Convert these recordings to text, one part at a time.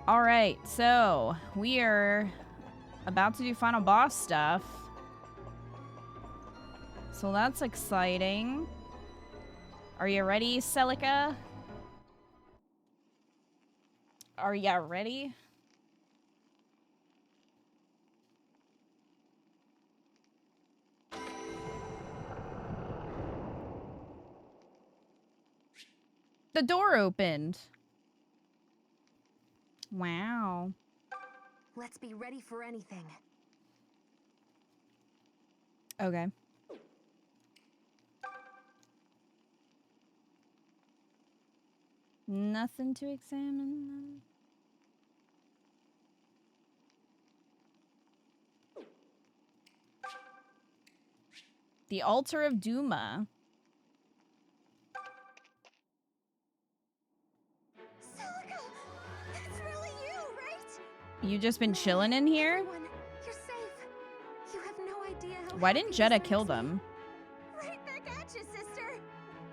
Alright, so we are about to do final boss stuff. So that's exciting. Are you ready, Celica? Are ya ready? The door opened. Wow. Let's be ready for anything. Okay. Nothing to examine. The altar of Duma. Celica! That's really you, right? You just been chilling in here? Everyone, you're safe. You have no idea how Why didn't happy Jeddah this kill makes me. them? Right back at you, sister.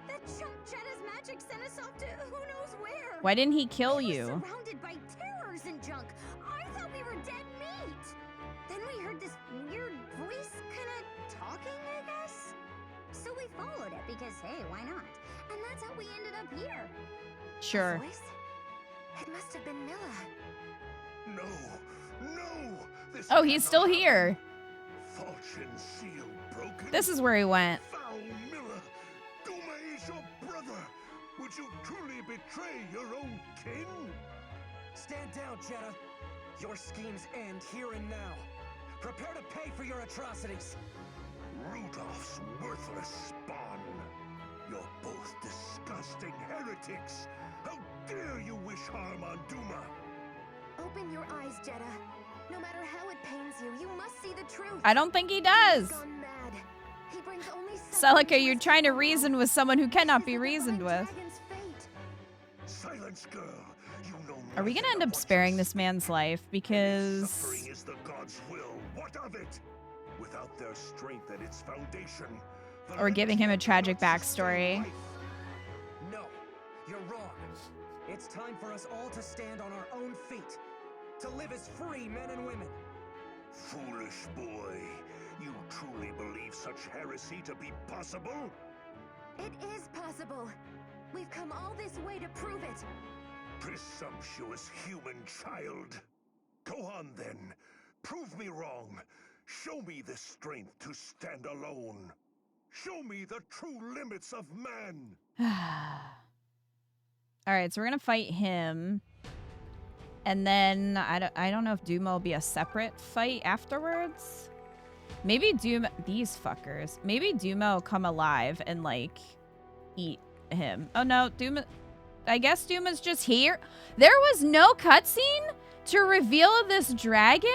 That chump Jeddah's magic sent us off to who knows where. Why didn't he kill We were you? surrounded by terrors and junk. I thought we were dead meat. Then we heard this weird voice kind of talking, I guess. So we followed it because, hey, why not? And that's how we ended up here. Sure. A voice? It must have been Milla. No! This Oh, he's cannot still happen. here. Falchion seal broken. This is where he went. Foul Miller! Duma is your brother! Would you truly betray your own kin? Stand down, Jeddah. Your schemes end here and now. Prepare to pay for your atrocities. Rudolph's worthless spawn! You're both disgusting heretics! How dare you wish harm on Duma! Open your eyes, Jeddah. No matter how it pains you, you must see the truth. I don't think he He's does. gone mad. He brings only suffering Celica, you're his trying to people. reason with someone who cannot This be is the reasoned Divine with. Dragon's fate. Silence, girl! You know Are we gonna nothing end of up what sparing you this speak. man's life? Suffering Because... is the gods' will. What of it? Without their strength at its foundation, the Or giving him a Valentia tragic cannot sustain backstory. life. No, you're wrong. It's time for us all to stand on our own feet. To live as free men and women. Foolish boy, you truly believe such heresy to be possible? It is possible. We've come all this way to prove it. Presumptuous human child. Go on then. Prove me wrong. Show me the strength to stand alone. Show me the true limits of man. Alright, so we're gonna fight him. And then, I don't know if Duma will be a separate fight afterwards. Maybe Duma... These fuckers. Maybe Duma will come alive and, like, eat him. Oh, no. Duma... I guess Duma's just here. There was no cutscene to reveal this dragon?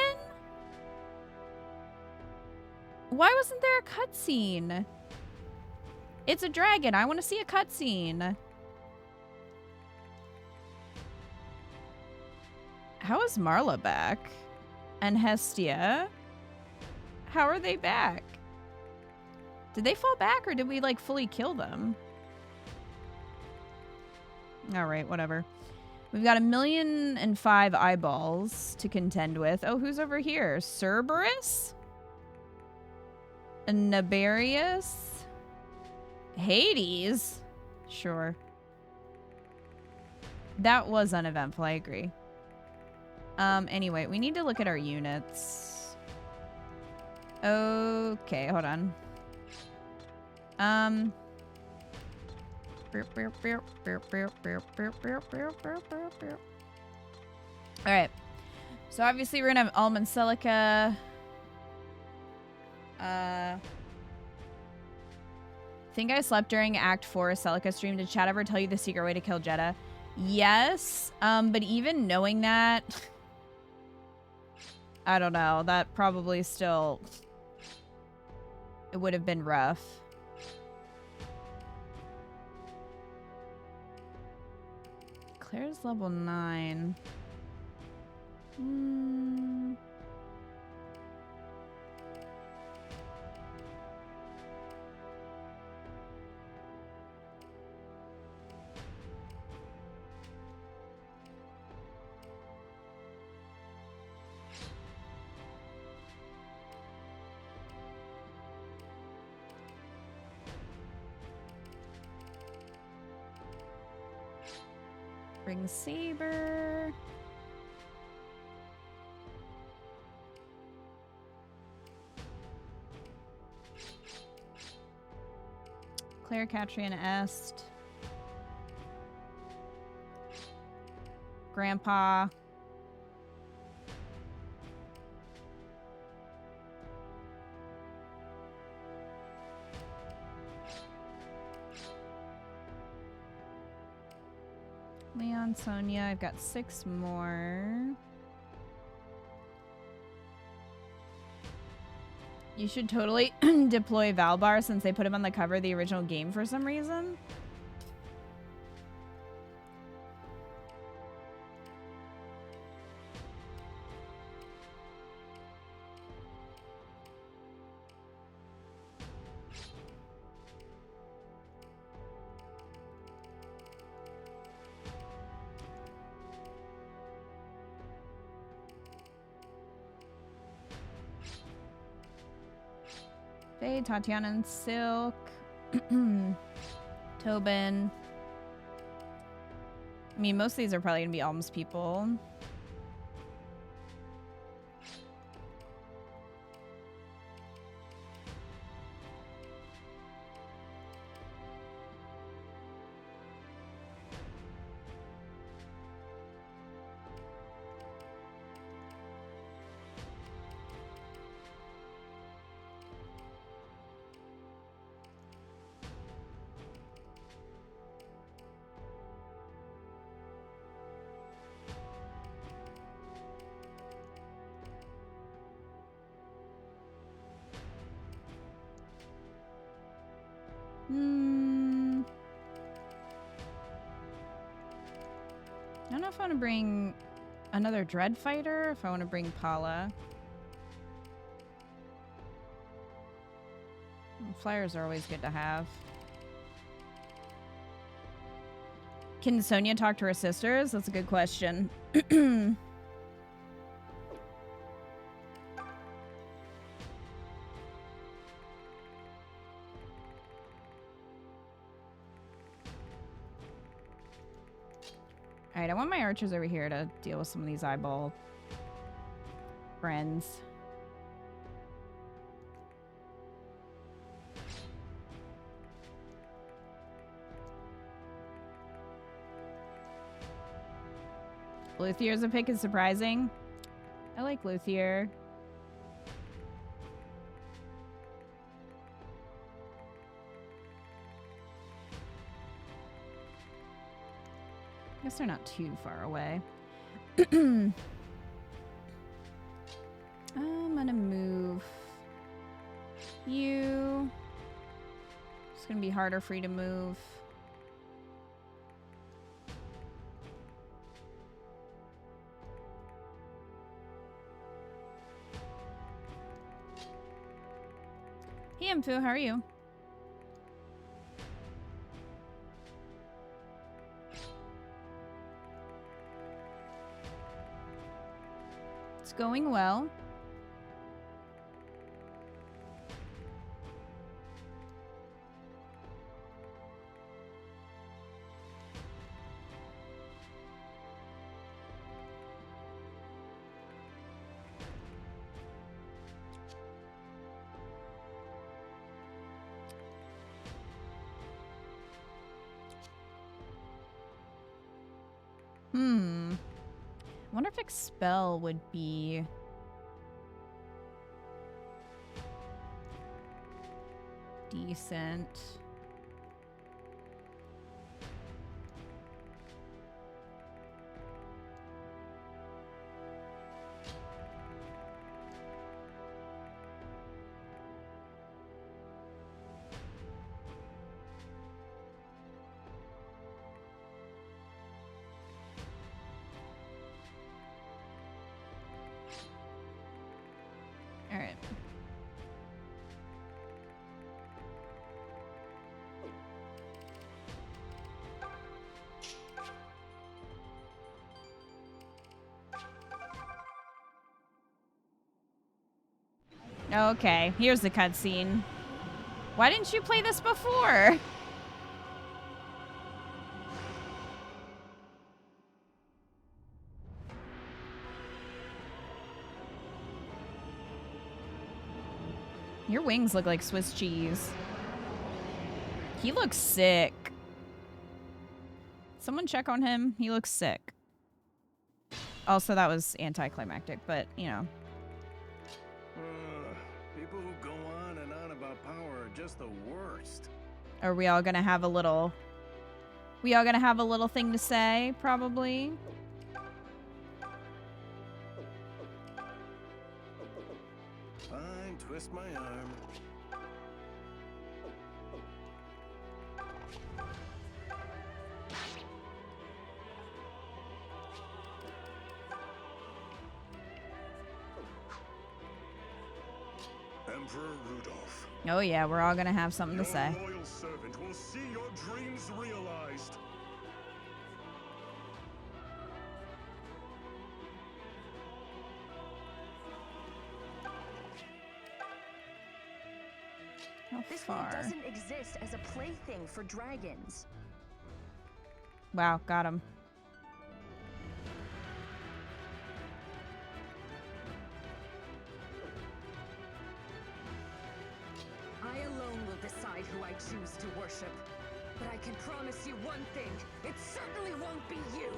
Why wasn't there a cutscene? It's a dragon. I want to see a cutscene. How is Marla back? And Hestia? How are they back? Did they fall back or did we like fully kill them? Alright, whatever. We've got 1,000,005 eyeballs to contend with. Oh, who's over here? Cerberus? Nabarius? Hades? Sure. That was uneventful, I agree. Anyway, we need to look at our units. Okay, hold on. Alright. So obviously we're gonna have Alma and Celica. Think I slept during Act 4 Celica stream. Did Chad ever tell you the secret way to kill Jeddah? Yes. But even knowing that, I don't know. That probably still... It would have been rough. Claire's level 9. Bring Saber. Claire, Catrian, Est. Grandpa. Leon, Sonia, I've got 6 more. You should totally deploy Valbar since they put him on the cover of the original game for some reason. Faye, Tatiana and Silk. Tobin. I mean, most of these are probably going to be Alms people. I don't know if I want to bring another Dread Fighter, if I want to bring Paula. Flyers are always good to have. Can Sonia talk to her sisters? That's a good question. Alright, I want my archers over here to deal with some of these eyeball friends. Luthier's a pick is surprising. I like Luthier. I guess they're not too far away. I'm gonna move you. It's gonna be harder for you to move. Hey, Mfu, how are you? It's going well. I wonder if Expel would be decent. Okay, here's the cutscene. Why didn't you play this before? Your wings look like Swiss cheese. He looks sick. Someone check on him. He looks sick. Also, that was anticlimactic, but, you know. People who go on and on about power are just the worst. Are we all gonna have a little... We all gonna have a little thing to say, probably? Fine, twist my arm. Emperor Rudolph. Oh yeah, we're all gonna have something to say. Your loyal servant will see your dreams realized. How This world far? doesn't exist as a plaything for dragons. Wow, got him. I alone will decide who I choose to worship. But I can promise you one thing, it certainly won't be you!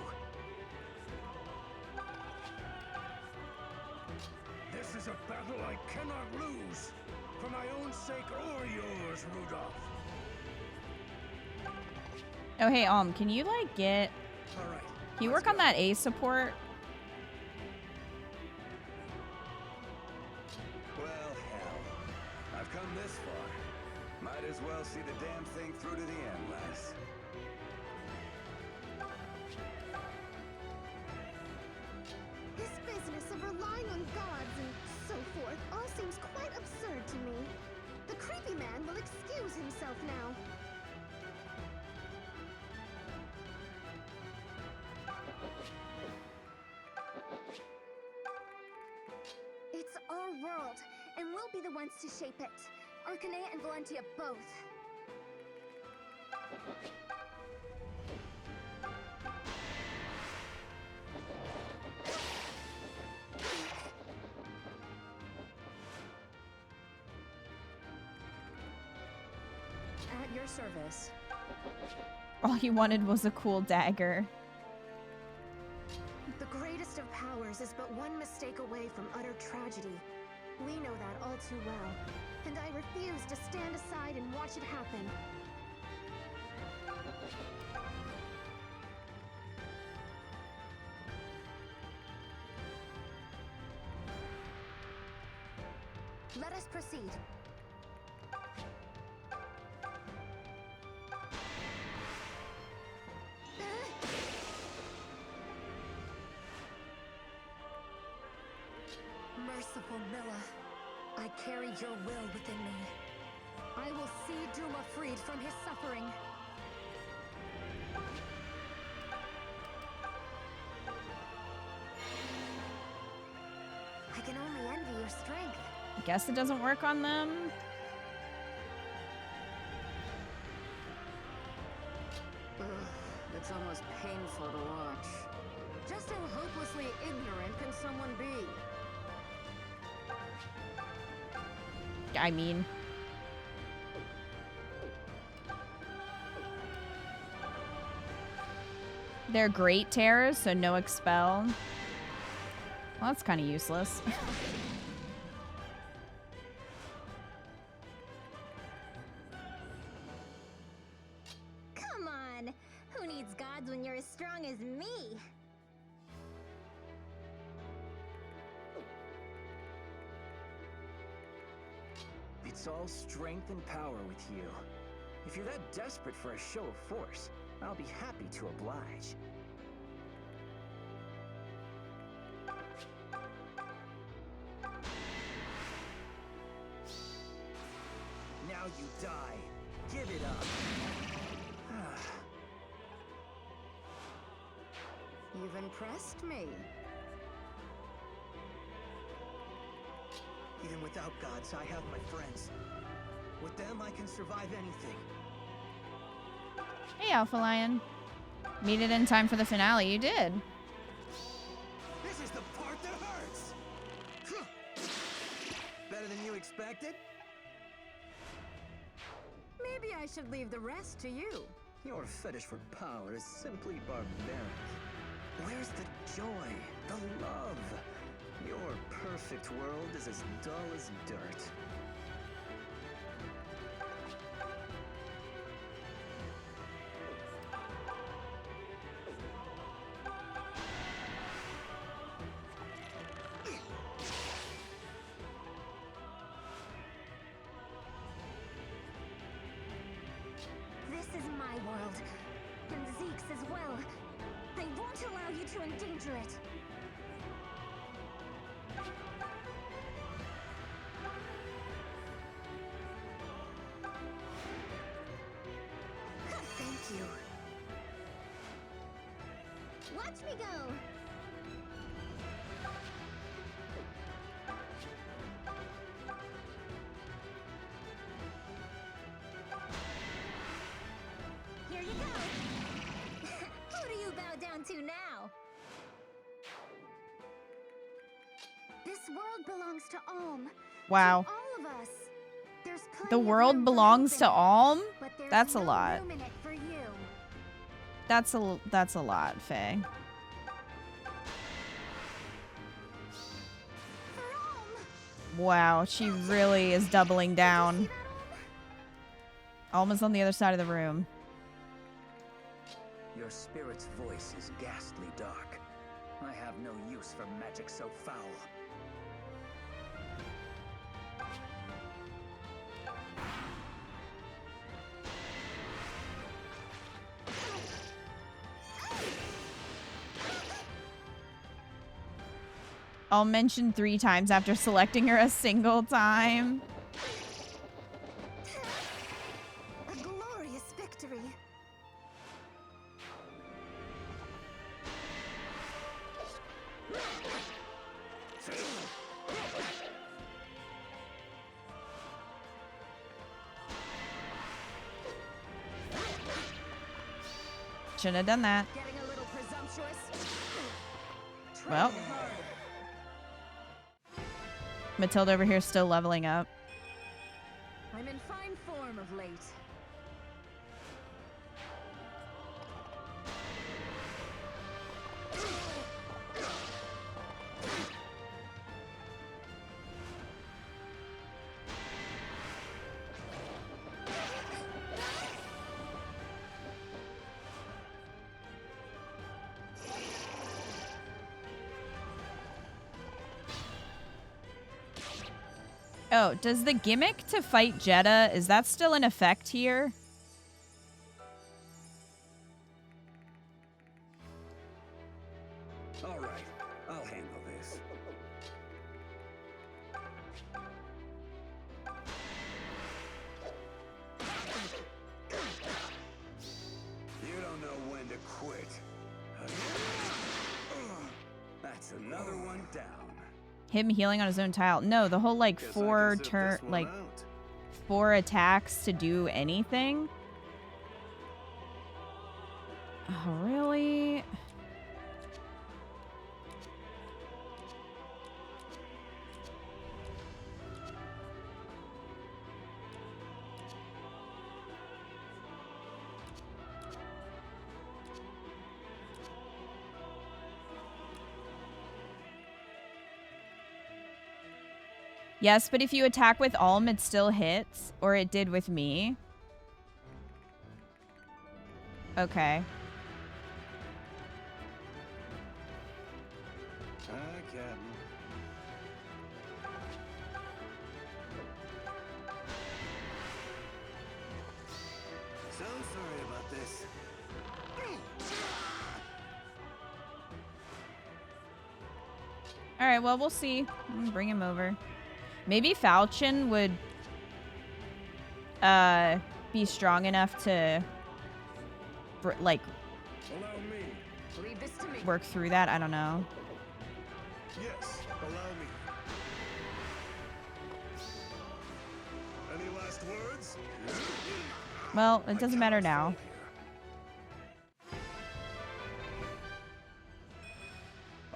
This is a battle I cannot lose. For my own sake or yours, Rudolph. Oh, hey, can you, like, get... All right. Can you work on that A support? Well, hell. I've come this far. Might as well see the damn thing through to the end, lass. This business of relying on gods and so forth all seems quite absurd to me. The creepy man will excuse himself now. It's our world, and we'll be the ones to shape it. Arcanea and Valentia both. At your service. All he wanted was a cool dagger. The greatest of powers is but one mistake away from utter tragedy. We know that all too well, and I refuse to stand aside and watch it happen. Let us proceed. Merciful Milla, I carry your will within me. I will see Duma freed from his suffering. I can only envy your strength. Guess it doesn't work on them. Ugh, it's almost painful to watch. Just how hopelessly ignorant can someone be? I mean... They're great tears, so no expel. Well, that's kind of useless. Come on! Who needs gods when you're as strong as me? It's all strength and power with you. If you're that desperate for a show of force, I'll be happy to oblige. Now you die. Give it up. You've impressed me. Even without gods, I have my friends. With them, I can survive anything. Hey, Alpha Lion. Made it in time for the finale. You did. This is the part that hurts! Better than you expected? Maybe I should leave the rest to you. Your fetish for power is simply barbaric. Where's the joy, the love? Your perfect world is as dull as dirt. This is my world, and Zeke's as well. I won't allow you to endanger it. Thank you. Watch me go! Here you go! Who do you bow down to now? This world belongs to Alm. Wow. To all of us. There's plenty The of world room for belongs hope to in it, Alm? but there's That's a no lot. room in it for you. That's a lot, Faye. For Alm! Wow, she really is doubling Did you down. see that, Alm? Almost on the other side of the room. Your spirit's voice is ghastly dark. I have no use for magic so foul. I'll mention 3 times after selecting her a single time. A glorious victory. Shouldn't have done that. Getting a little presumptuous? Well. Try hard. Matilda over here is still leveling up. I'm in fine form of late. Oh, does the gimmick to fight Jeddah, is that still in effect here? All right, I'll handle this. You don't know when to quit. That's another one down. Him healing on his own tile. No, the whole like Guess I 4 can sit turn this one like out. 4 attacks to do anything. Oh, really? Yes, but if you attack with Alm, it still hits, or it did with me. Okay. Hi, Captain. So sorry about this. All right, well, we'll see. Bring him over. Maybe Falchion would be strong enough to like Allow me. Leave this to me. work through that. I don't know. Yes, allow me. Any last words? Well, it doesn't matter now.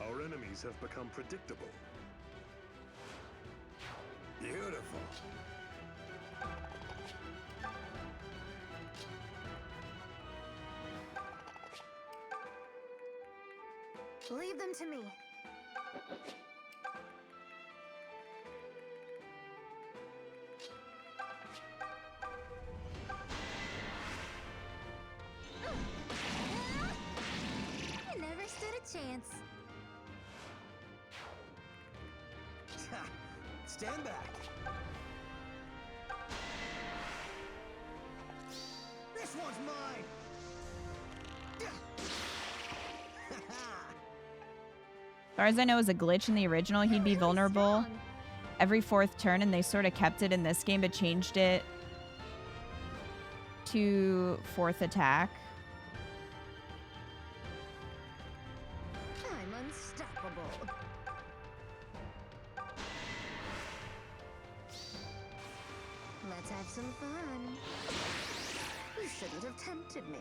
Our enemies have become predictable. Beautiful. Leave them to me. You never stood a chance. Stand back. This one's mine. As far as I know, as a glitch in the original, he'd be vulnerable every 4th turn, and they sort of kept it in this game, but changed it to 4th attack. I'm unstoppable. Let's have some fun. You shouldn't have tempted me.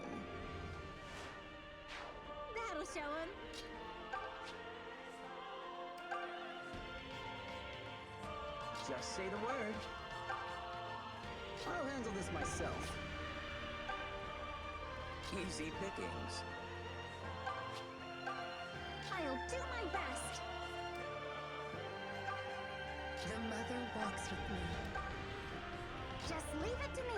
That'll show him. Just say the word. I'll handle this myself. Easy pickings. I'll do my best. The mother walks with me. Just leave it to me.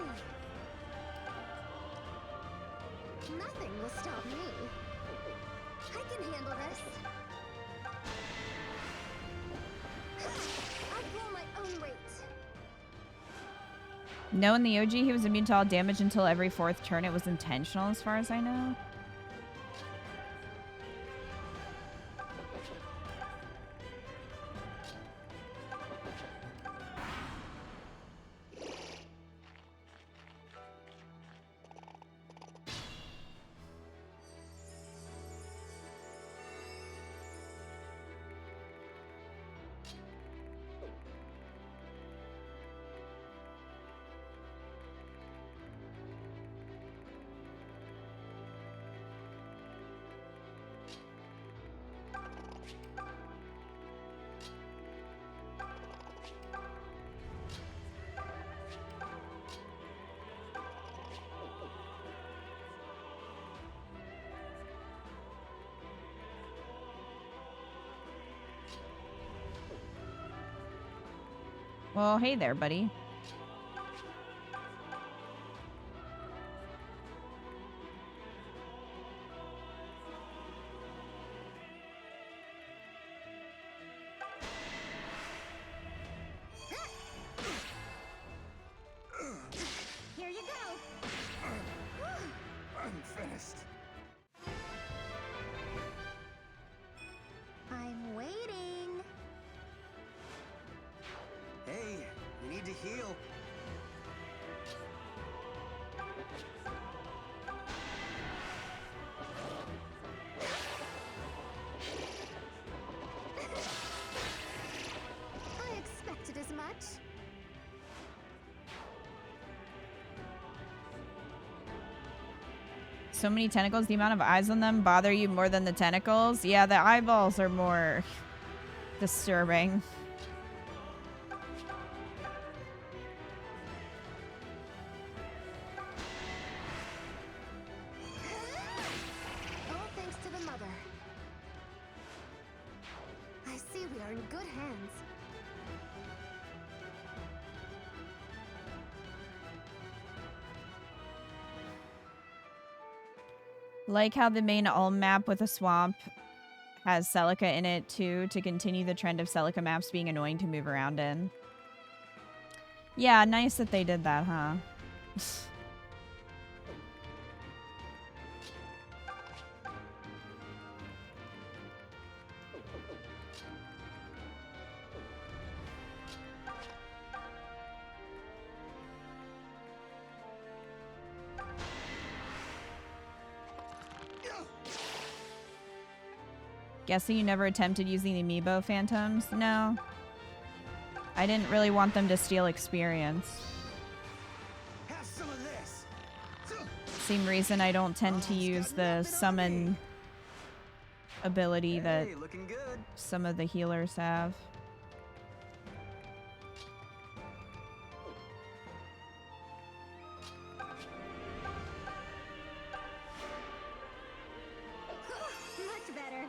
Nothing will stop me. I can handle this. I'll pull my own weight. No, in the OG, he was immune to all damage until every 4th turn. It was intentional, as far as I know. Well, hey there, buddy. Here you go. I'm finished. I'm waiting. Hey, you need to heal. I expected as much. So many tentacles, the amount of eyes on them bother you more than the tentacles? Yeah, the eyeballs are more disturbing. All thanks to the mother. I see we are in good hands. Like how the main Ulm map with a swamp has Celica in it too, to continue the trend of Celica maps being annoying to move around in. Yeah, nice that they did that, huh? Guessing you never attempted using the amiibo phantoms? No. I didn't really want them to steal experience. Have some of this. Same reason I don't tend to use the summon ability that Hey, looking good. some of the healers have. Much better.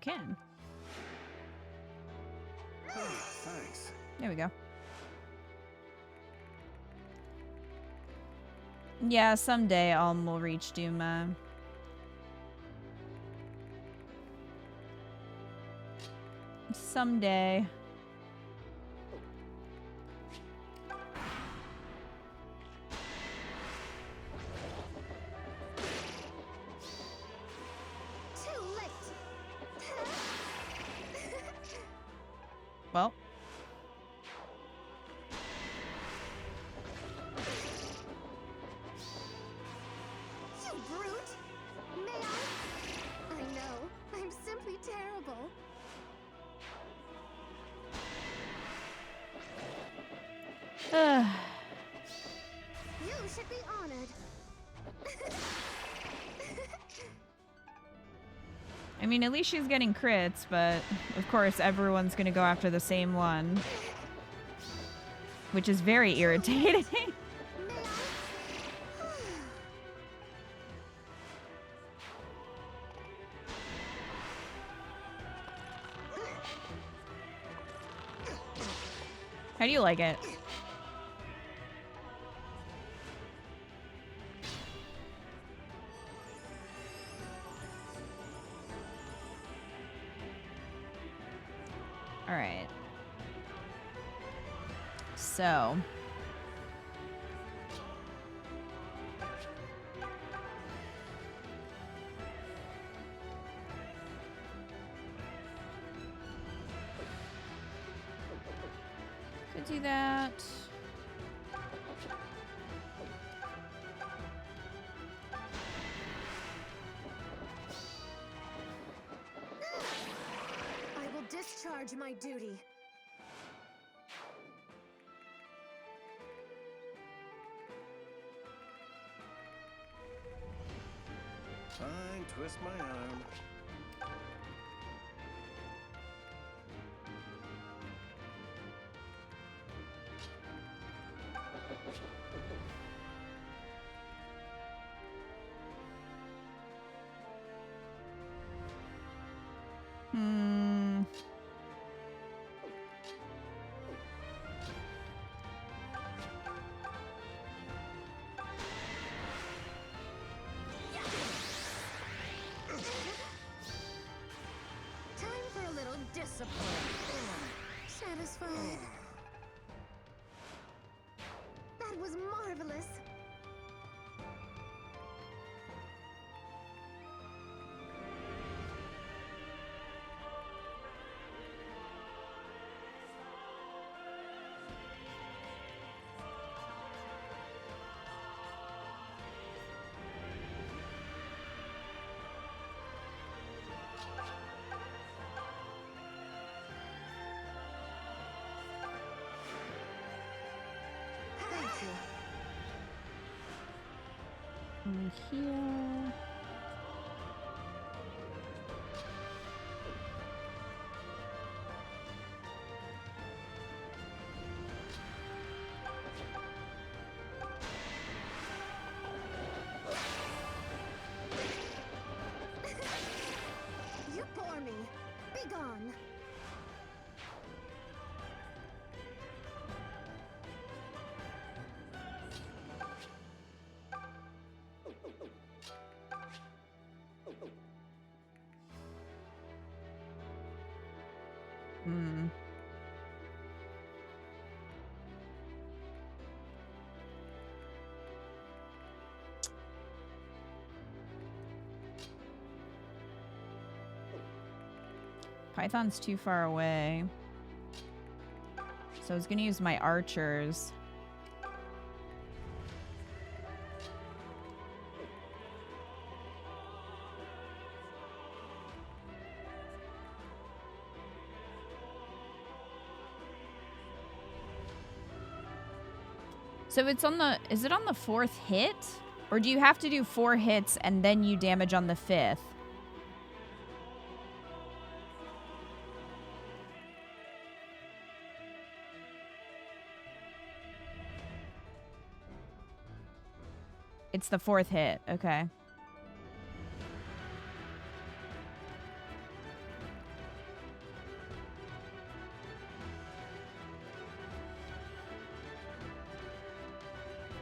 can. Thanks. There we go. Yeah, someday Alm will reach Duma. Someday. Too late. Well. You brute! May I? I know. I'm simply terrible. You should be honored. I mean, at least she's getting crits, but of course everyone's gonna go after the same one. Which is very irritating. May I? How do you like it? All right. So. Could do that. I will discharge my duty. Fine, twist my arm. Hmm. Time for a little discipline. Satisfied. That was marvelous. Thank you. Here. You bore me. Be gone. Hmm. Python's too far away. So I was gonna use my archers. So it's on the, is it on the 4th hit? Or do you have to do 4 hits and then you damage on the 5th? It's the 4th hit, okay.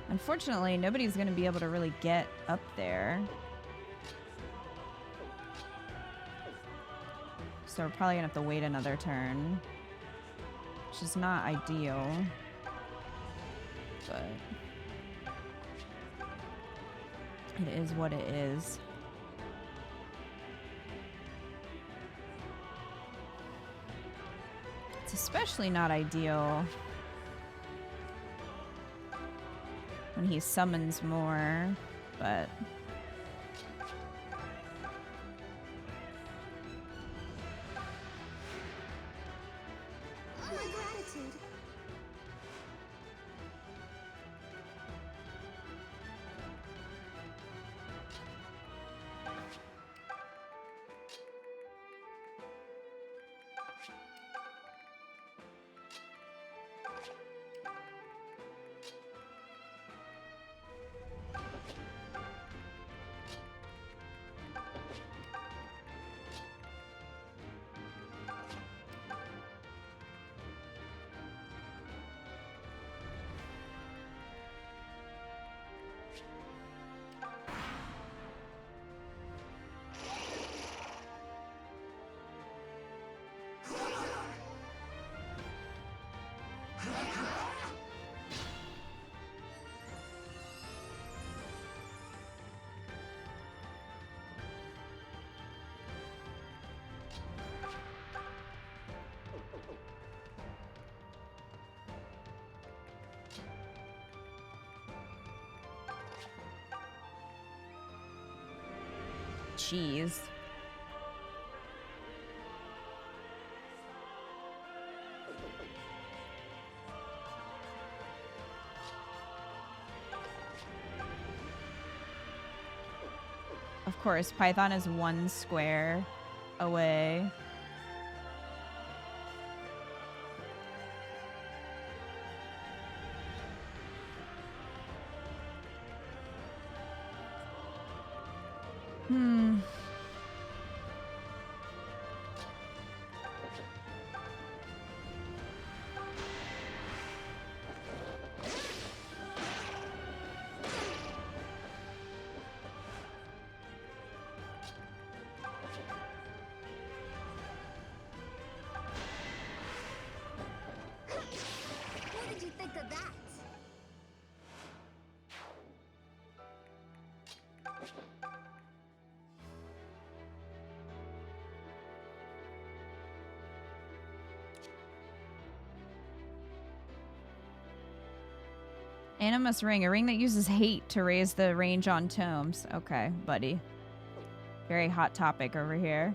Unfortunately, nobody's going to be able to really get up there. So we're probably going to have to wait another turn. Which is not ideal. But it is what it is. It's especially not ideal when he summons more, but My gratitude. cheese. Of course, Python is 1 square away. What did you think of that? Animus ring, a ring that uses hate to raise the range on tomes. Okay, buddy. Very hot topic over here.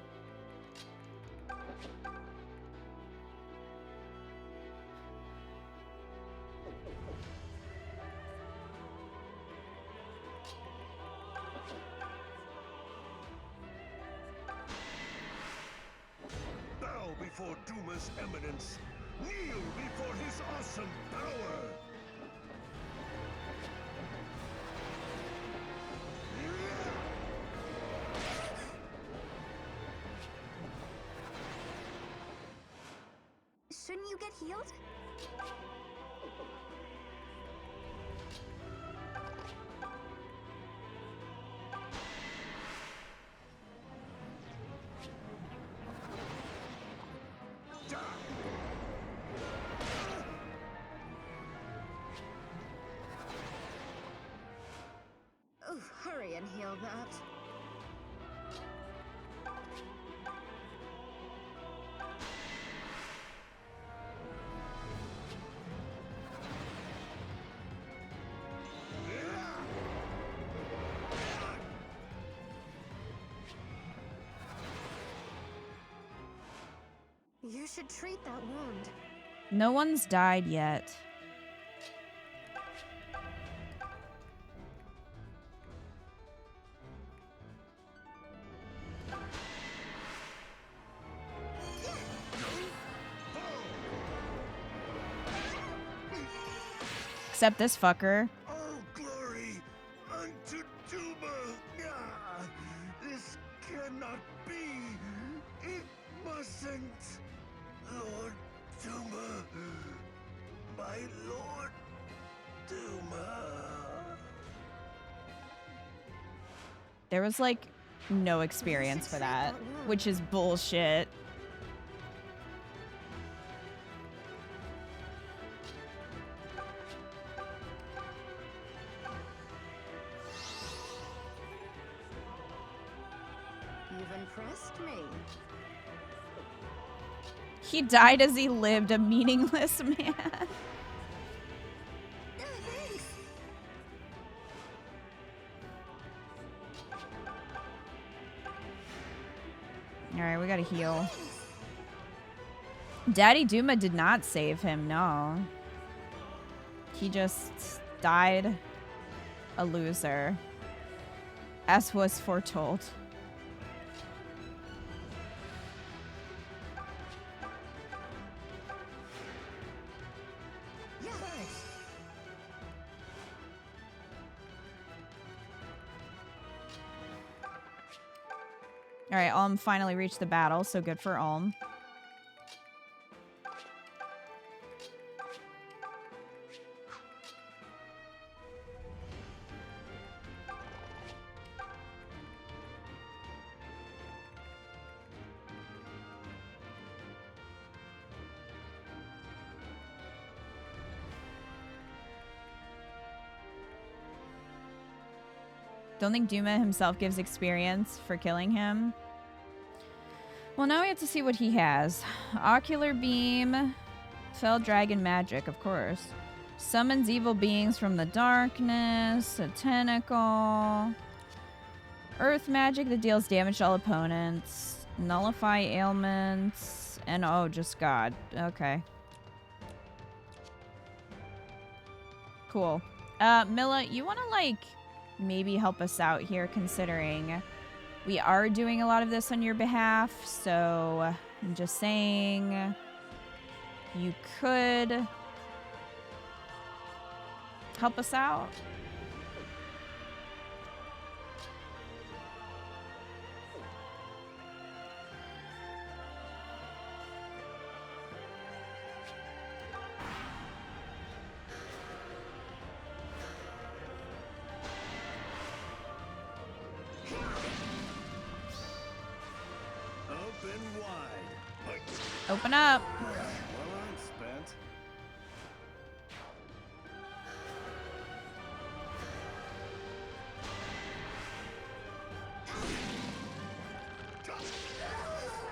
Bow before Duma's eminence. Kneel before his awesome power. Shouldn't you get healed? Oh, hurry and heal that. You should treat that wound. No one's died yet. Except this fucker. All glory unto Duma. Ah, this cannot be. It mustn't. Lord Duma. My Lord Duma. There was like no experience for that, which is bullshit. You've impressed me. He died as he lived, a meaningless man. Thanks. Alright, we gotta heal. Daddy Duma did not save him, no. He just died a loser, as was foretold. Yeah, thanks. Alright, Ulm finally reached the battle, so good for Ulm. Don't think Duma himself gives experience for killing him. Well, now we have to see what he has. Ocular Beam. Fell Dragon Magic, of course. Summons evil beings from the darkness. A tentacle. Earth Magic that deals damage to all opponents. Nullify ailments. And oh, just God. Okay. Cool. Milla, you want to, like, maybe help us out here, considering we are doing a lot of this on your behalf, so I'm just saying you could help us out. Open wide. Open up. Well, I'm spent.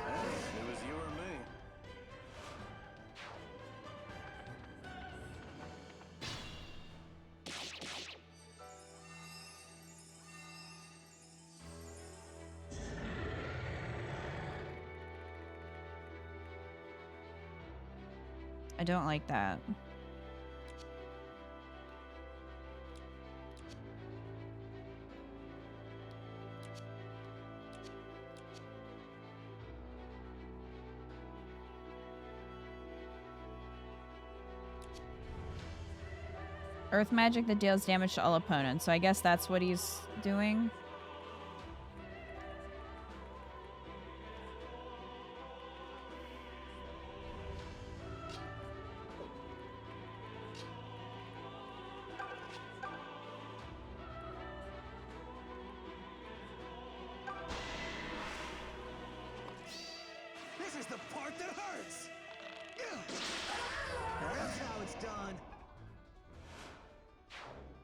Hey, it was you or me. I don't like that. Earth magic that deals damage to all opponents. So I guess that's what he's doing. This is the part that hurts! That's how it's done.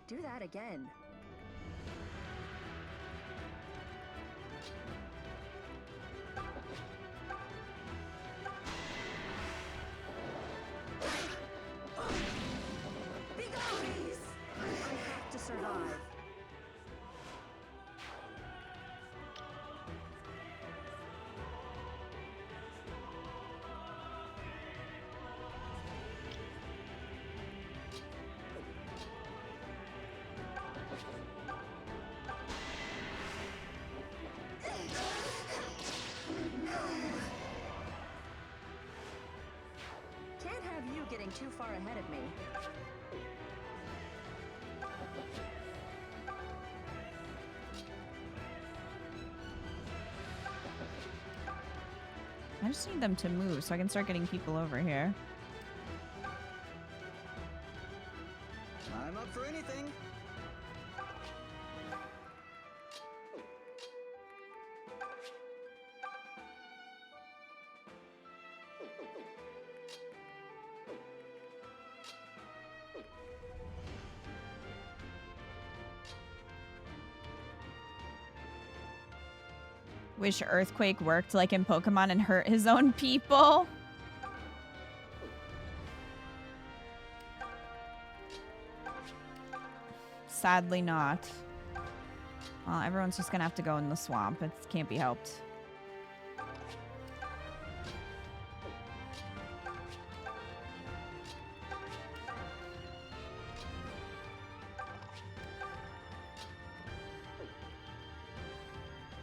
Do that again. Be gone! Please. I have to survive. Can't have you getting too far ahead of me. I just need them to move so I can start getting people over here. I'm up for anything. Wish Earthquake worked like in Pokemon and hurt his own people. Sadly not. Well, everyone's just gonna have to go in the swamp. It can't be helped.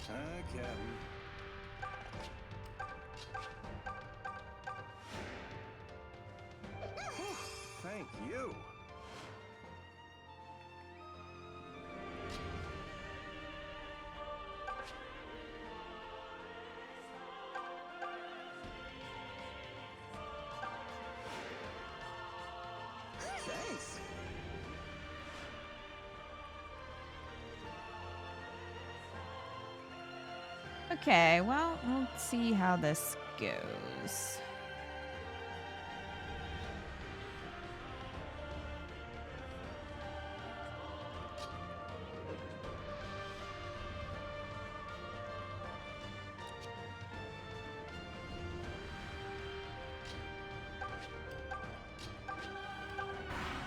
Hi, Captain. Thank you. Thanks. Okay, well, we'll see how this goes.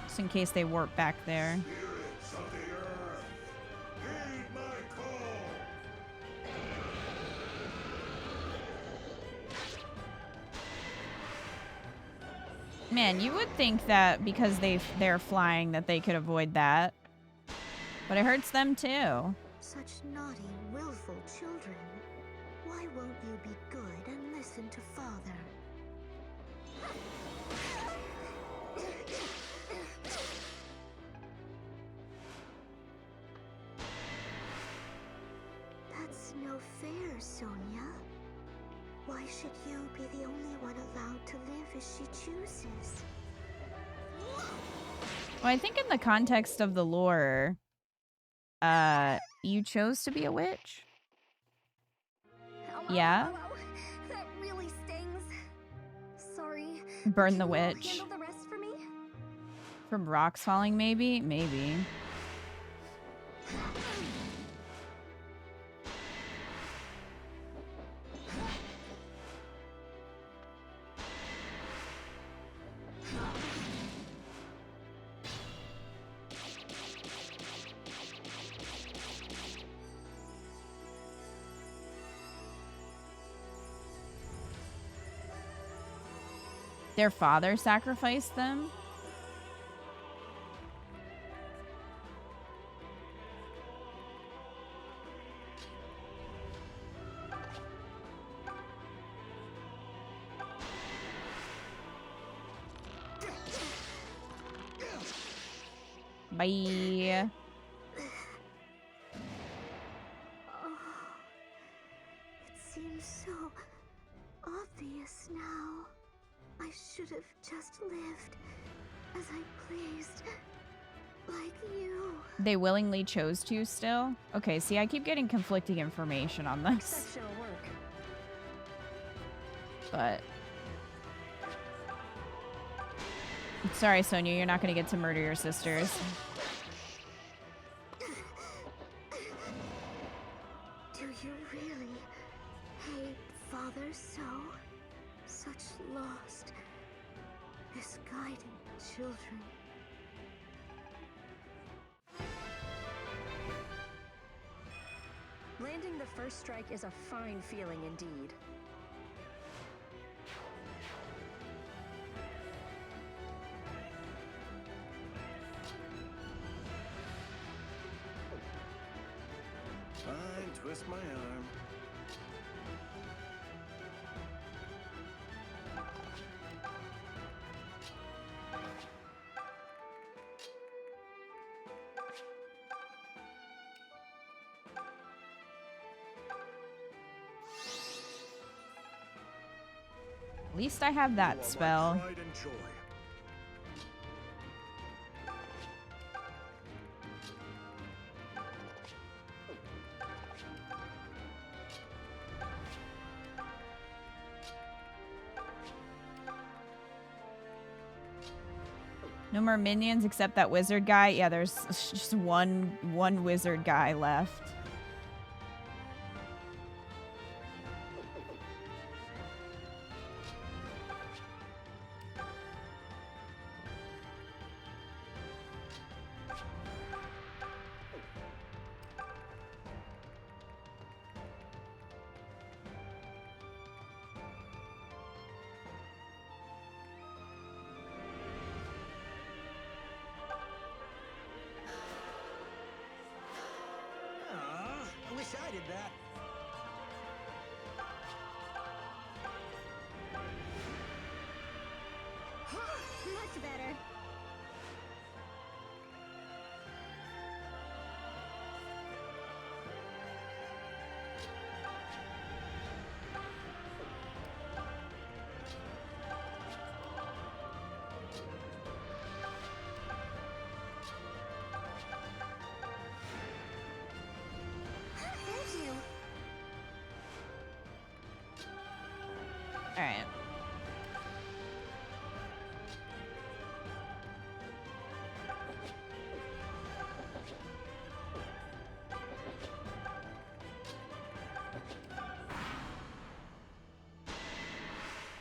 Just in case they warp back there. Spirits of the earth, heed my call. Man, you would think that because they're flying that they could avoid that. But it hurts them too. Such naughty, willful children. Why won't you be good and listen to Father? That's no fair, Sonia. Why should you be the only one allowed to live as she chooses? Well, I think in the context of the lore, you chose to be a witch. Ow, Yeah? ow, ow. That really stings. Sorry. Burn Would the you witch. handle the rest for me? From rocks falling, maybe? Maybe. Their father sacrificed them? Bye. Oh, it seems so obvious now. I should have just lived as I pleased, like you. They willingly chose to still? Okay, see, I keep getting conflicting information on this. Exceptional work. But... Sorry, Sonia, you're not going to get to murder your sisters. Do you really hate Father so? Such lost, misguided children. Landing the first strike is a fine feeling indeed. Fine, twist my arm. At least I have that You are my spell. pride and joy. No more minions except that wizard guy. Yeah, there's just one wizard guy left. did that. Much better. Thank you. All right.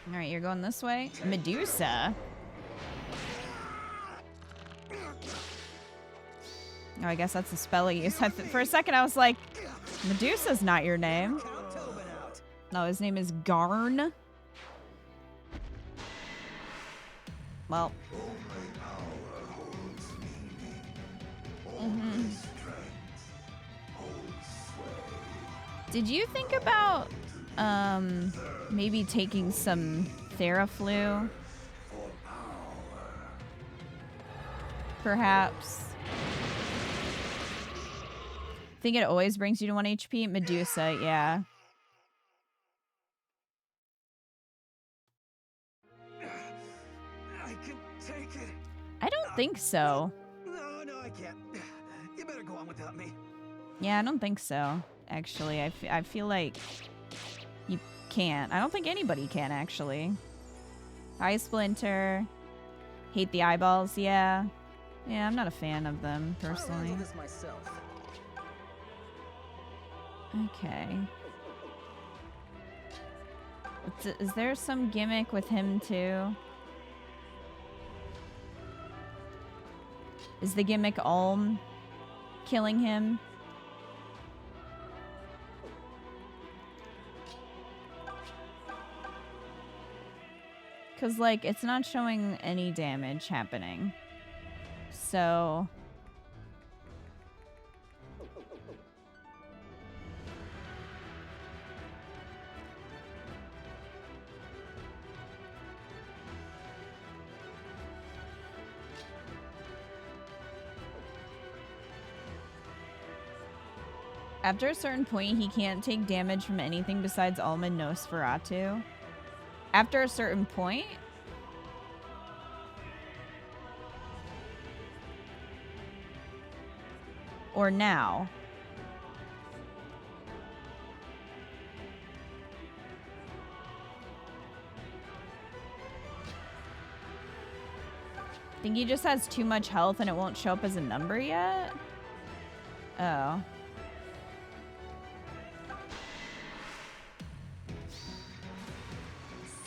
All right, you're going this way. Medusa. Oh, I guess that's a spell he used. For a second, I was like, Medusa's not your name. Count Tobin out. No, his name is Garn. Well. Did you think about maybe taking some Theraflu? Perhaps. Think it always brings you to 1 HP? Medusa, yeah. I can take it. I don't think so. No, I can't. You better go on without me. Yeah, I don't think so, actually. I feel like you can't. I don't think anybody can, actually. Eye Splinter. Hate the eyeballs, yeah. Yeah, I'm not a fan of them, I'll personally. handle this myself. Okay. Is there some gimmick with him, too? Is the gimmick Ulm killing him? Because, like, it's not showing any damage happening. So... After a certain point, he can't take damage from anything besides Ulm and Nosferatu. After a certain point? Or now? I think he just has too much health and it won't show up as a number yet? Oh.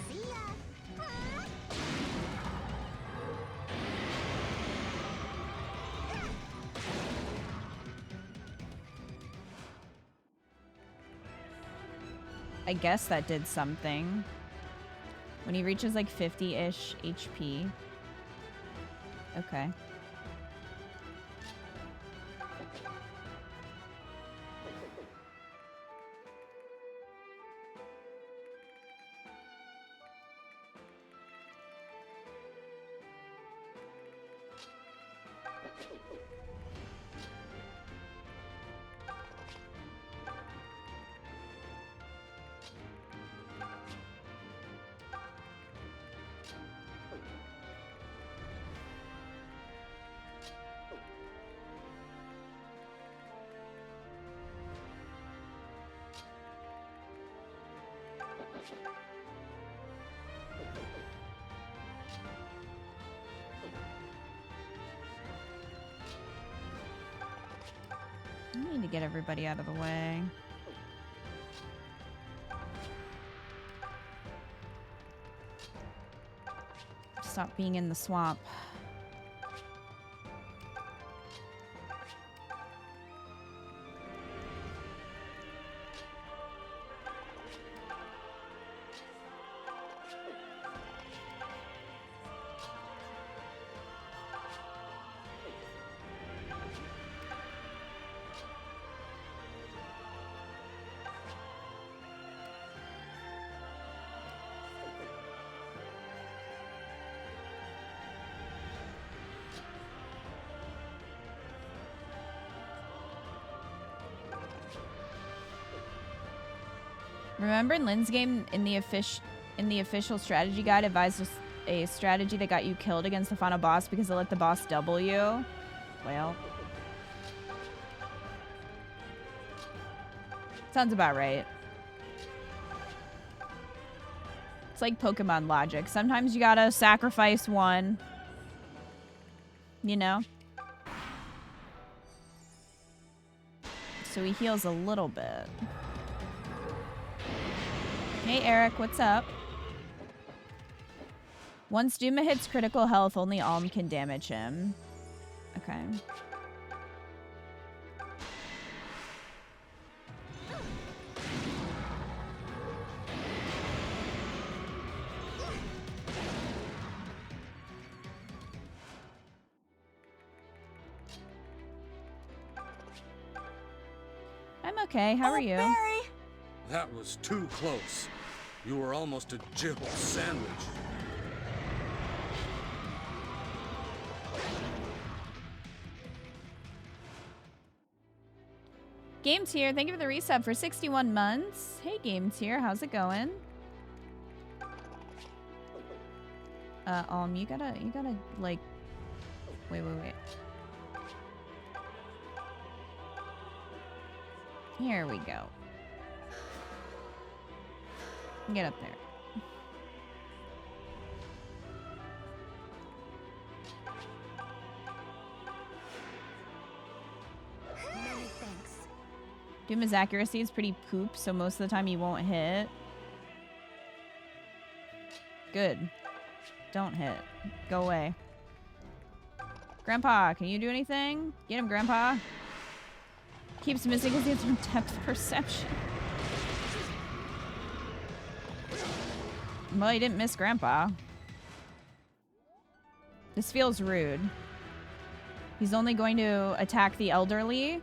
See ya. I guess that did something. When he reaches like 50-ish HP. Okay. I need to get everybody out of the way. Stop being in the swamp. Remember in Lynn's game, in the official strategy guide, advised us a strategy that got you killed against the final boss because it let the boss double you? Well, sounds about right. It's like Pokemon logic. Sometimes you gotta sacrifice one, you know? So he heals a little bit. Hey, Eric, what's up? Once Duma hits critical health, only Alm can damage him. Okay. I'm okay. How are you? Barry! That was too close. You were almost a Jill sandwich. Games here. Thank you for the resub for 61 months. Hey, Games here. How's it going? You gotta, like, wait. Here we go. Get up there. Many thanks. Duma's accuracy is pretty poop, so most of the time he won't hit. Good. Don't hit. Go away. Grandpa, can you do anything? Get him, Grandpa. Keeps missing because he has no depth perception. Well, he didn't miss Grandpa. This feels rude. He's only going to attack the elderly.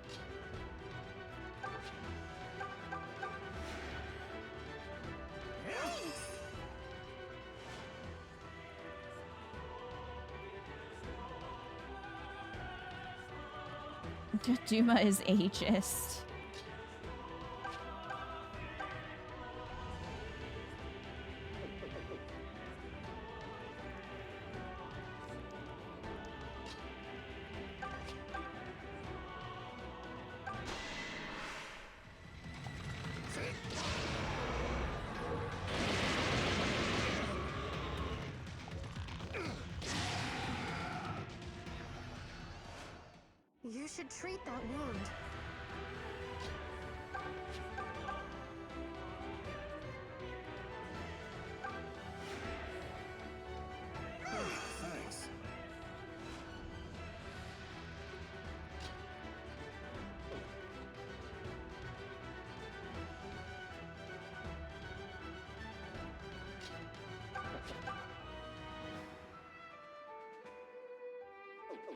Duma is ageist. You should treat that wound. Thanks.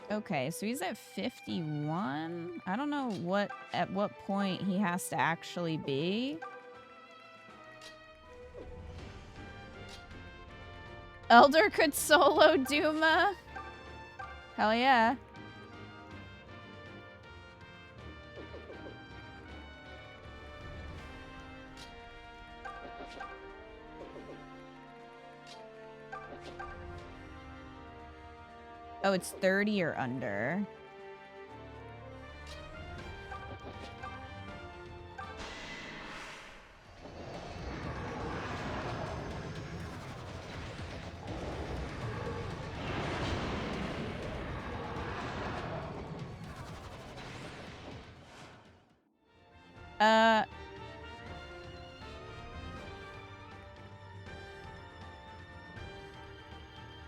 Okay, so he's at 51. I don't know at what point he has to actually be. Elder could solo Duma. Hell yeah. Oh, it's 30 or under.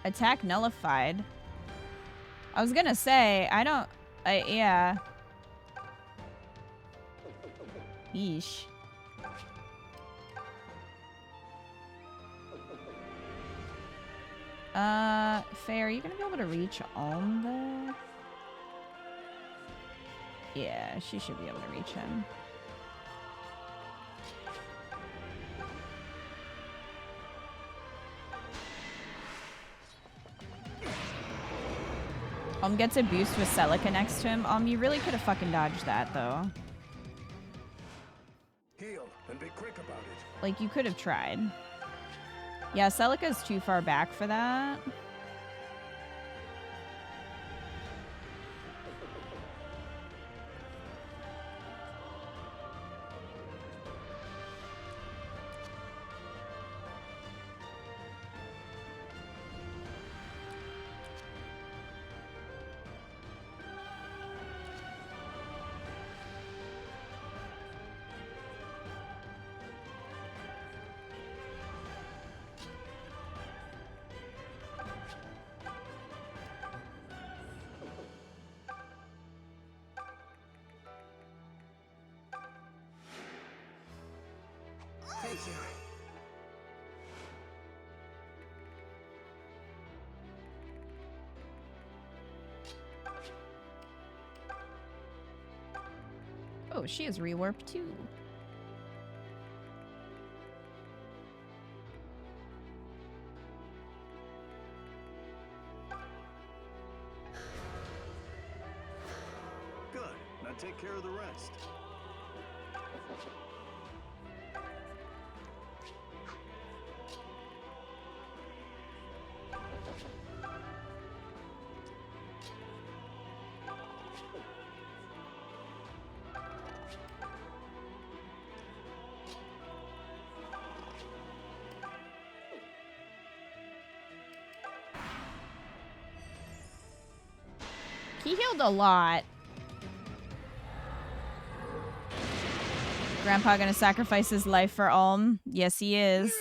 Attack nullified. I was gonna say, yeah. Yeesh. Faye, are you gonna be able to reach Alm though? Yeah, she should be able to reach him. Gets a boost with Celica next to him. You really could have fucking dodged that, though. Heal. and be quick about it. Like, you could have tried. Yeah, Celica's too far back for that. Thank you. Oh, she is rewarped too. Good. Now take care of the rest. He healed a lot. Grandpa gonna sacrifice his life for Ulm? Yes, he is.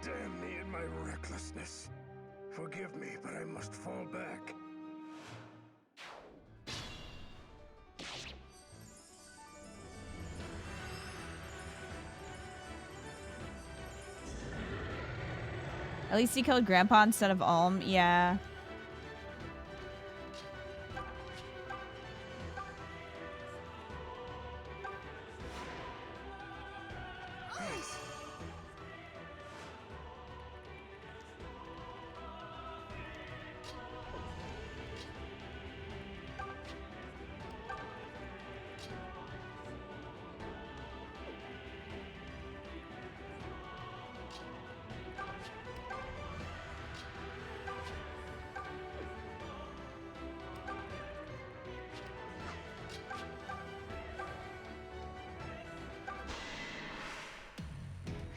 Damn me and my recklessness. Forgive me, but I must fall back. At least he killed Grandpa instead of Ulm. Yeah.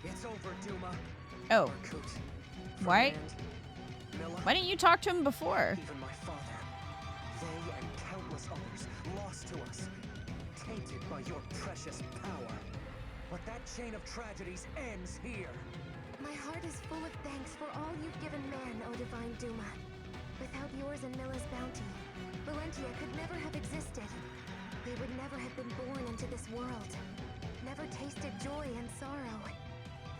It's over, Duma. Oh. Coot, Why? Fernand, Milla, Why didn't you talk to him before? even my father. They and countless others lost to us, tainted by your precious power. But that chain of tragedies ends here. My heart is full of thanks for all you've given man, O divine Duma. Without yours and Milla's bounty, Valentia could never have existed. They would never have been born into this world. Never tasted joy and sorrow.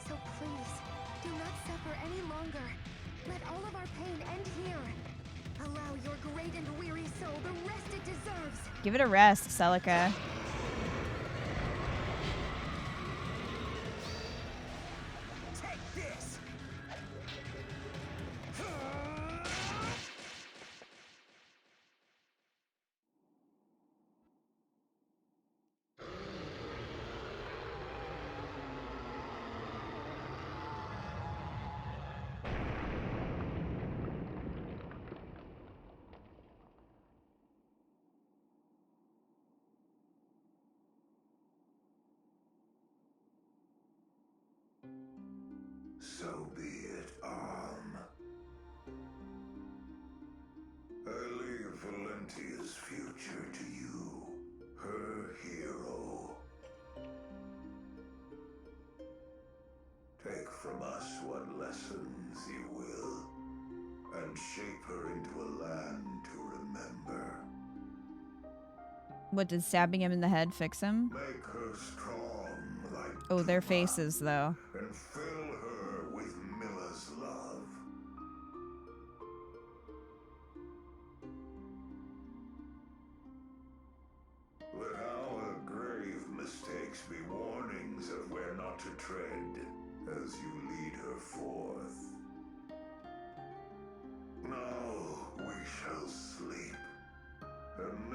So please, do not suffer any longer. Let all of our pain end here. Allow your great and weary soul the rest it deserves. Give it a rest, Celica. Take this! So be it, I leave Valentia's future to you, her hero. Take from us what lessons you will, and shape her into a land to remember. What, did stabbing him in the head fix him? Make her strong like Oh, their Duma, faces, though. and fill her with Milla's love. Let our grave mistakes be warnings of where not to tread as you lead her forth. Now we shall sleep, and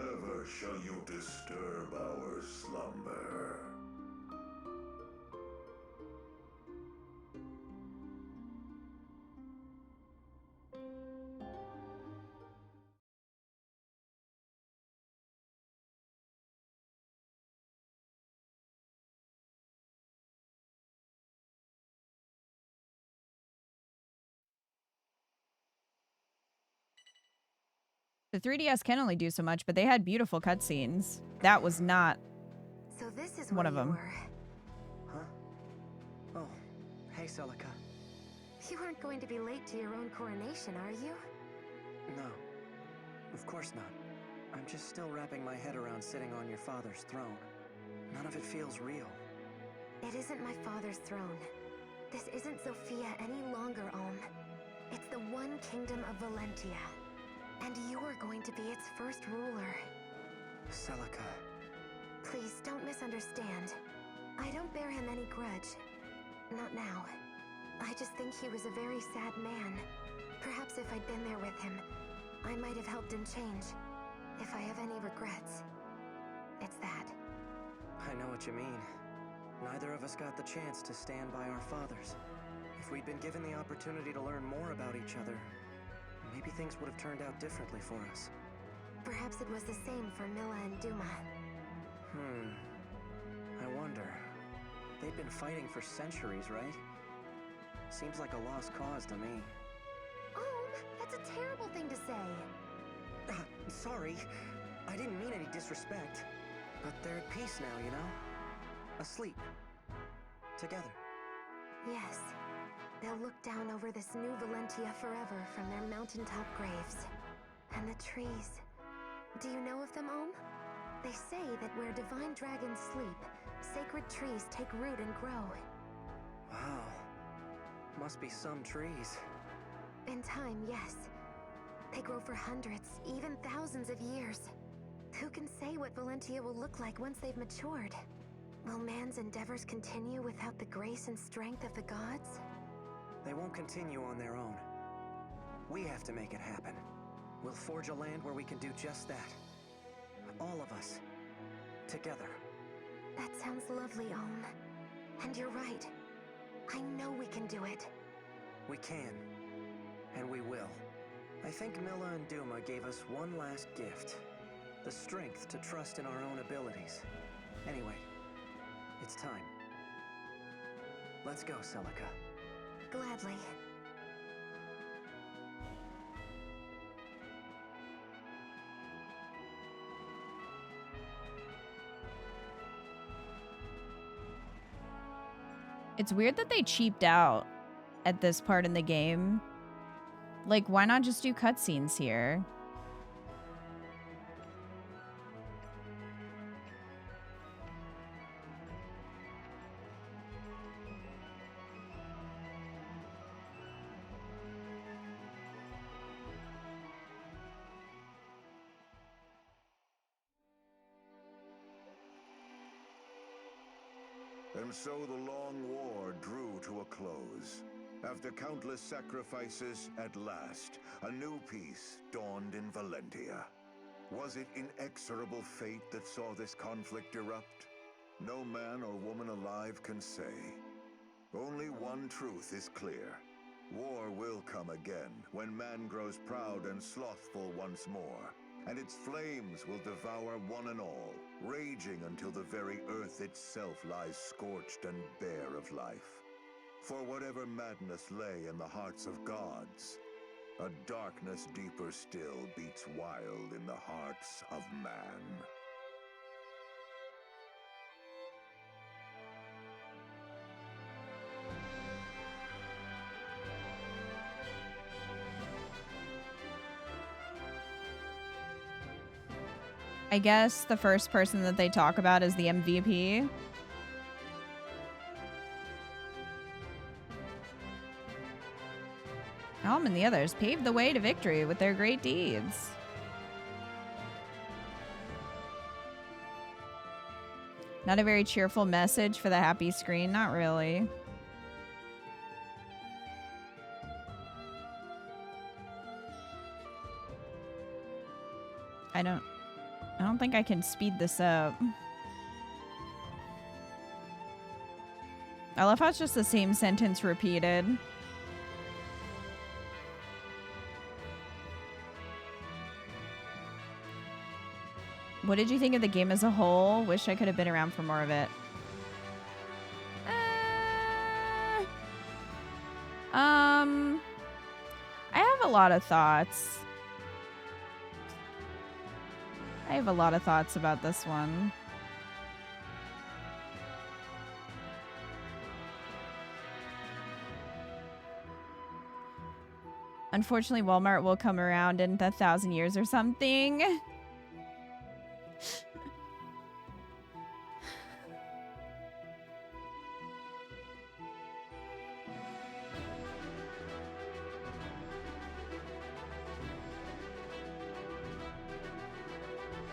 longer shall you disturb our slumber. The 3DS can only do so much, but they had beautiful cutscenes. That was not So this is one where of them. you were. Huh? Oh, hey, Celica. You aren't going to be late to your own coronation, are you? No, of course not. I'm just still wrapping my head around sitting on your father's throne. None of it feels real. It isn't my father's throne. This isn't Sophia any longer, Olm. It's the one kingdom of Valentia. And you're going to be its first ruler. Celica. Please, don't misunderstand. I don't bear him any grudge. Not now. I just think he was a very sad man. Perhaps if I'd been there with him, I might have helped him change. If I have any regrets, it's that. I know what you mean. Neither of us got the chance to stand by our fathers. If we'd been given the opportunity to learn more about each other, maybe things would have turned out differently for us. Perhaps it was the same for Milla and Duma. I wonder. They've been fighting for centuries, right? Seems like a lost cause to me. Oh, that's a terrible thing to say. Sorry. I didn't mean any disrespect. But they're at peace now, you know? Asleep. Together. Yes. They'll look down over this new Valentia forever from their mountaintop graves. And the trees. Do you know of them, Ohm? They say that where divine dragons sleep, sacred trees take root and grow. Wow. Must be some trees. In time, yes. They grow for hundreds, even thousands of years. Who can say what Valentia will look like once they've matured? Will man's endeavors continue without the grace and strength of the gods? They won't continue on their own. We have to make it happen. We'll forge a land where we can do just that. All of us. Together. That sounds lovely, Ohm. And you're right. I know we can do it. We can. And we will. I think Milla and Duma gave us one last gift. The strength to trust in our own abilities. Anyway, it's time. Let's go, Celica. Gladly. It's weird that they cheaped out at this part in the game. Like, why not just do cutscenes here? And so the long war drew to a close. After countless sacrifices, at last, a new peace dawned in Valentia. Was it inexorable fate that saw this conflict erupt? No man or woman alive can say. Only one truth is clear. War will come again, when man grows proud and slothful once more, and its flames will devour one and all, raging until the very earth itself lies scorched and bare of life. For whatever madness lay in the hearts of gods, a darkness deeper still beats wild in the hearts of man. I guess the first person that they talk about is the MVP. Helm and the others paved the way to victory with their great deeds. Not a very cheerful message for the happy screen, not really. I I don't think I can speed this up. I love how it's just the same sentence repeated. What did you think of the game as a whole? Wish I could have been around for more of it. I have a lot of thoughts. I have a lot of thoughts about this one. Unfortunately, Walmart will come around in 1,000 years or something.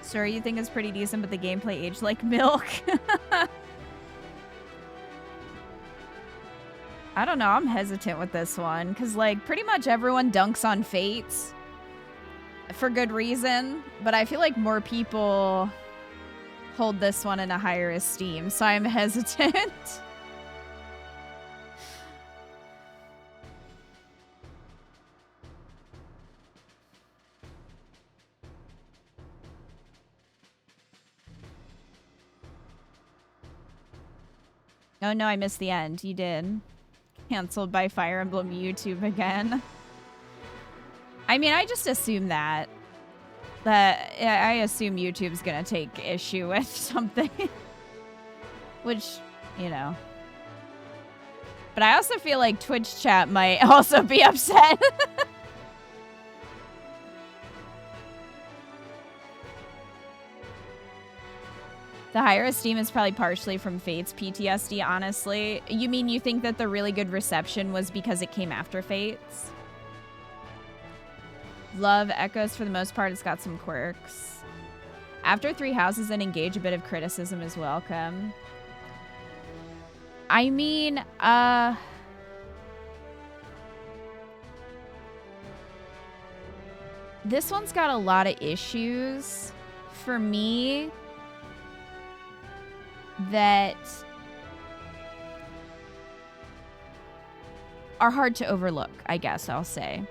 Story you think is pretty decent, but the gameplay aged like milk. I don't know. I'm hesitant with this one because, like, pretty much everyone dunks on Fates for good reason, but I feel like more people hold this one in a higher esteem, so I'm hesitant. Oh no, I missed the end. You did. Cancelled by Fire Emblem YouTube again. I mean, I just assume that. I assume YouTube's gonna take issue with something. Which, you know. But I also feel like Twitch chat might also be upset. The higher esteem is probably partially from Fate's PTSD, honestly. You mean you think that the really good reception was because it came after Fate's? Love Echoes for the most part. It's got some quirks. After 3 houses and Engage, a bit of criticism is welcome. I mean, this one's got a lot of issues for me that are hard to overlook, I guess I'll say.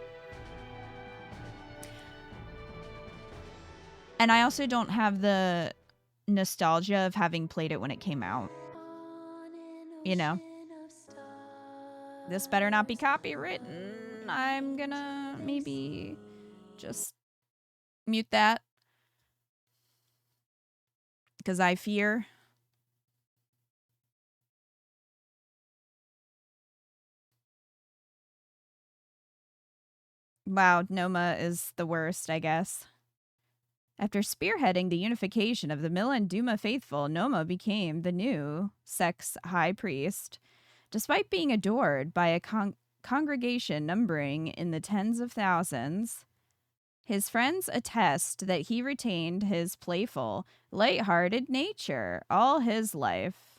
And I also don't have the nostalgia of having played it when it came out. You know? This better not be copywritten. I'm gonna maybe just mute that. Because I fear. Wow, Noma is the worst, I guess. After spearheading the unification of the Milla and Duma faithful, Noma became the new sex high priest. Despite being adored by a congregation numbering in the tens of thousands, his friends attest that he retained his playful, light-hearted nature all his life.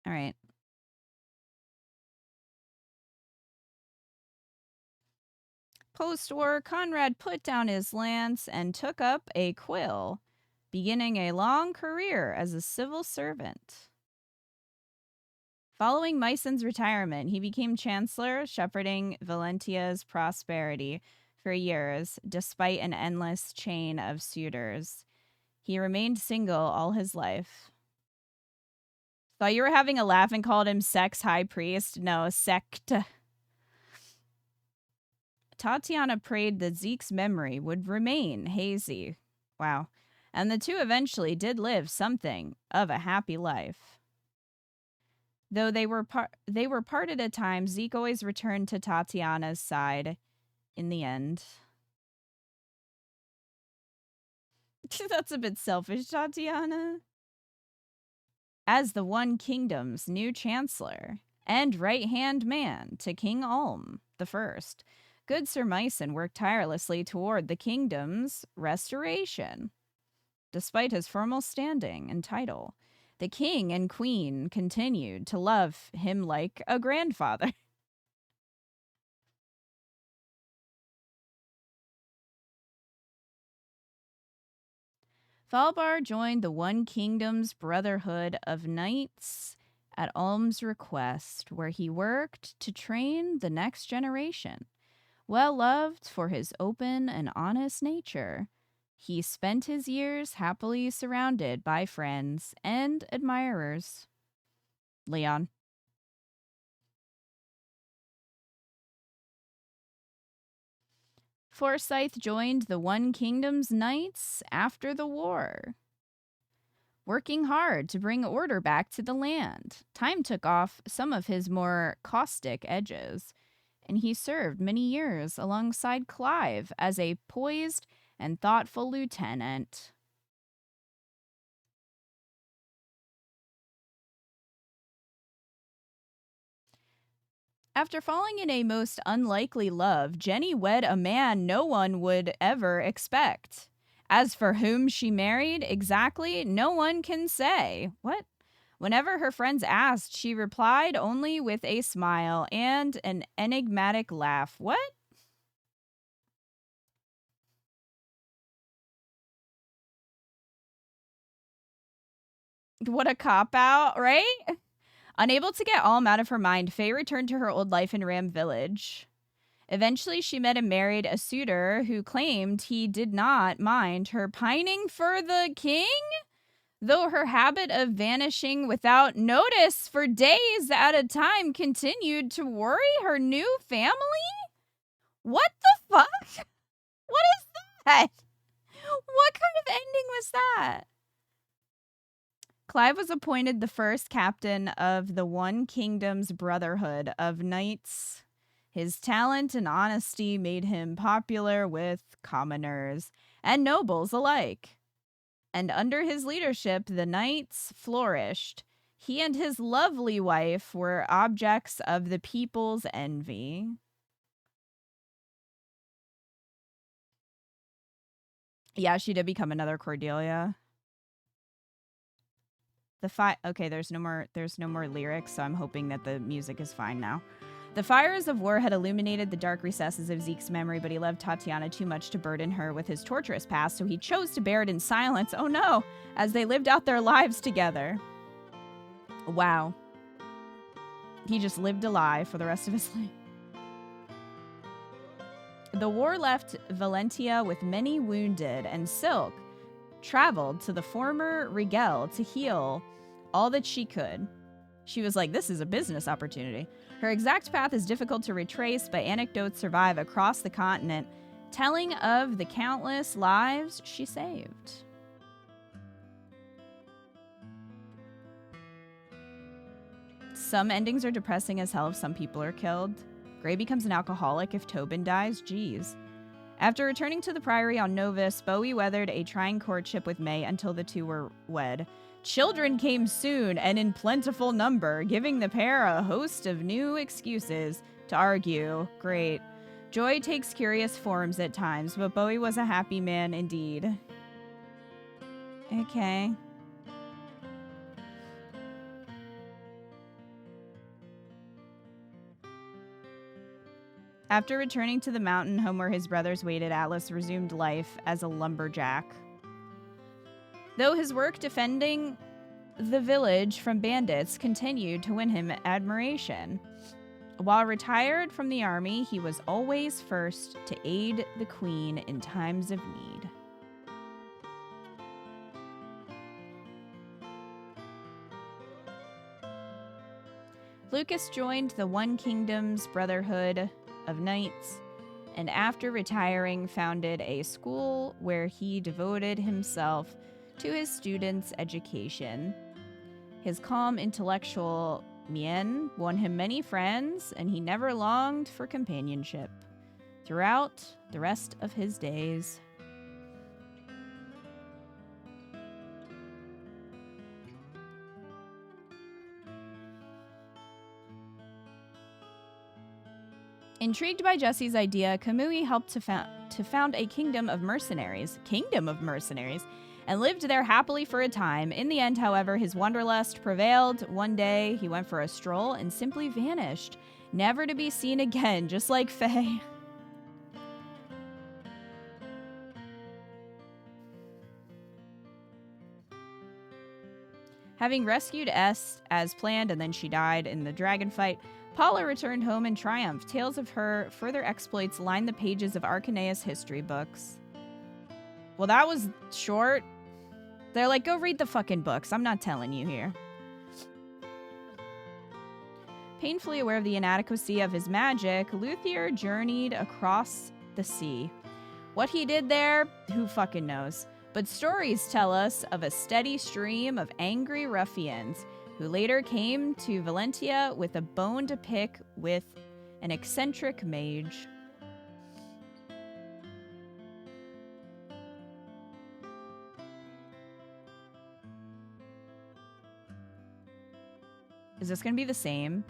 All right. Post-war, Conrad put down his lance and took up a quill, beginning a long career as a civil servant. Following Myson's retirement, he became chancellor, shepherding Valentia's prosperity for years, despite an endless chain of suitors. He remained single all his life. Thought you were having a laugh and called him sex high priest? No, sect. Tatiana prayed that Zeke's memory would remain hazy. Wow. And the two eventually did live something of a happy life. Though they were parted at times, Zeke always returned to Tatiana's side in the end. That's a bit selfish, Tatiana. As the One Kingdom's new chancellor and right-hand man to King Ulm I, good Sir Myson worked tirelessly toward the kingdom's restoration. Despite his formal standing and title, the king and queen continued to love him like a grandfather. Thalbar joined the One Kingdom's Brotherhood of Knights at Ulm's request, where he worked to train the next generation. Well loved for his open and honest nature, he spent his years happily surrounded by friends and admirers. Leon. Forsyth joined the One Kingdom's Knights after the war, working hard to bring order back to the land. Time took off some of his more caustic edges, and he served many years alongside Clive as a poised and thoughtful lieutenant. After falling in a most unlikely love, Jenny wed a man no one would ever expect. As for whom she married, exactly, no one can say. What? Whenever her friends asked, she replied only with a smile and an enigmatic laugh. What? What a cop-out, right? Unable to get Alm out of her mind, Faye returned to her old life in Ram Village. Eventually, she met and married a suitor who claimed he did not mind her pining for the king, though her habit of vanishing without notice for days at a time continued to worry her new family. What the fuck? What is that? What kind of ending was that? Clive was appointed the first captain of the One Kingdom's Brotherhood of Knights. His talent and honesty made him popular with commoners and nobles alike. And under his leadership, the knights flourished. He and his lovely wife were objects of the people's envy. Yeah, she did become another Cordelia. Okay, there's no more lyrics, so I'm hoping that the music is fine now. The fires of war had illuminated the dark recesses of Zeke's memory, but he loved Tatiana too much to burden her with his torturous past, so he chose to bear it in silence. Oh no, as they lived out their lives together. Wow. He just lived a lie for the rest of his life. The war left Valentia with many wounded, and Silk traveled to the former Rigel to heal all that she could. She was like, this is a business opportunity. Her exact path is difficult to retrace, but anecdotes survive across the continent, telling of the countless lives she saved. Some endings are depressing as hell if some people are killed. Gray becomes an alcoholic if Tobin dies. Jeez. After returning to the Priory on Novus, Bowie weathered a trying courtship with May until the two were wed. Children came soon and in plentiful number, giving the pair a host of new excuses to argue. Great. Joy takes curious forms at times, but Bowie was a happy man indeed. Okay. After returning to the mountain home where his brothers waited, Atlas resumed life as a lumberjack. Though his work defending the village from bandits continued to win him admiration. While retired from the army, he was always first to aid the queen in times of need. Lucas joined the One Kingdom's Brotherhood of Knights, and after retiring founded a school where he devoted himself to his students' education. His calm intellectual mien won him many friends, and he never longed for companionship throughout the rest of his days. Intrigued by Jesse's idea, Kamui helped to found a kingdom of mercenaries, and lived there happily for a time. In the end, however, his wanderlust prevailed. One day, he went for a stroll and simply vanished, never to be seen again, just like Faye. Having rescued S as planned and then she died in the dragon fight, Paula returned home in triumph. Tales of her further exploits line the pages of Arcanea's history books. Well, that was short. They're like, go read the fucking books. I'm not telling you here. Painfully aware of the inadequacy of his magic, Luthier journeyed across the sea. What he did there, who fucking knows? But stories tell us of a steady stream of angry ruffians who later came to Valentia with a bone to pick with an eccentric mage. Is this going to be the same?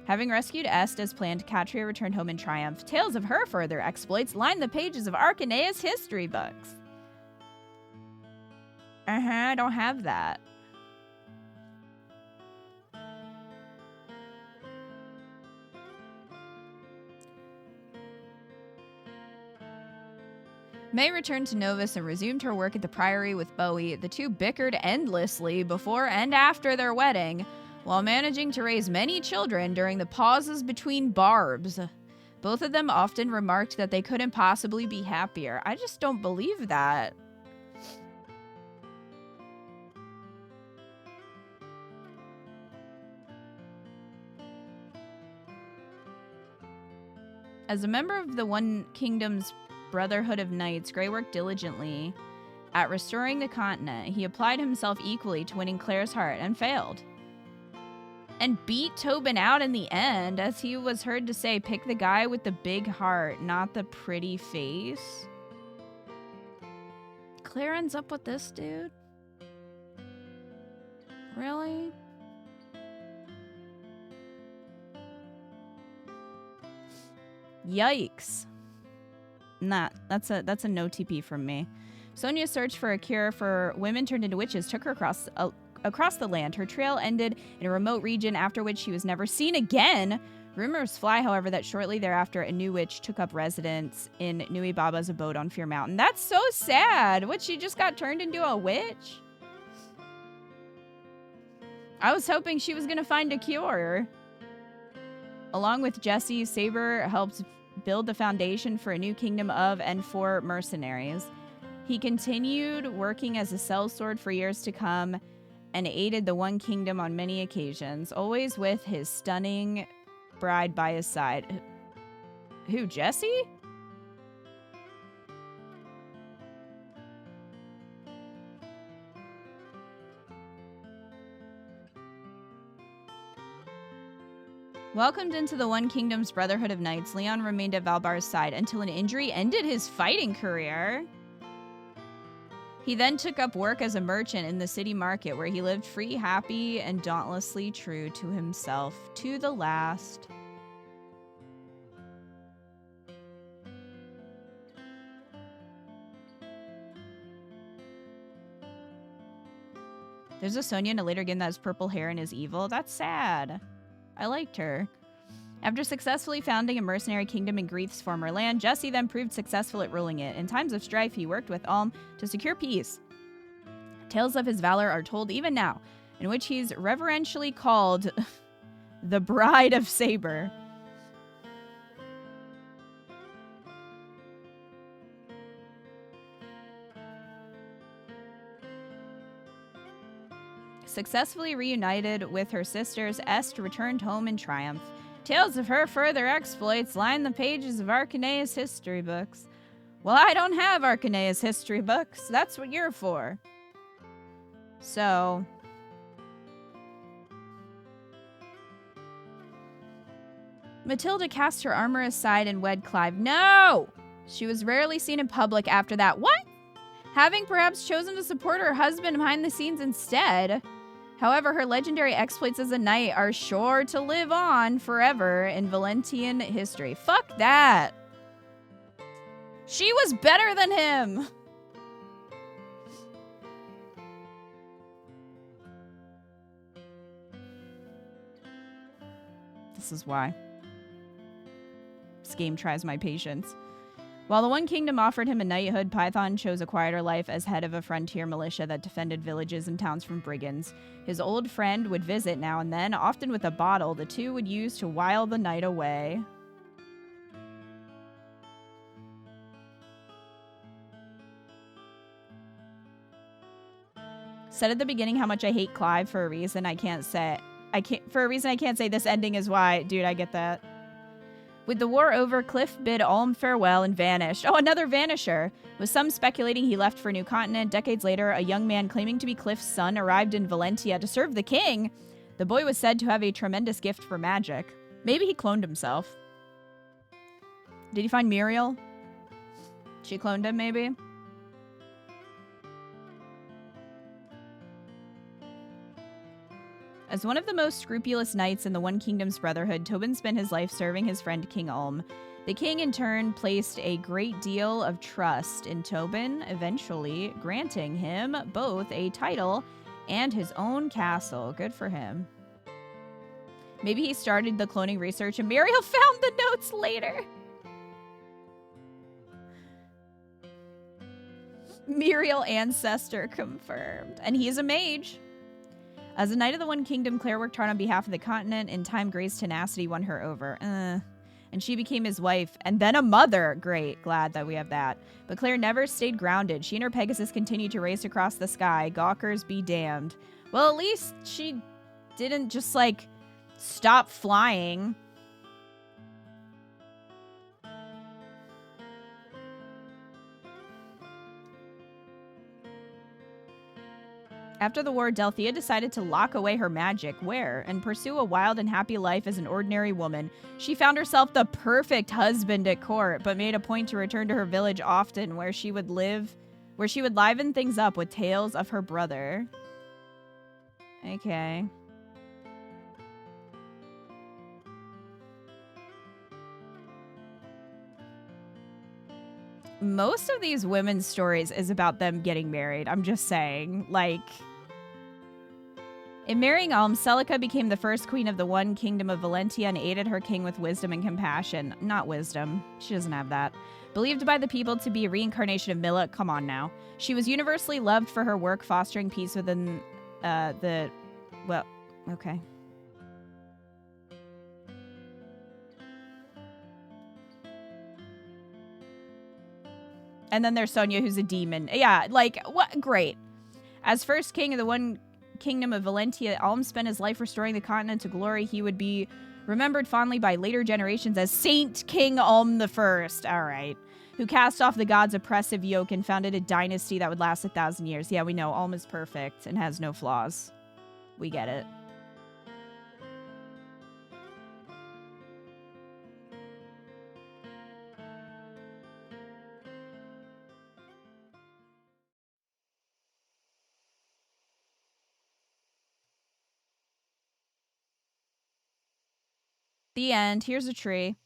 Having rescued Est as planned, Katria returned home in triumph. Tales of her further exploits line the pages of Arcanea's history books. I don't have that. May returned to Novus and resumed her work at the Priory with Bowie. The two bickered endlessly before and after their wedding, while managing to raise many children during the pauses between barbs. Both of them often remarked that they couldn't possibly be happier. I just don't believe that. As a member of the One Kingdom's Brotherhood of Knights, Grey worked diligently at restoring the continent. He applied himself equally to winning Claire's heart and failed. And beat Tobin out in the end, as he was heard to say, pick the guy with the big heart, not the pretty face. Claire ends up with this dude? Really? Yikes. Nah, that's a no TP from me. Sonia's search for a cure for women turned into witches took her across the land. Her trail ended in a remote region, after which she was never seen again. Rumors fly, however, that shortly thereafter a new witch took up residence in Nui Baba's abode on Fear Mountain. That's so sad. What, she just got turned into a witch? I was hoping she was gonna find a cure. Along with Jesse, Saber helped build the foundation for a new kingdom of and for mercenaries. He continued working as a sellsword for years to come and aided the One Kingdom on many occasions, always with his stunning bride by his side. Who, Jesse? Welcomed into the One Kingdom's Brotherhood of Knights, Leon remained at Valbar's side until an injury ended his fighting career. He then took up work as a merchant in the city market, where he lived free, happy, and dauntlessly true to himself to the last. There's a Sonia in a later game that has purple hair and is evil. That's sad. I liked her. After successfully founding a mercenary kingdom in Grief's former land, Jesse then proved successful at ruling it. In times of strife, he worked with Ulm to secure peace. Tales of his valor are told even now, in which he's reverentially called the Bride of Saber. Successfully reunited with her sisters, Est returned home in triumph. Tales of her further exploits line the pages of Arcanea's history books. Well, I don't have Arcanea's history books. That's what you're for. So... Matilda cast her armor aside and wed Clive. No! She was rarely seen in public after that. What? Having perhaps chosen to support her husband behind the scenes instead. However, her legendary exploits as a knight are sure to live on forever in Valentian history. Fuck that. She was better than him. This is why. This game tries my patience. While the One Kingdom offered him a knighthood, Python chose a quieter life as head of a frontier militia that defended villages and towns from brigands. His old friend would visit now and then, often with a bottle the two would use to while the night away. Said at the beginning how much I hate Clive for a reason I can't say. This ending is why. Dude, I get that. With the war over, Cliff bid Ulm farewell and vanished. Oh, another vanisher! With some speculating he left for a new continent, decades later, a young man claiming to be Cliff's son arrived in Valentia to serve the king. The boy was said to have a tremendous gift for magic. Maybe he cloned himself. Did he find Muriel? She cloned him, maybe? As one of the most scrupulous knights in the One Kingdom's Brotherhood, Tobin spent his life serving his friend King Ulm. The king, in turn, placed a great deal of trust in Tobin, eventually granting him both a title and his own castle. Good for him. Maybe he started the cloning research and Muriel found the notes later. Muriel ancestor confirmed. And he's a mage. As a knight of the One Kingdom, Claire worked hard on behalf of the continent. In time, Gray's tenacity won her over. And she became his wife, and then a mother. Great, glad that we have that. But Claire never stayed grounded. She and her Pegasus continued to race across the sky. Gawkers be damned. Well, at least she didn't just, like, stop flying. After the war, Delthea decided to lock away her magic. Where? And pursue a wild and happy life as an ordinary woman. She found herself the perfect husband at court, but made a point to return to her village often, where she would liven things up with tales of her brother. Okay. Most of these women's stories is about them getting married. I'm just saying, like... In marrying Ulm, Celica became the first queen of the One Kingdom of Valentia and aided her king with wisdom and compassion. Not wisdom. She doesn't have that. Believed by the people to be a reincarnation of Milla. Come on now. She was universally loved for her work fostering peace within well, okay. And then there's Sonia, who's a demon. Yeah, like, what? Great. As first king of the One Kingdom of Valentia, Ulm spent his life restoring the continent to glory. He would be remembered fondly by later generations as Saint King Ulm I. All right. Who cast off the gods' oppressive yoke and founded a dynasty that would last 1,000 years. Yeah, we know. Ulm is perfect and has no flaws. We get it. The end. Here's a tree.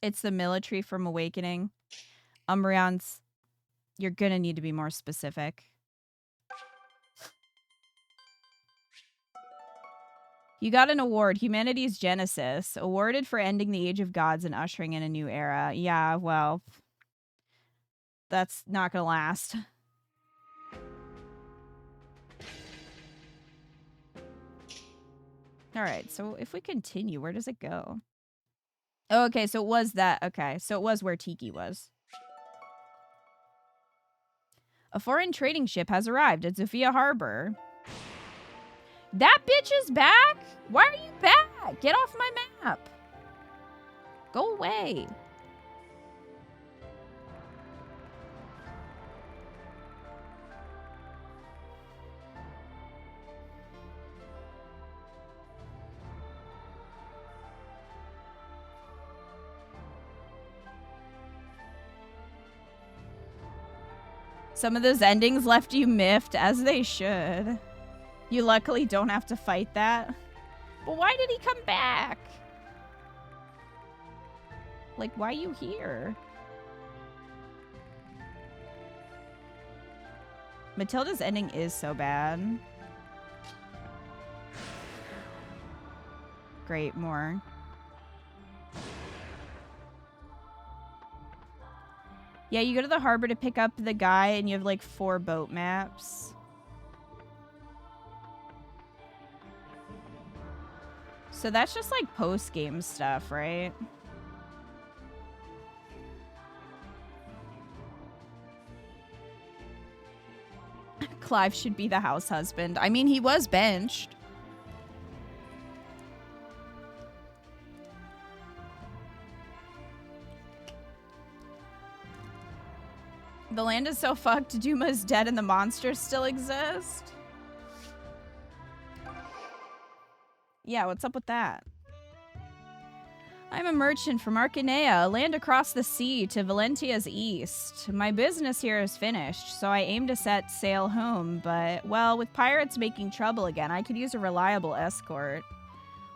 It's the military from Awakening. Umbreon's... You're gonna need to be more specific. You got an award, Humanity's Genesis, awarded for ending the Age of Gods and ushering in a new era. Yeah, well, that's not gonna last. All right, so if we continue, where does it go? Oh, okay, so it was that. Okay, so it was where Tiki was. A foreign trading ship has arrived at Zofia Harbor. That bitch is back? Why are you back? Get off my map. Go away. Some of those endings left you miffed, as they should. You luckily don't have to fight that. But why did he come back? Like, why are you here? Matilda's ending is so bad. Great, more. Yeah, you go to the harbor to pick up the guy and you have like 4 boat maps. So that's just like post-game stuff, right? Clive should be the house husband. I mean, he was benched. The land is so fucked, Duma's dead and the monsters still exist? Yeah, what's up with that? I'm a merchant from Arcanea, a land across the sea to Valentia's east. My business here is finished, so I aim to set sail home, but, well, with pirates making trouble again, I could use a reliable escort.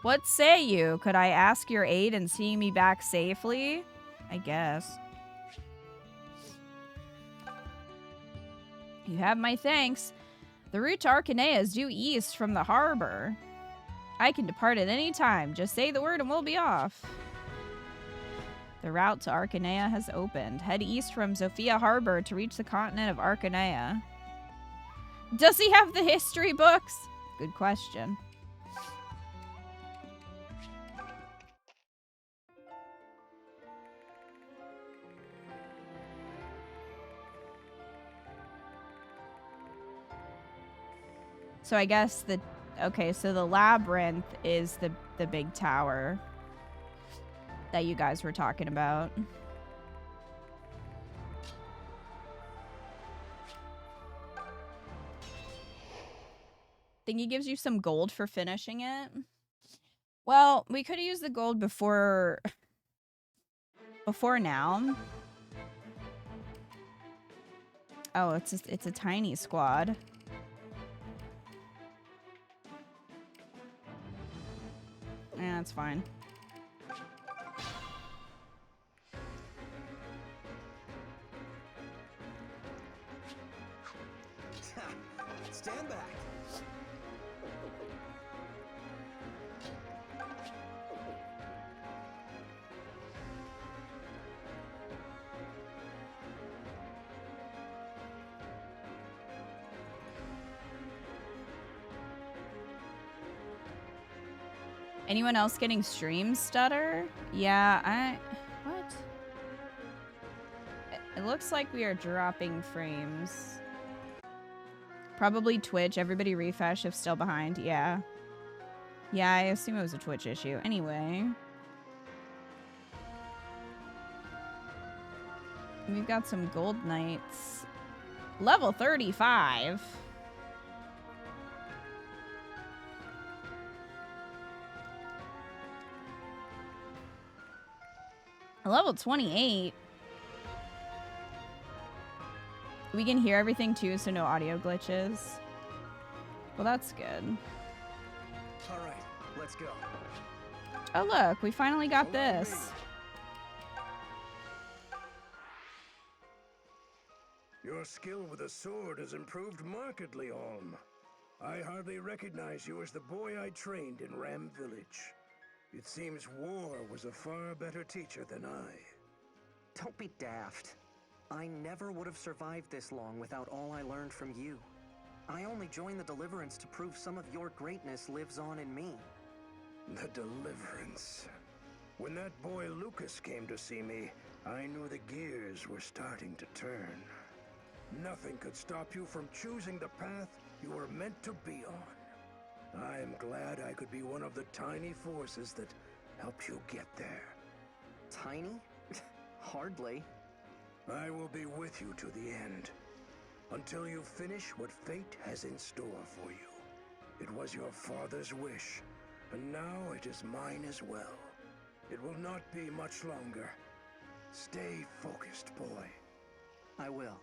What say you? Could I ask your aid in seeing me back safely? I guess. You have my thanks. The route to Arcanea is due east from the harbor. I can depart at any time. Just say the word and we'll be off. The route to Arcanea has opened. Head east from Zofia Harbor to reach the continent of Arcanea. Does he have the history books? Good question. So I guess the... Okay, so the labyrinth is the big tower that you guys were talking about. Think he gives you some gold for finishing it? Well, we could have used the gold before now. Oh, it's a tiny squad. Yeah, that's fine. Stand back. Anyone else getting stream stutter? Yeah, what? It looks like we are dropping frames. Probably Twitch. Everybody refresh if still behind. Yeah. Yeah, I assume it was a Twitch issue. Anyway. We've got some gold knights. Level 35. Level 28. We can hear everything too, so no audio glitches. Well, that's good. All right, let's go. Oh, look, we finally got this. Your skill with a sword has improved markedly, Alm. I hardly recognize you as the boy I trained in Ram Village. It seems war was a far better teacher than I. Don't be daft. I never would have survived this long without all I learned from you. I only joined the Deliverance to prove some of your greatness lives on in me. The Deliverance. When that boy Lucas came to see me, I knew the gears were starting to turn. Nothing could stop you from choosing the path you were meant to be on. I am glad I could be one of the tiny forces that helped you get there. Tiny? Hardly. I will be with you to the end, until you finish what fate has in store for you. It was your father's wish, and now it is mine as well. It will not be much longer. Stay focused, boy. I will.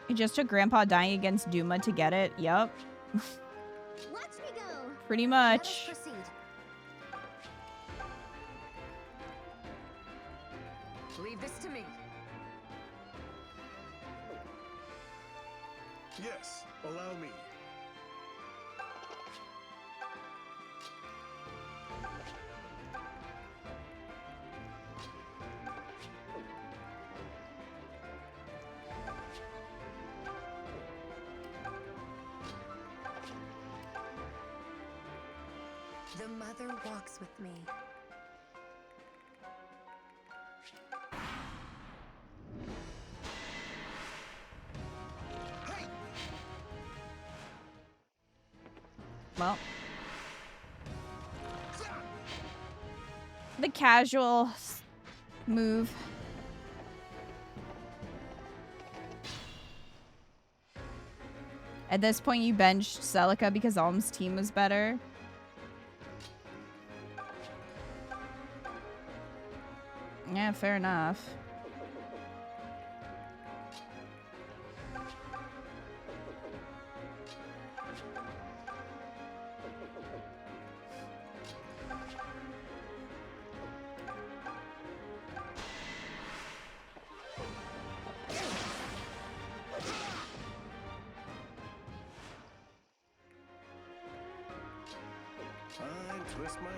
It just took Grandpa dying against Duma to get it. Yup. Watch me go. Pretty Let us much. proceed. Leave this to me. Yes, allow me. The mother walks with me. Well. The casual move. At this point, you benched Celica because Alm's team was better. Yeah, fair enough. Fine, twist my arm.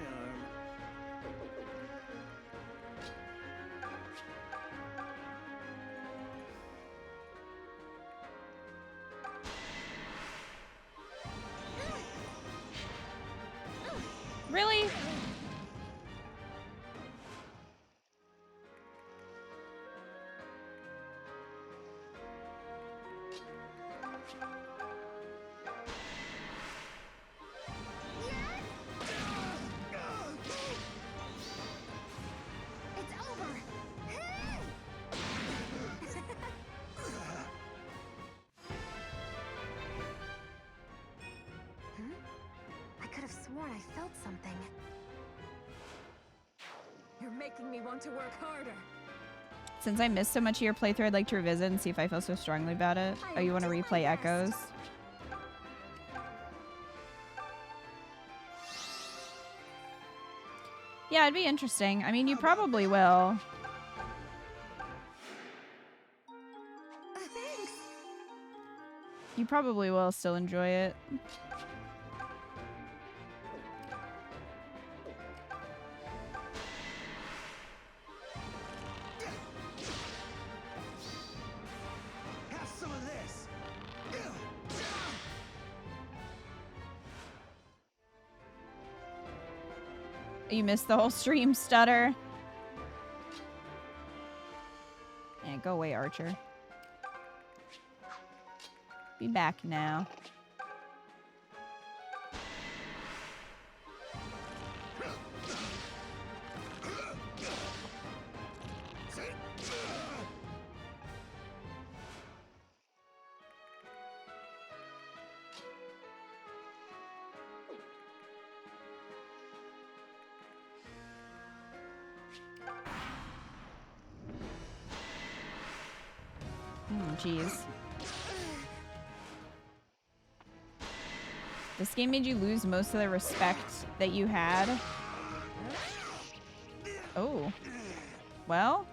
Really? It's over. I could have sworn I felt something. You're making me want to work harder. Since I missed so much of your playthrough, I'd like to revisit and see if I feel so strongly about it. Oh, you want to replay Echoes? Yeah, it'd be interesting. I mean, you probably will. Thanks. You probably will still enjoy it. Have some of this. You missed the whole stream, Stutter. Yeah, go away, Archer. Be back now. Jeez. This game made you lose most of the respect that you had. Oh. Well.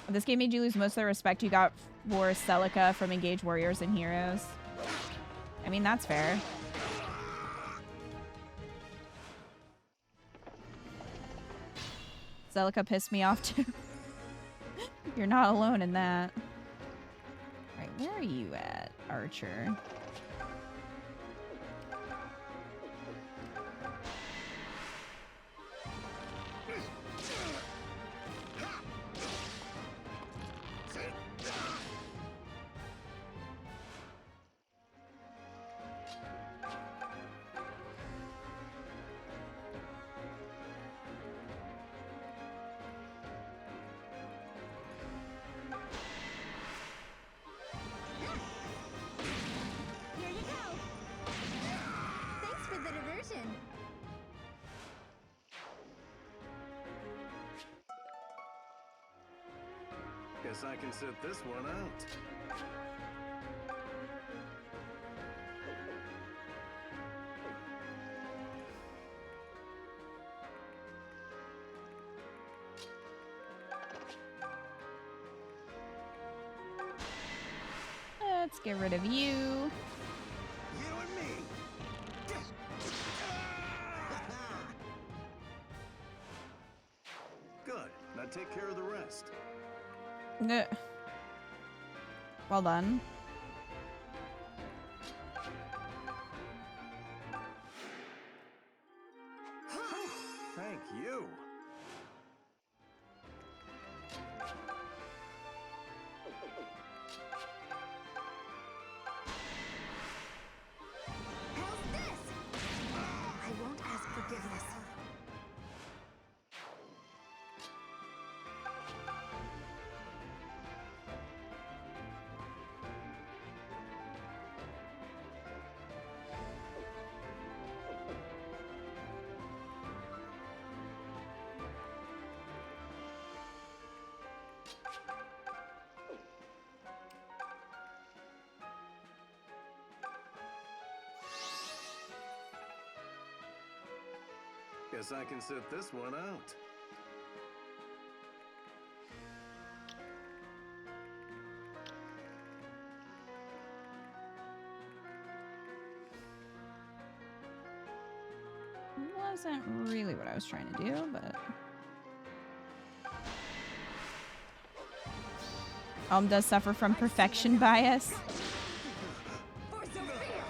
This game made you lose most of the respect you got for Celica from Engage Warriors and Heroes. I mean, that's fair. Celica pissed me off too. You're not alone in that. Right, where are you at, Archer? Guess I can sit this one out. Let's get rid of you. You and me. Good. Now take care of the rest. Well done. Thank you. How's this? I won't ask forgiveness. Guess I can sit this one out. Wasn't really what I was trying to do, but... does suffer from perfection bias. For Sophia!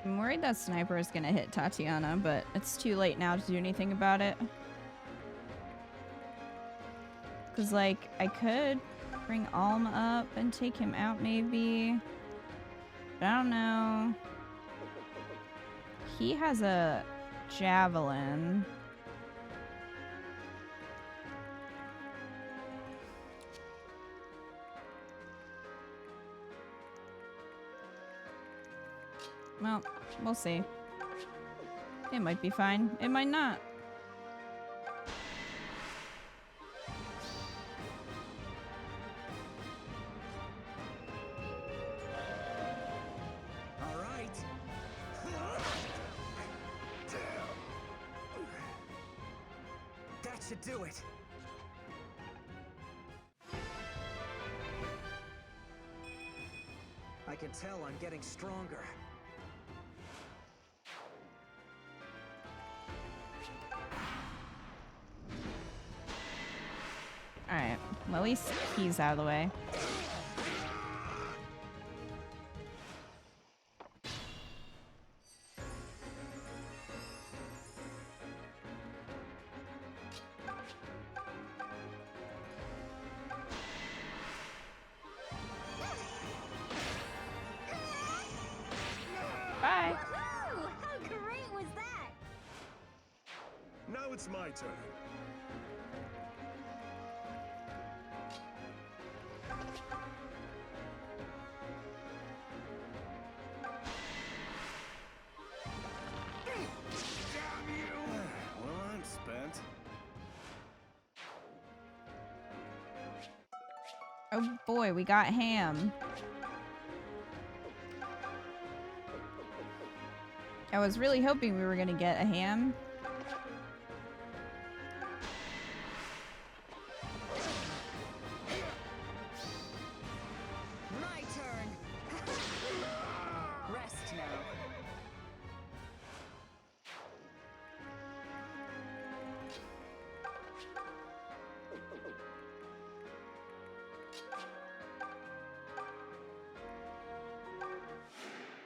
I'm worried that sniper is gonna hit Tatiana, but it's too late now to do anything about it. Cause like, I could bring Alm up and take him out maybe. But I don't know. He has a javelin. Well, we'll see. It might be fine. It might not. All right. That should do it. I can tell I'm getting stronger. Alright. Well, at least he's out of the way. Bye. Woohoo! How great was that? Now it's my turn. Damn you! Well, I'm spent. Oh boy, we got Ham. I was really hoping we were gonna get a ham. My turn. Rest now.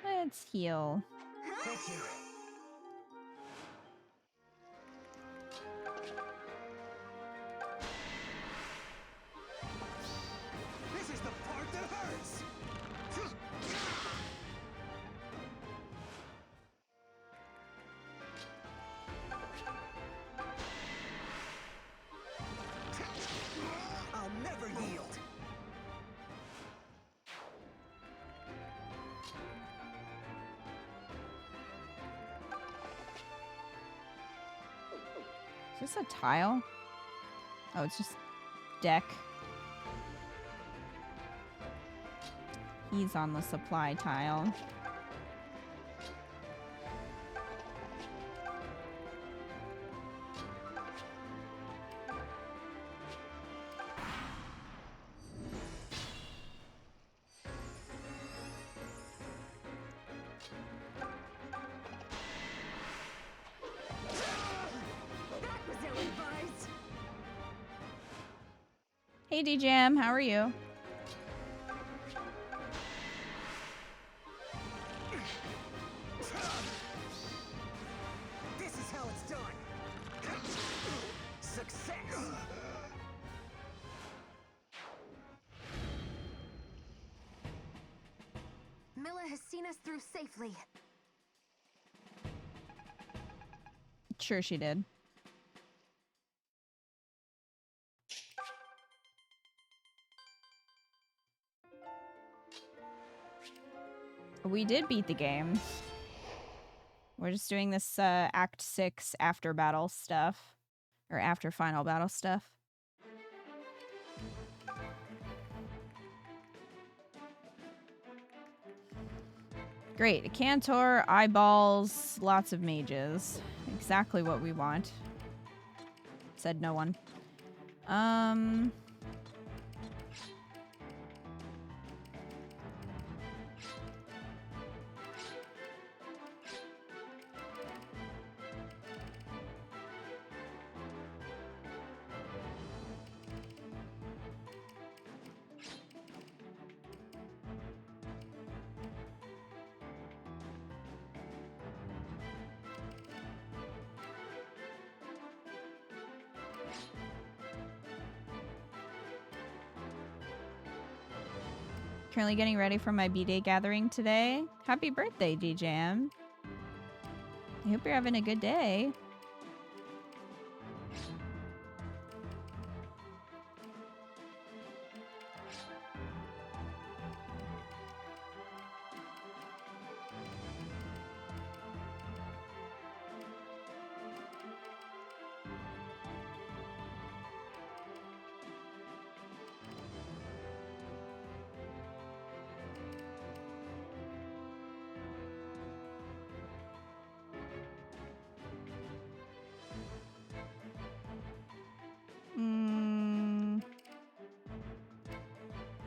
Let's heal. Thank you. This is the part that hurts. I'll never yield. Is this a tile? Oh, it's just deck. He's on the supply tile. That was ill-advised. Hey D-Jam, how are you? This is how it's done. Success. Milla has seen us through safely. Sure she did. We did beat the game. We're just doing this Act 6 after battle stuff. Or after final battle stuff. Great. A Cantor, eyeballs, lots of mages. Exactly what we want. Said no one. Currently getting ready for my B-Day gathering today. Happy birthday, D-Jam. I hope you're having a good day.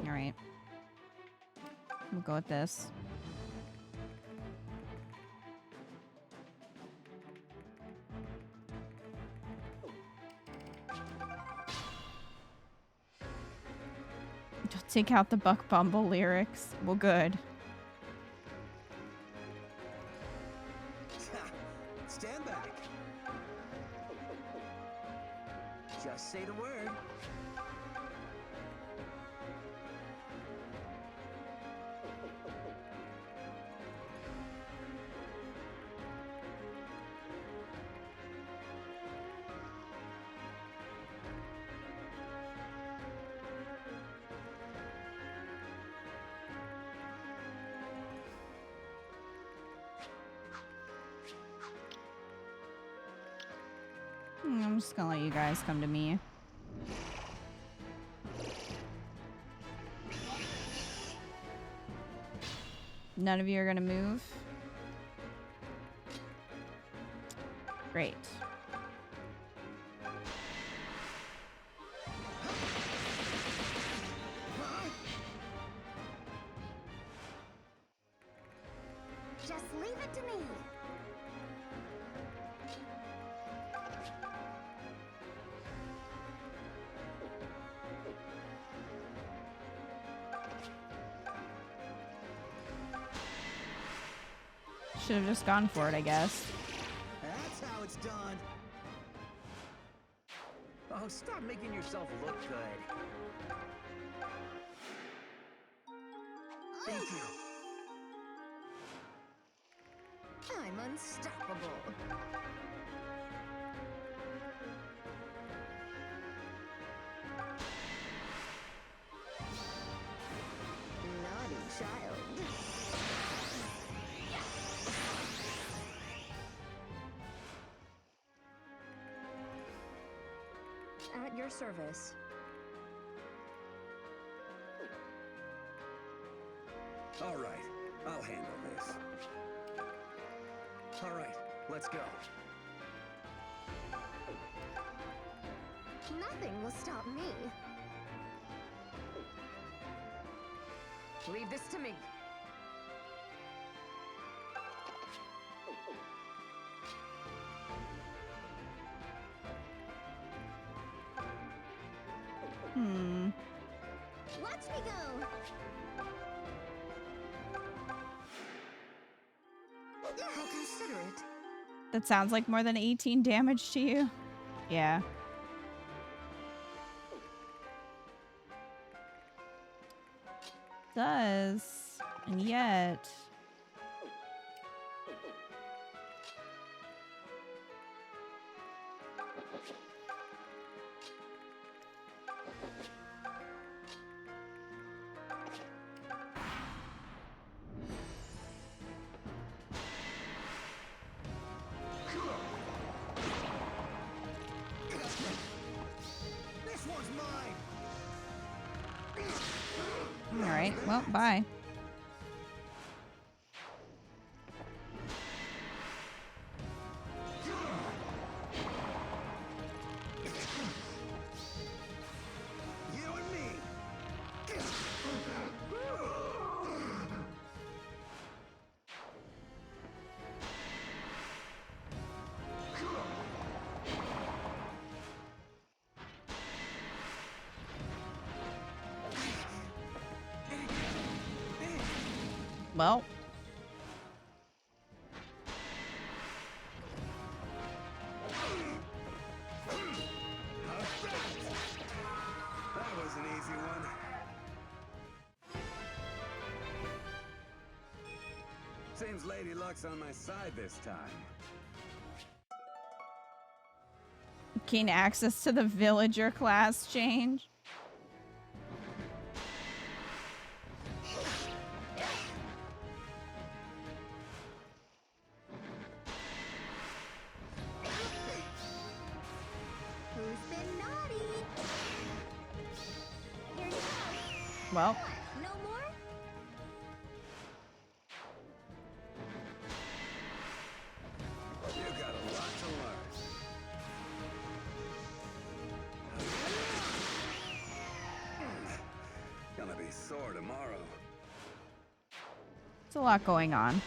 Alright. We'll go with this. Don't take out the Buck Bumble lyrics. Well, good. Stand back. Just say the word. I'm just gonna let you guys come to me. None of you are gonna move. Great. Just leave it to me. Should have just gone for it, I guess. That's how it's done. Oh, stop making yourself look good. Thank you. I'm unstoppable. Naughty child. At your service. All right, I'll handle this. All right, let's go. Nothing will stop me. Leave this to me. Watch me go. How considerate. That sounds like more than 18 damage to you. Yeah. Does. And yet... This one's mine. Alright, well, bye. You and me. Well. That was an easy one. Seems Lady Luck's on my side this time. Gain access to the villager class change. Who's been naughty? Here you go. Well, No more? You got a lot to learn. Gonna be sore tomorrow. it's a lot going on.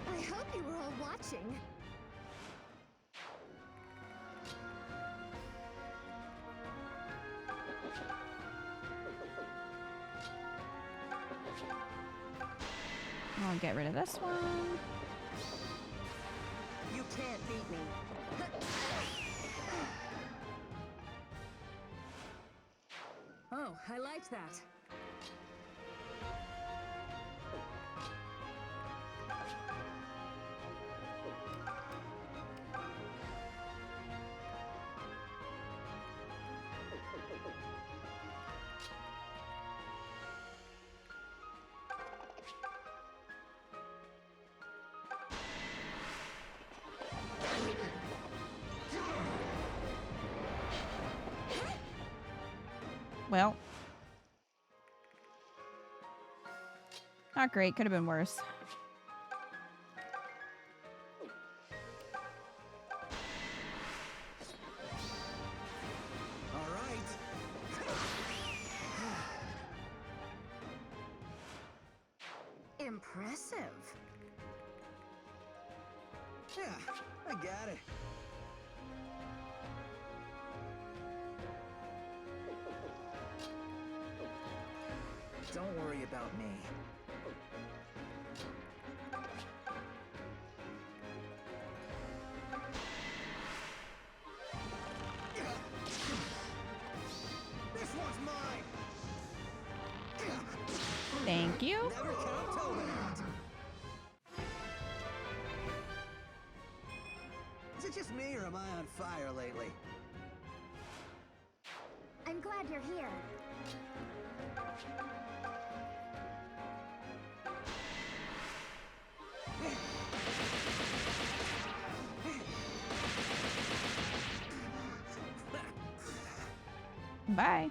I hope you were all watching. I'll get rid of this one. You can't beat me. Oh, I liked that. Well. Not great. Could have been worse. All right. Impressive. Yeah, I got it. Don't worry about me. This one's mine. Thank you. Never count Toad. Is it just me or am I on fire lately? I'm glad you're here. Bye.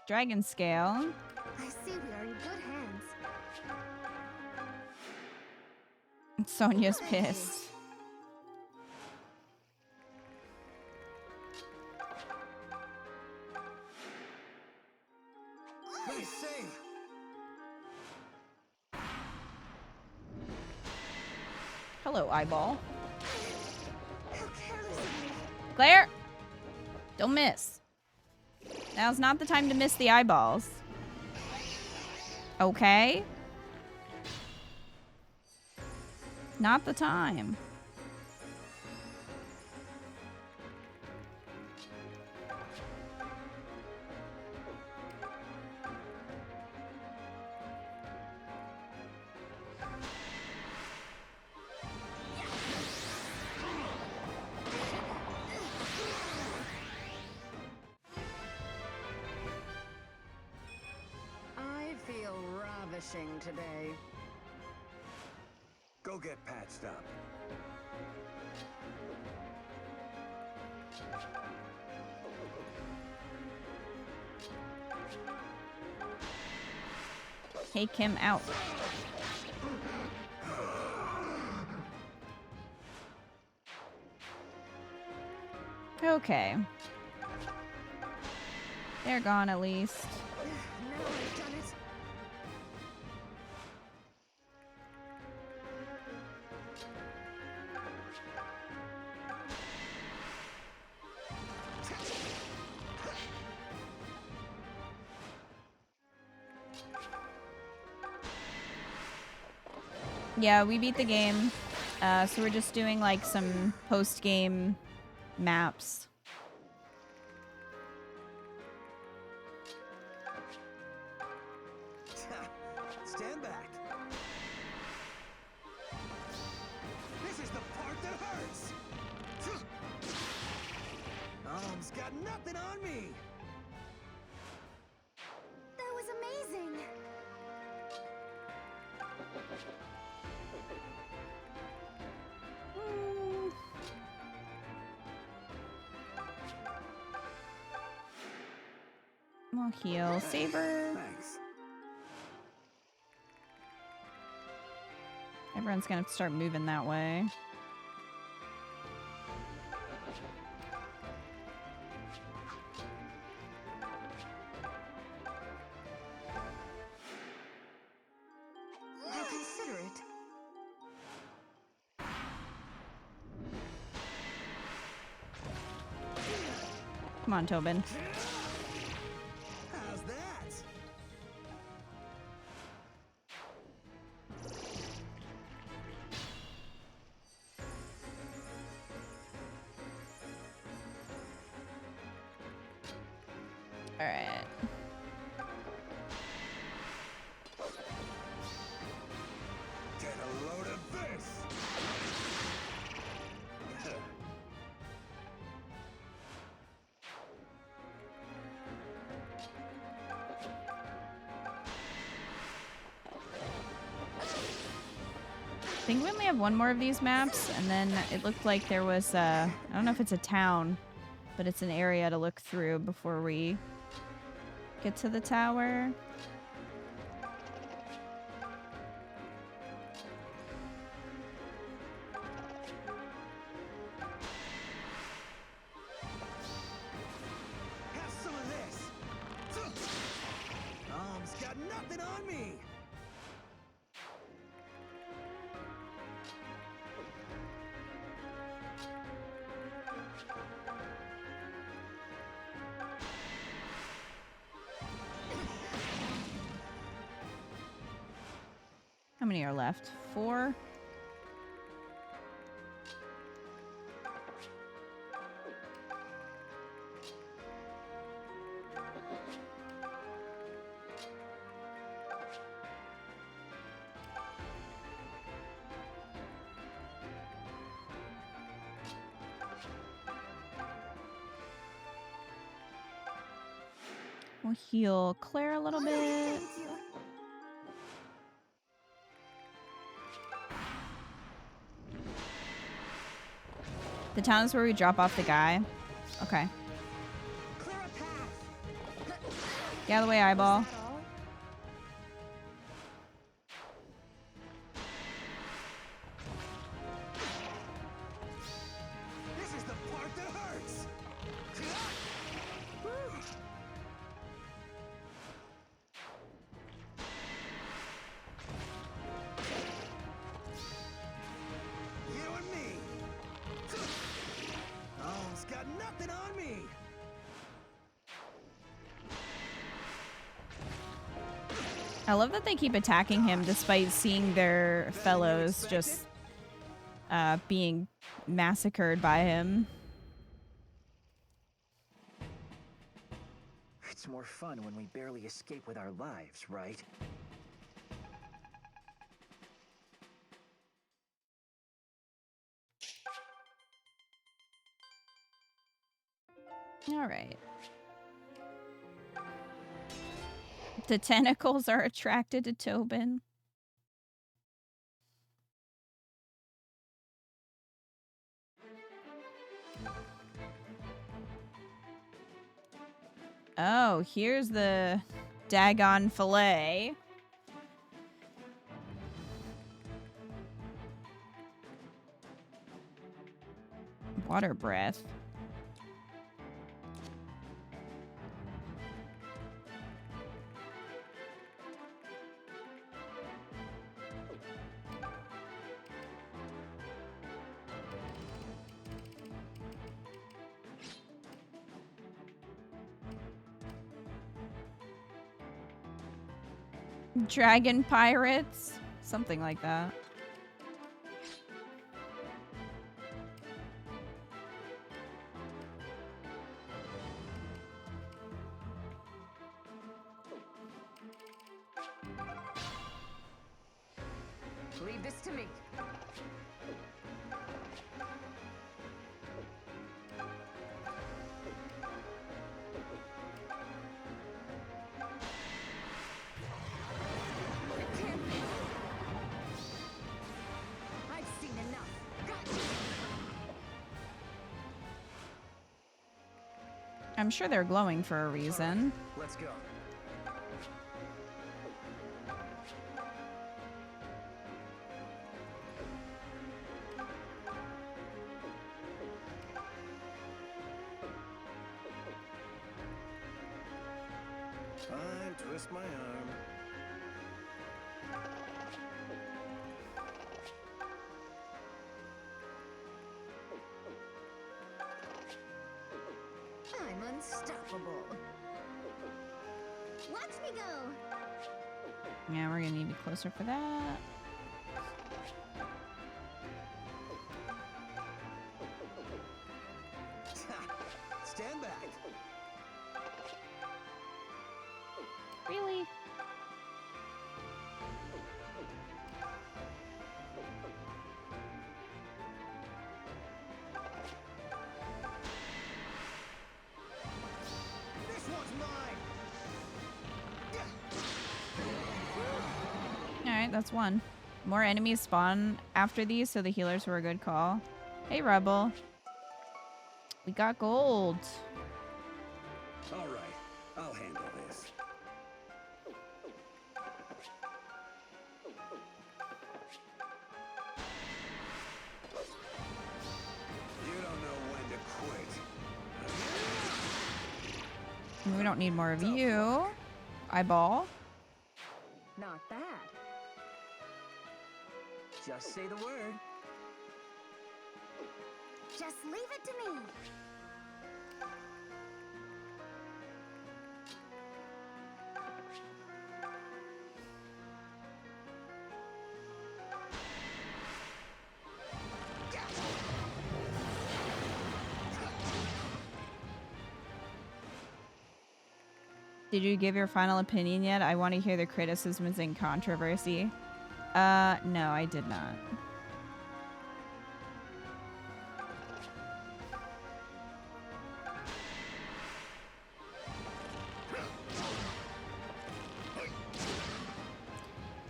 Dragon scale. I see we are in good hands. Sonia's pissed. Nice save. Hello, eyeball. How careless of me. Claire! Don't miss. Now's not the time to miss the eyeballs. Okay? Not the time. I feel ravishing today. Go get patched up. Take him out. Okay. They're gone at least. Now I've done it. Yeah, we beat the game. So we're just doing like some post-game maps. Stand back. This is the part that hurts! Alm's got nothing on me! That was amazing! We'll heal Saber. Thanks. Everyone's gonna have to start moving that way. I'll consider it. Come on, Tobin. How's that? All right. Get a load of this! I think we only have one more of these maps, and then it looked like there was I don't know if it's a town, but it's an area to look through before we get to the tower. Have some of this! Alm's got nothing on me! How many are left? 4? We'll heal Claire a little bit. Thank you. The town is where we drop off the guy. Okay. Clear a path. Get out of the way, eyeball. Is that all? This is the part that hurts! You and me! Alm's got nothing on me! I love that they keep attacking him despite seeing their fellows just being massacred by him. It's more fun when we barely escape with our lives, right? All right. The tentacles are attracted to Tobin. Oh, here's the Dagon fillet. Water breath. Dragon pirates? Something like that. Leave this to me. I'm sure they're glowing for a reason. Let's go. Fine, twist my arm. I'm unstoppable. Watch me go. Yeah, we're gonna need to be closer for that. Stand back. Really? This one's mine. Alright, that's one. More enemies spawn after these, so the healers were a good call. Hey, Rebel. We got gold. All right, I'll handle this. You don't know when to quit. We don't need more of you. Eyeball. Not bad. Just say the word. Just leave it to me. Did you give your final opinion yet? I want to hear the criticisms and controversy. No, I did not.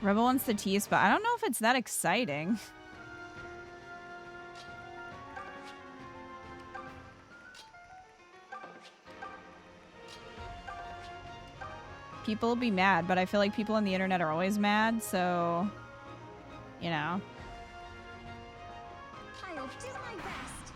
Rebel wants the tease, but I don't know if it's that exciting. People will be mad, but I feel like people on the internet are always mad, so, you know. I'll do my best.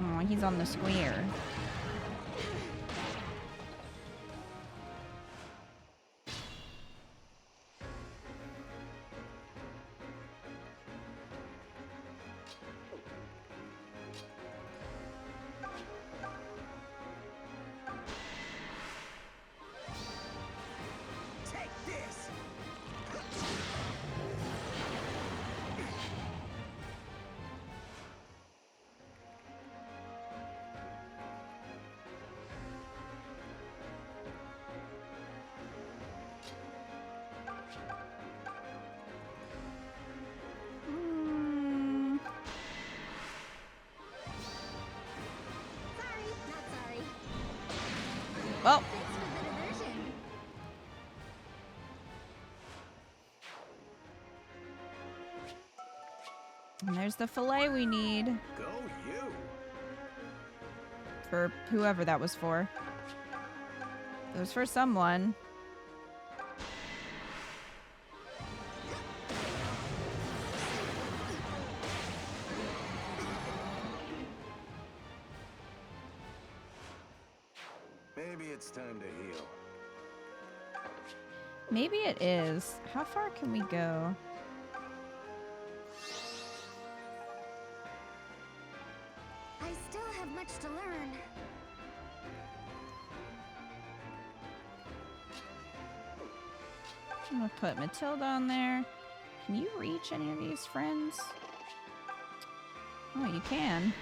Oh, he's on the square. Take this. Sorry, not sorry. Well, Thanks for the diversion. and there's the fillet we need Go you. for whoever that was for. It was for someone. Maybe it's time to heal. Maybe it is. How far can we go? I still have much to learn. I'm gonna put Matilda on there. Can you reach any of these friends? Oh, you can.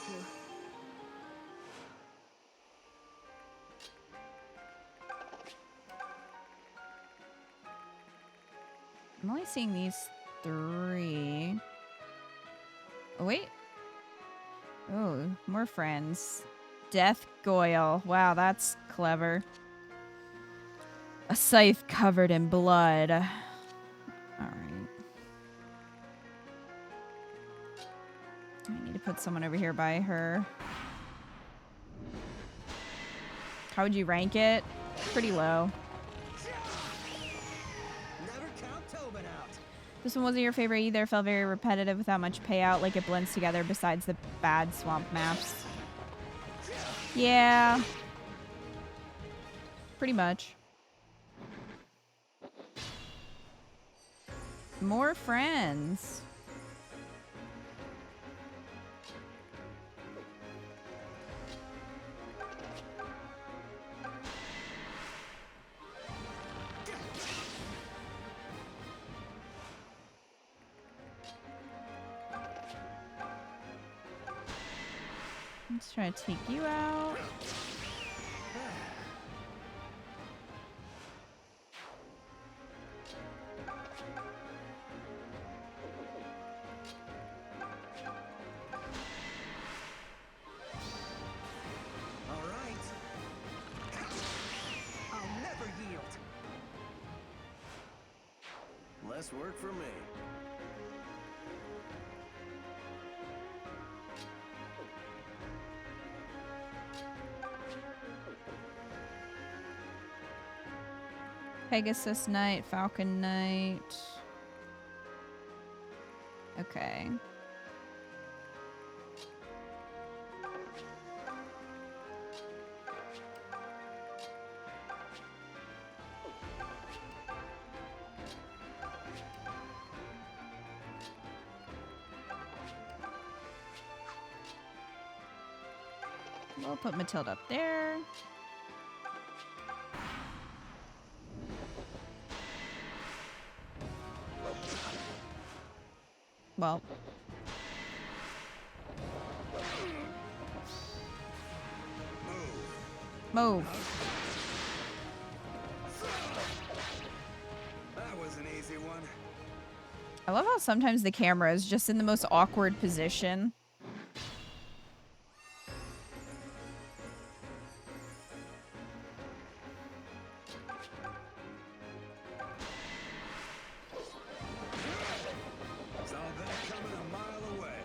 to. I'm only seeing these 3. Oh, wait. Oh, more friends. Death Goyle. Wow, that's clever. A scythe covered in blood. Alright. I need to put someone over here by her. How would you rank it? Pretty low. Never count Tobin out. This one wasn't your favorite either. It felt very repetitive without much payout. Like it blends together besides the bad swamp maps. Yeah. Pretty much. More friends. Let's try to take you out. All right. I'll never yield. Less work for me. Pegasus Knight, Falcon Knight. Okay. We'll put Matilda up there. Well. Move. That was an easy one. I love how sometimes the camera is just in the most awkward position. Saw that coming a mile away.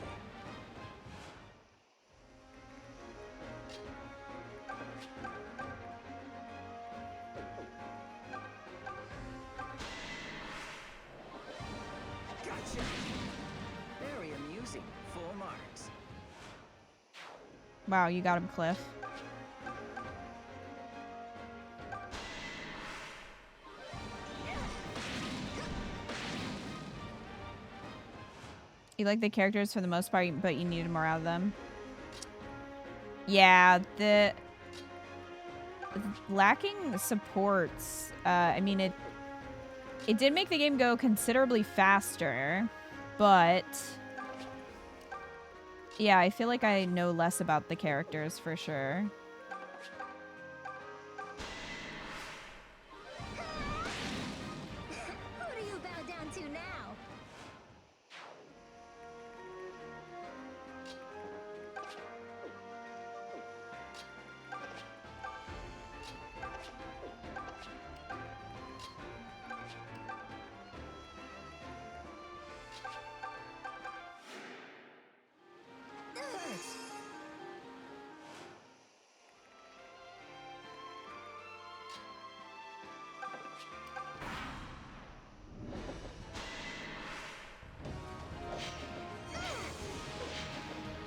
Gotcha. Very amusing. Full marks. Wow, you got him, Cliff. You like the characters for the most part, but you needed more out of them. Yeah, the lacking supports. I mean, it did make the game go considerably faster, but yeah, I feel like I know less about the characters for sure. Who do you bow down to now?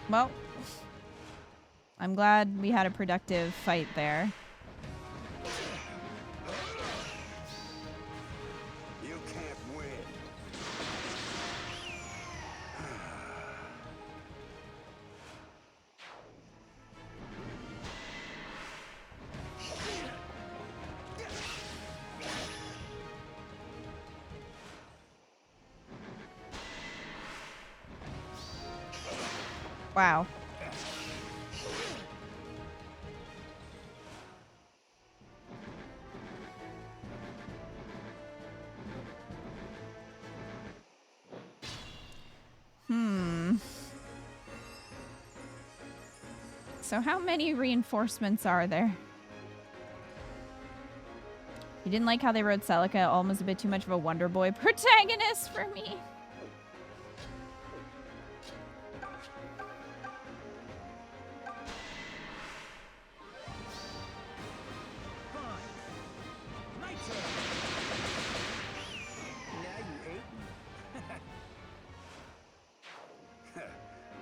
Well, I'm glad we had a productive fight there. You can't win. Wow. So how many reinforcements are there? You didn't like how they wrote Celica almost a bit too much of a Wonder Boy protagonist for me.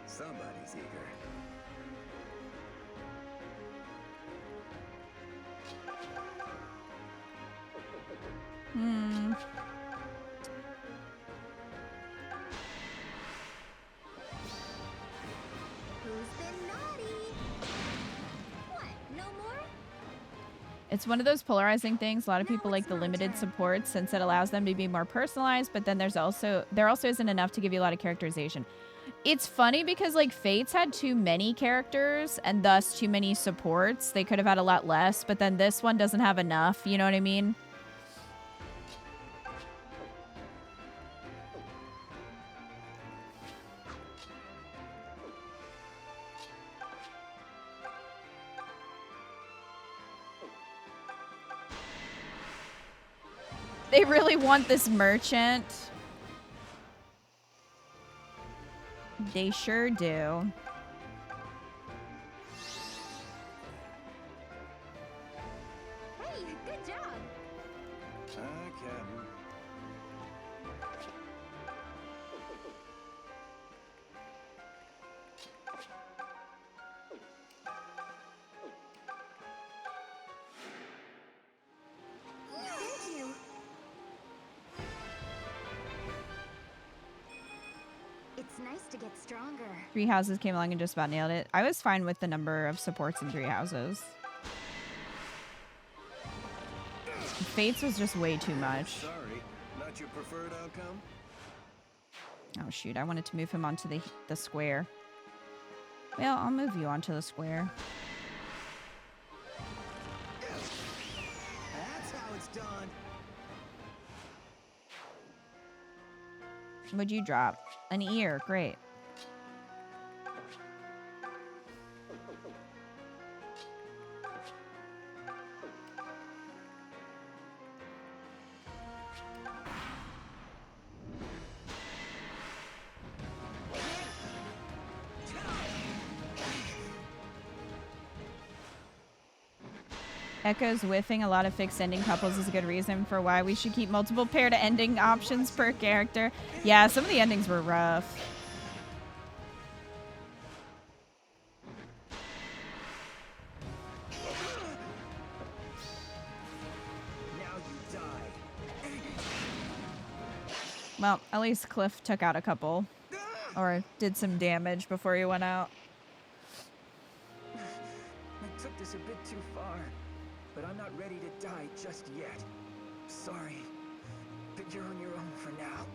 Somebody's eager. Who's been naughty? What? No more? It's one of those polarizing things. A lot of people like the limited support since it allows them to be more personalized, but then there also isn't enough to give you a lot of characterization. It's funny because like Fates had too many characters and thus too many supports. They could have had a lot less, but then this one doesn't have enough, you know what I mean? They really want this merchant. They sure do. Hey, good job. Captain. Thank you. It's nice to get stronger. 3 houses came along and just about nailed it. I was fine with the number of supports in 3 houses. Fates was just way too much. Sorry, not your preferred outcome? Oh shoot, I wanted to move him onto the square. Well, I'll move you onto the square. That's how it's done. What'd you drop? An ear, great. Echo's whiffing a lot of fixed ending couples is a good reason for why we should keep multiple pair to ending options per character. Yeah, some of the endings were rough. Now you die. Well, at least Cliff took out a couple. Or did some damage before he went out. I took this a bit too far, but I'm not ready to die just yet. Sorry, but you're on your own for now.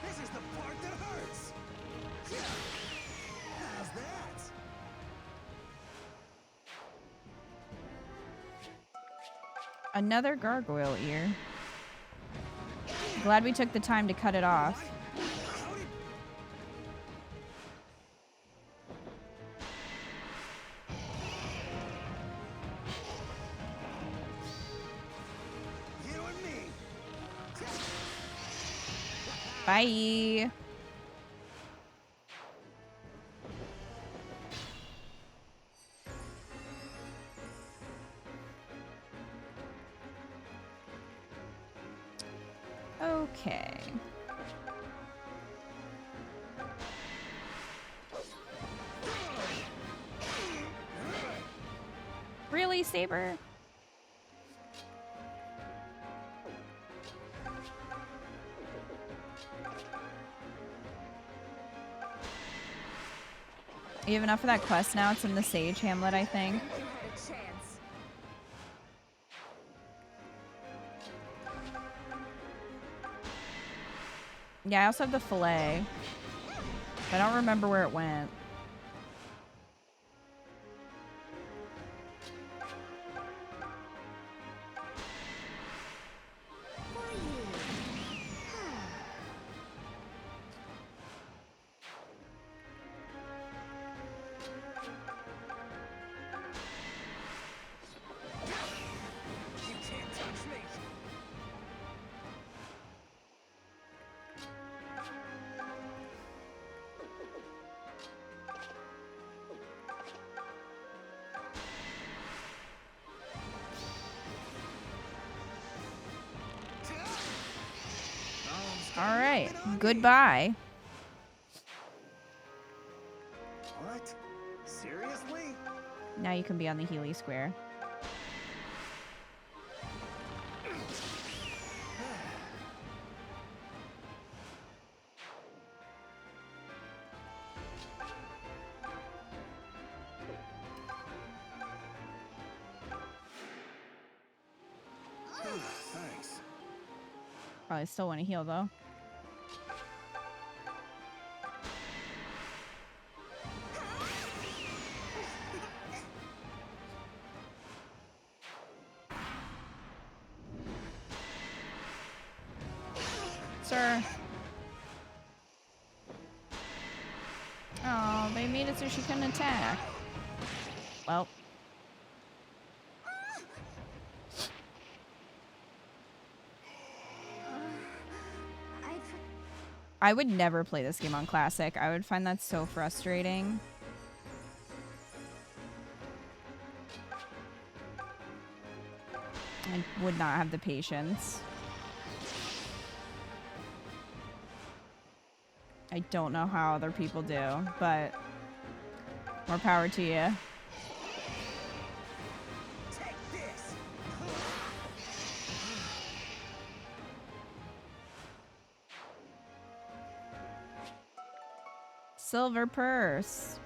This is the part that hurts. How's that? Another gargoyle ear. Glad we took the time to cut it off. You and me. Bye. Okay. Really, Saber? You have enough for that quest now? It's in the Sage Hamlet, I think. You had a chance. Yeah, I also have the fillet. But I don't remember where it went. right. Goodbye. What? Seriously? Now you can be on the Healy Square. Thanks. Probably still want to heal though. Sir. Oh, they made it so she couldn't attack. Well. I would never play this game on Classic. I would find that so frustrating. I would not have the patience. I don't know how other people do, but more power to you. Take this. Silver purse.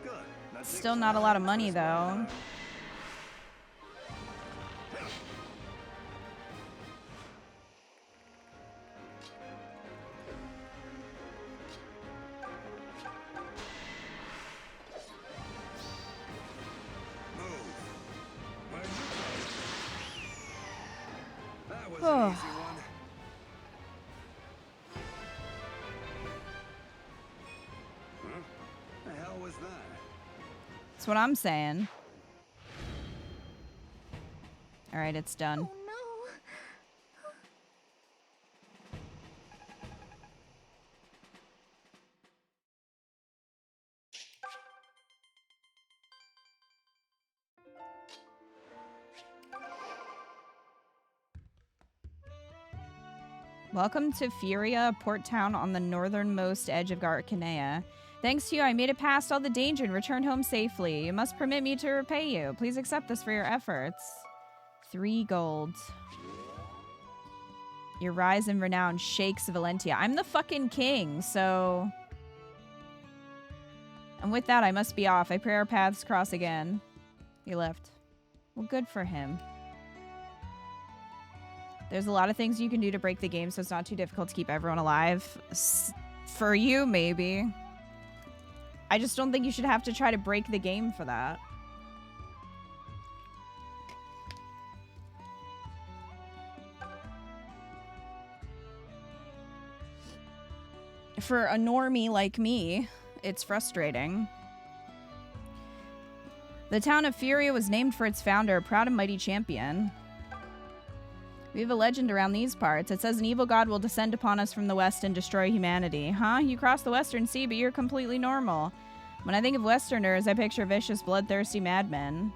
Good. Now take Still some not a lot of time money for this though. one. Move. Where you go? That was Oh. an easy one. The hell was that? That's what I'm saying. All right, it's done. Oh no. Welcome to Furia, port town on the northernmost edge of Garcanea. Thanks to you, I made it past all the danger and returned home safely. You must permit me to repay you. Please accept this for your efforts. 3 gold. Your rise in renown shakes Valentia. I'm the fucking king, so... And with that, I must be off. I pray our paths cross again. He left. Well, good for him. There's a lot of things you can do to break the game, so it's not too difficult to keep everyone alive. For you, maybe. I just don't think you should have to try to break the game for that. For a normie like me, it's frustrating. The town of Furia was named for its founder, a proud and mighty champion. We have a legend around these parts. It says an evil god will descend upon us from the west and destroy humanity. Huh? You cross the Western Sea, but you're completely normal. When I think of Westerners, I picture vicious, bloodthirsty madmen.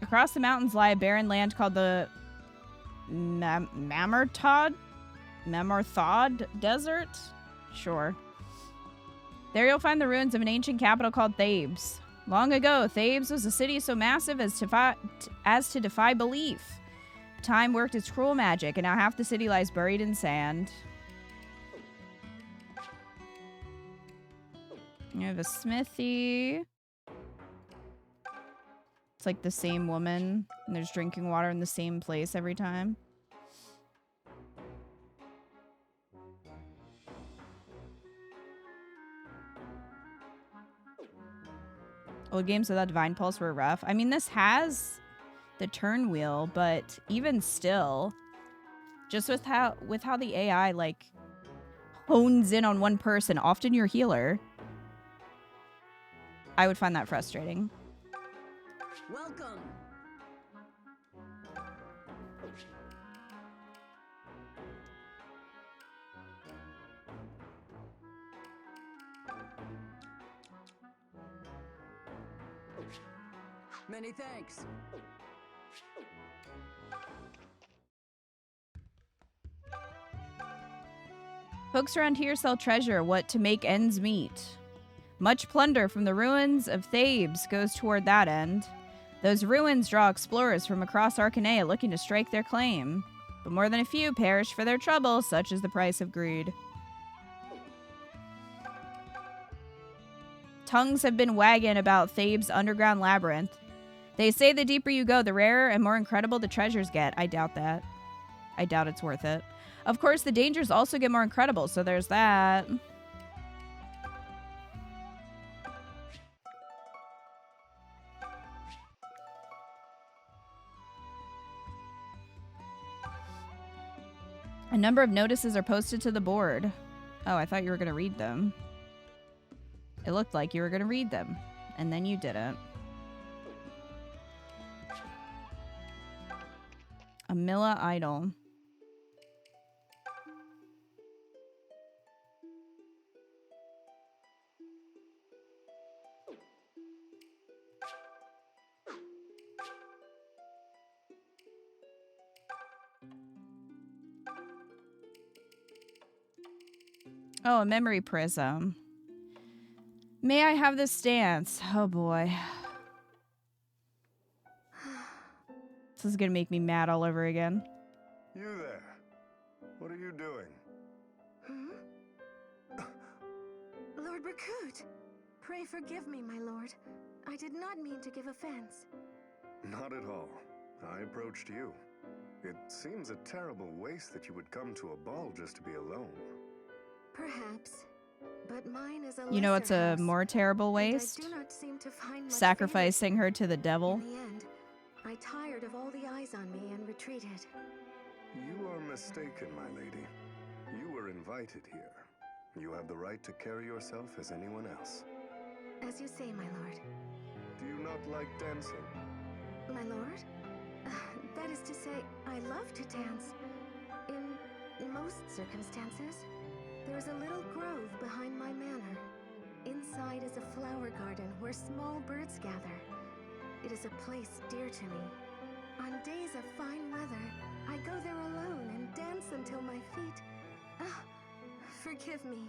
Across the mountains lie a barren land called the Mamorthod Desert? Sure. There you'll find the ruins of an ancient capital called Thebes. Long ago, Thebes was a city so massive as to defy belief. Time worked its cruel magic, and now half the city lies buried in sand. You have a smithy. It's like the same woman, and there's drinking water in the same place every time. Old games without Divine Pulse were rough. I mean, this has the turn wheel, but even still, just with how the AI like hones in on one person, often your healer, I would find that frustrating. Welcome. Many thanks. Folks around here sell treasure, what to make ends meet. Much plunder from the ruins of Thebes goes toward that end. Those ruins draw explorers from across Arcanea looking to strike their claim. But more than a few perish for their trouble, such is the price of greed. Tongues have been wagging about Thebes' underground labyrinth. They say the deeper you go, the rarer and more incredible the treasures get. I doubt that. I doubt it's worth it. Of course, the dangers also get more incredible, so there's that. A number of notices are posted to the board. Oh, I thought you were going to read them. It looked like you were going to read them, and then you didn't. A Milla idol. Oh, a memory prism. May I have this stance? Oh boy. This is gonna make me mad all over again. You there. What are you doing? Lord Berkut, pray forgive me, my lord. I did not mean to give offense. Not at all. I approached you. It seems a terrible waste that you would come to a ball just to be alone. Perhaps, but mine is a You know what's a lesser more terrible house, and waste? I do not seem to find much Sacrificing her to the devil. In the end, I tired of all the eyes on me and retreated. You are mistaken, my lady. You were invited here. You have the right to carry yourself as anyone else. As you say, my lord. Do you not like dancing? My lord? That is to say, I love to dance. In most circumstances. There is a little grove behind my manor. Inside is a flower garden where small birds gather. It is a place dear to me. On days of fine weather, I go there alone and dance until my feet... Ah, forgive me.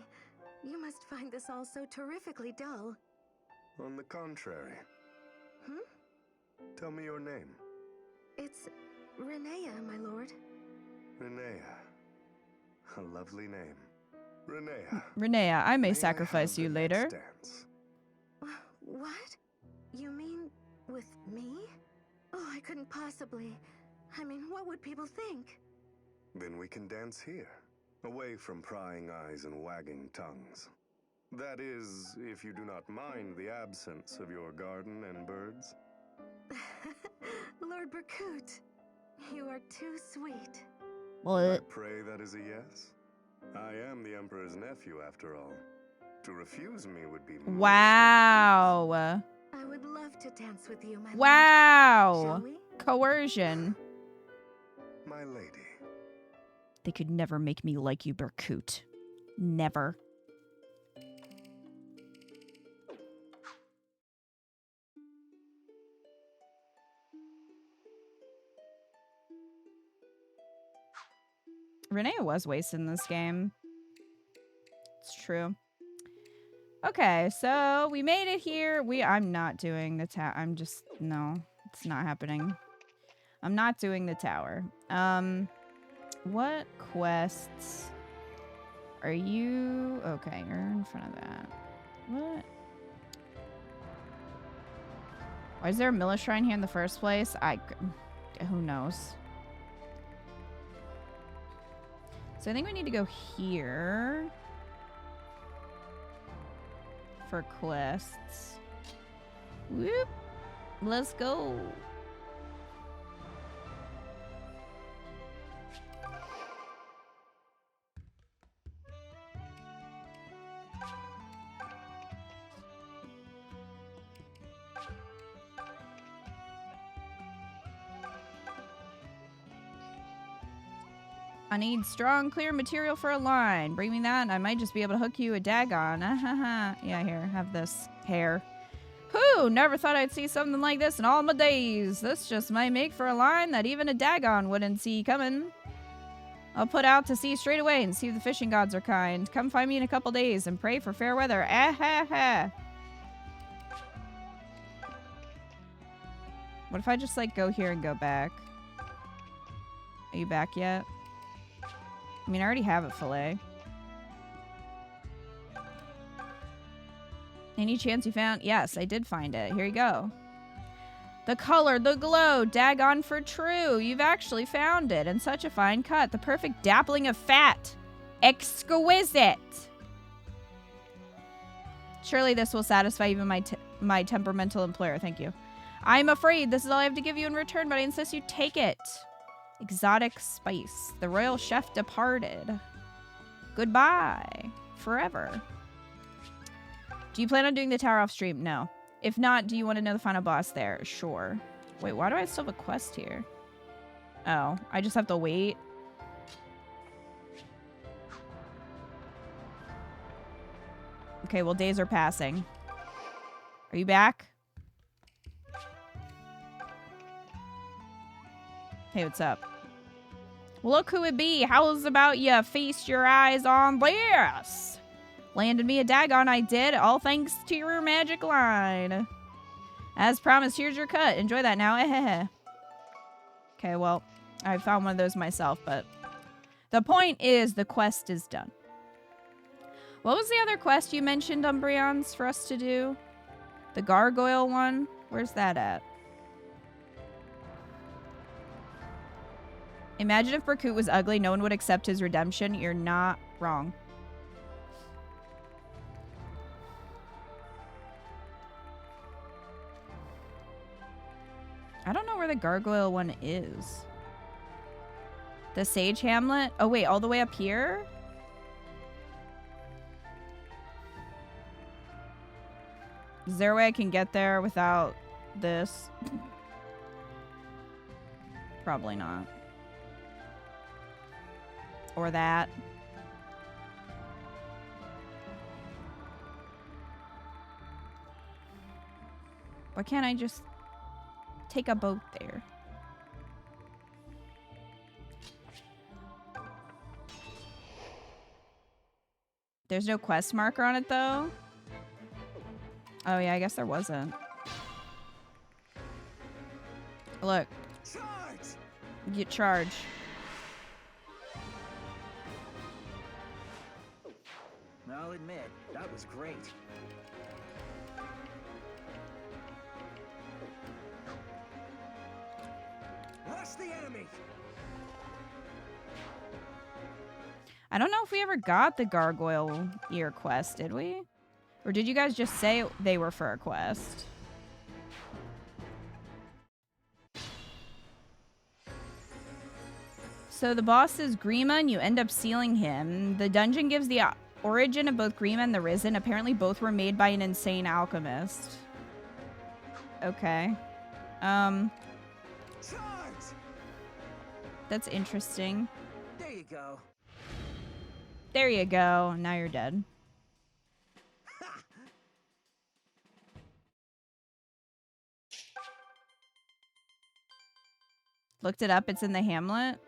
You must find this all so terrifically dull. On the contrary. Tell me your name. It's Renea, my lord. Renea. A lovely name. Renea. Renea, I may I sacrifice have you the later. next dance? What? You mean with me? Oh, I couldn't possibly. I mean, what would people think? Then we can dance here, away from prying eyes and wagging tongues. That is, if you do not mind the absence of your garden and birds. Lord Berkut, you are too sweet. I pray that is a yes. I am the Emperor's nephew, after all. To refuse me would be most Wow. I would love to dance with you, my lord. Wow. Shall we? Coercion. my lady. They could never make me like you, Berkut. Never. Renea was wasted in this game. It's true. Okay, so we made it here. I'm not doing the tower. No, it's not happening. I'm not doing the tower. What quests are you? Okay, you're in front of that. What? Why is there a Milla shrine here in the first place? Who knows? So I think we need to go here for quests. Whoop. Let's go. I need strong, clear material for a line. Bring me that and I might just be able to hook you a dagon. Yeah, here, have this hair. Whew, never thought I'd see something like this in all my days. This just might make for a line that even a dagon wouldn't see coming. I'll put out to sea straight away and see if the fishing gods are kind. Come find me in a couple days and pray for fair weather. Ah ha ha. What if I just like go here and go back? Are you back yet? I mean, I already have it, fillet. Any chance you found? Yes, I did find it. Here you go. The color, the glow, daggone for true. You've actually found it. And such a fine cut. The perfect dappling of fat. Exquisite. Surely this will satisfy even my temperamental employer. Thank you. I'm afraid this is all I have to give you in return, but I insist you take it. Exotic spice. The royal chef departed. Goodbye. Forever. Do you plan on doing the tower off stream? No. If not, do you want to know the final boss there? Sure. Wait, why do I still have a quest here? Oh, I just have to wait. Okay, well, days are passing. Are you back? Hey, what's up? Look who it be. How's about you feast your eyes on this? Landed me a daggone, I did. All thanks to your magic line. As promised, here's your cut. Enjoy that now. Okay, well, I found one of those myself, but the point is the quest is done. What was the other quest you mentioned, Umbreons, for us to do? The gargoyle one? Where's that at? Imagine if Berkut was ugly, no one would accept his redemption. You're not wrong. I don't know where the gargoyle one is. The Sage Hamlet? Oh, wait, all the way up here? Is there a way I can get there without this? Probably not. Or that. Why can't I just take a boat there? There's no quest marker on it, though? Oh, yeah, I guess there wasn't. Look. Get charge. I'll admit, that was great. Rush the enemy! I don't know if we ever got the gargoyle ear quest, did we? Or did you guys just say they were for a quest? So the boss is Grima and you end up sealing him. The dungeon gives the origin of both Grima and the Risen. Apparently both were made by an insane alchemist. Okay. That's interesting. There you go. There you go. Now you're dead. Looked it up. It's in the Hamlet.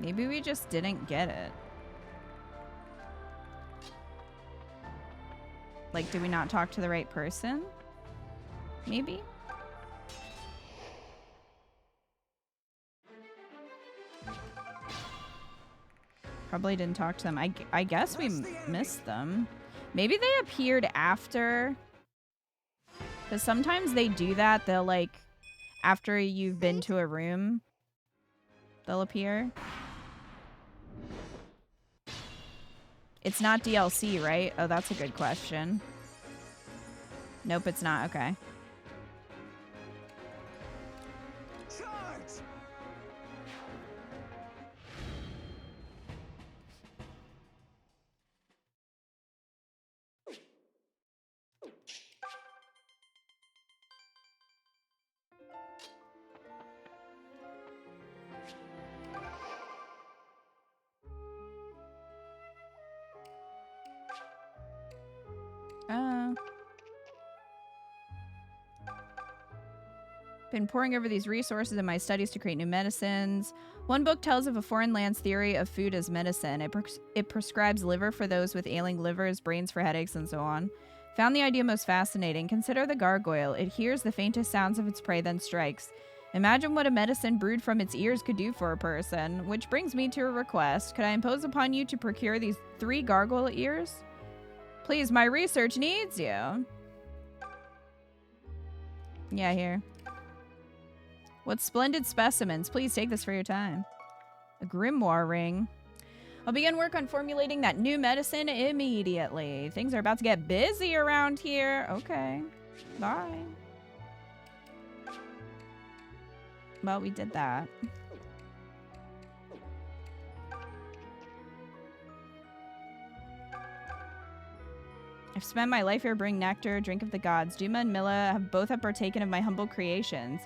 Maybe we just didn't get it. Like, did we not talk to the right person? Maybe? Probably didn't talk to them. I guess we missed them. Maybe they appeared after. Because sometimes they do that. They'll, like, after you've been to a room, they'll appear. It's not DLC, right? Oh, that's a good question. Nope, it's not. Okay. Been poring over these resources in my studies to create new medicines. One book tells of a foreign land's theory of food as medicine. It prescribes liver for those with ailing livers, brains for headaches, and so on. Found the idea most fascinating. Consider the gargoyle. It hears the faintest sounds of its prey, then strikes. Imagine what a medicine brewed from its ears could do for a person. Which brings me to a request. Could I impose upon you to procure these 3 gargoyle ears? Please, my research needs you. Yeah, here. What splendid specimens. Please take this for your time. A grimoire ring. I'll begin work on formulating that new medicine immediately. Things are about to get busy around here. Okay. Bye. Well, we did that. I've spent my life here brewing nectar, drink of the gods. Duma and Milla have both partaken of my humble creations.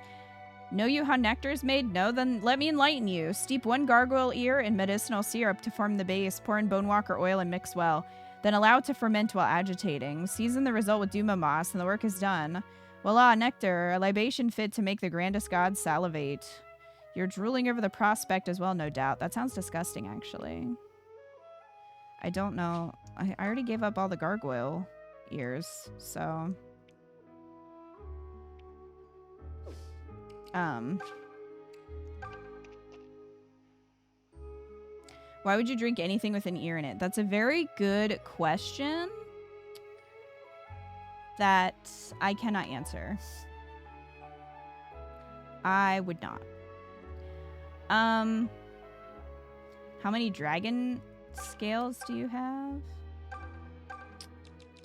Know you how nectar is made? No? Then let me enlighten you. Steep 1 gargoyle ear in medicinal syrup to form the base. Pour in bonewalker oil and mix well. Then allow it to ferment while agitating. Season the result with Duma moss and the work is done. Voila, nectar, a libation fit to make the grandest gods salivate. You're drooling over the prospect as well, no doubt. That sounds disgusting, actually. I don't know. I already gave up all the gargoyle ears, so... Why would you drink anything with an ear in it? That's a very good question that I cannot answer. I would not. How many dragon scales do you have?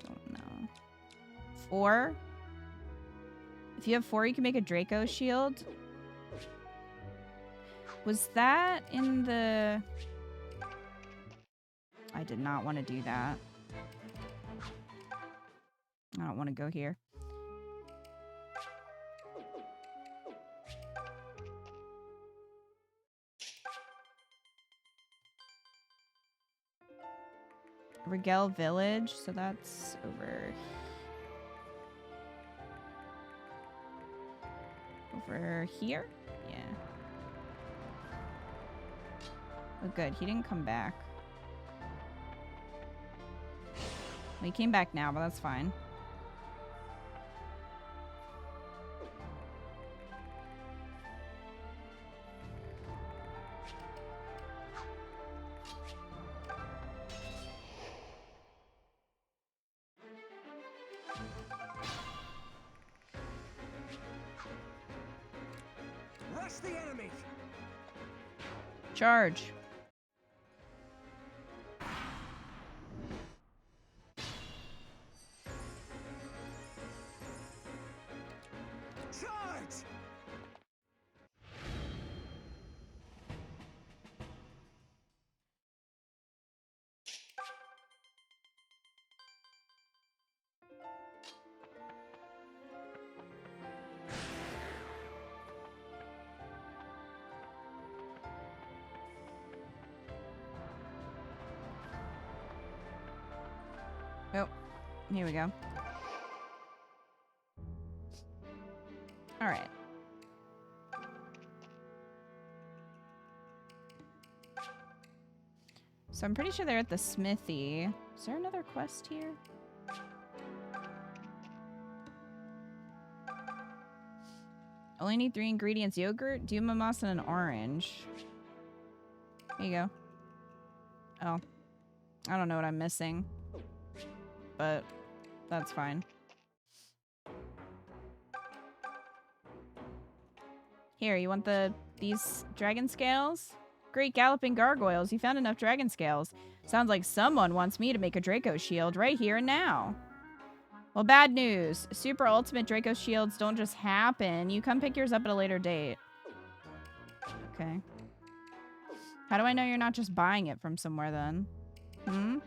Don't know. 4? If you have 4, you can make a Draco shield. Was that in the... I did not want to do that. I don't want to go here. Regel Village, so that's over here? Yeah. Oh, good. He didn't come back. Well, he came back now, but that's fine. Rush the enemy! Charge. Charge! Oh, here we go. All right. So I'm pretty sure they're at the smithy. Is there another quest here? Only need 3 ingredients: yogurt, Duma moss, and an orange. Here you go. Oh. I don't know what I'm missing. But that's fine. Here, you want these dragon scales? Great galloping gargoyles. You found enough dragon scales. Sounds like someone wants me to make a Draco shield right here and now. Well, bad news. Super ultimate Draco shields don't just happen. You come pick yours up at a later date. Okay. How do I know you're not just buying it from somewhere then? Hmm?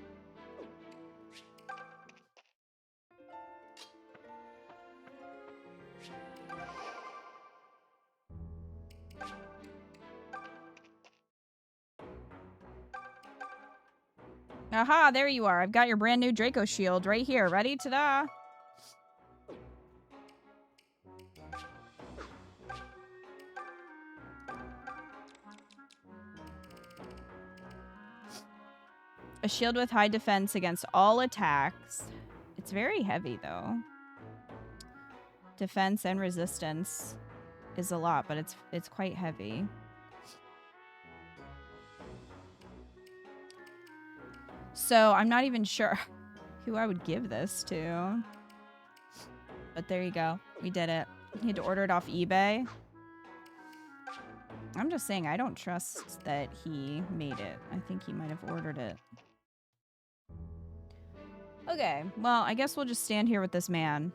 Aha, there you are. I've got your brand new Draco shield right here. Ready? Ta-da! A shield with high defense against all attacks. It's very heavy, though. Defense and resistance is a lot, but it's quite heavy. So I'm not even sure who I would give this to. But there you go. We did it. You had to order it off eBay. I'm just saying, I don't trust that he made it. I think he might have ordered it. Okay, well, I guess we'll just stand here with this man.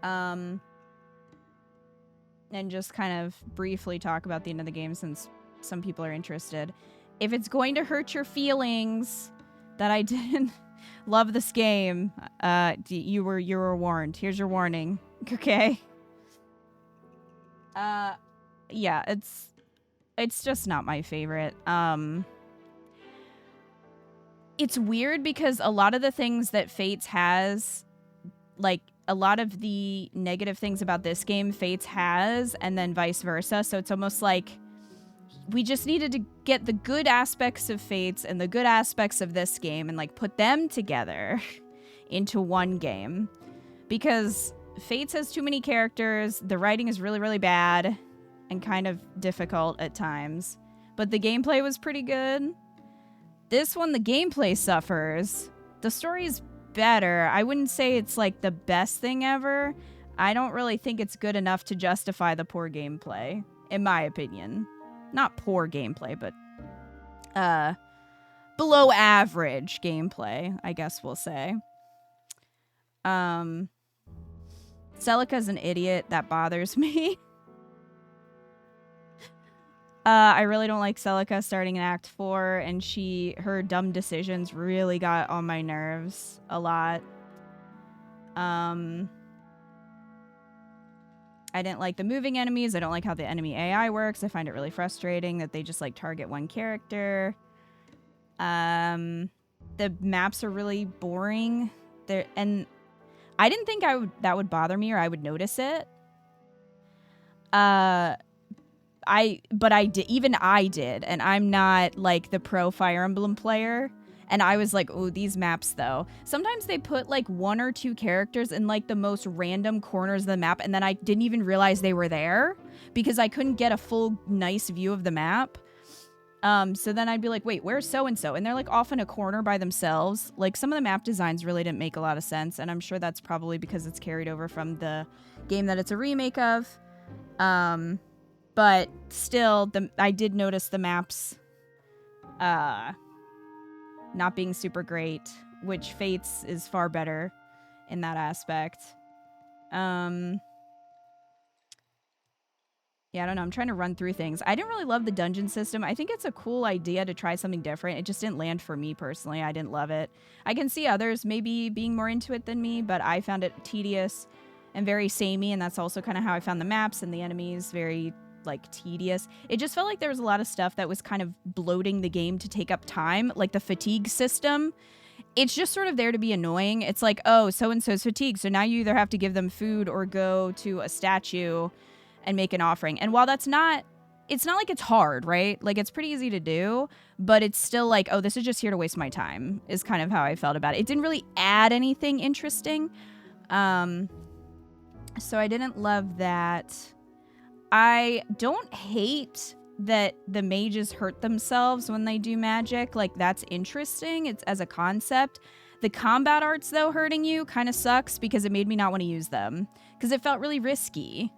And just kind of briefly talk about the end of the game since some people are interested. If it's going to hurt your feelings that I didn't love this game, you were warned. Here's your warning. Okay? Yeah, it's just not my favorite. It's weird because a lot of the things that Fates has, like, a lot of the negative things about this game, Fates has, and then vice versa. So it's almost like we just needed to get the good aspects of Fates and the good aspects of this game and, like, put them together into one game. Because Fates has too many characters, the writing is really, really bad and kind of difficult at times. But the gameplay was pretty good. This one, the gameplay suffers. The story's better. I wouldn't say it's like the best thing ever. I don't really think it's good enough to justify the poor gameplay, in my opinion. Not poor gameplay, but below average gameplay, I guess we'll say. Celica's an idiot. That bothers me. I really don't like Celica starting in Act 4, and her dumb decisions really got on my nerves a lot. I didn't like the moving enemies. I don't like how the enemy AI works. I find it really frustrating that they just, like, target one character. The maps are really boring. And I didn't think that would bother me or I would notice it. But I did, even I did, and I'm not like the pro Fire Emblem player, and I was like, oh, these maps though. Sometimes they put like 1 or 2 characters in like the most random corners of the map, and then I didn't even realize they were there because I couldn't get a full nice view of the map. So then I'd be like, wait, where's so-and-so? And they're like off in a corner by themselves. Like some of the map designs really didn't make a lot of sense, and I'm sure that's probably because it's carried over from the game that it's a remake of. But still, I did notice the maps not being super great, which Fates is far better in that aspect. Yeah, I don't know. I'm trying to run through things. I didn't really love the dungeon system. I think it's a cool idea to try something different. It just didn't land for me personally. I didn't love it. I can see others maybe being more into it than me, but I found it tedious and very samey, and that's also kind of how I found the maps and the enemies very, like, tedious. It just felt like there was a lot of stuff that was kind of bloating the game to take up time, like the fatigue system. It's just sort of there to be annoying. It's like, oh, so-and-so's fatigued, so now you either have to give them food or go to a statue and make an offering. And while it's not like it's hard, right? Like, it's pretty easy to do, but it's still like, oh, this is just here to waste my time, is kind of how I felt about it. It didn't really add anything interesting. So I didn't love that. I don't hate that the mages hurt themselves when they do magic. Like, that's interesting. It's as a concept. The combat arts, though, hurting you kind of sucks because it made me not want to use them. Because it felt really risky.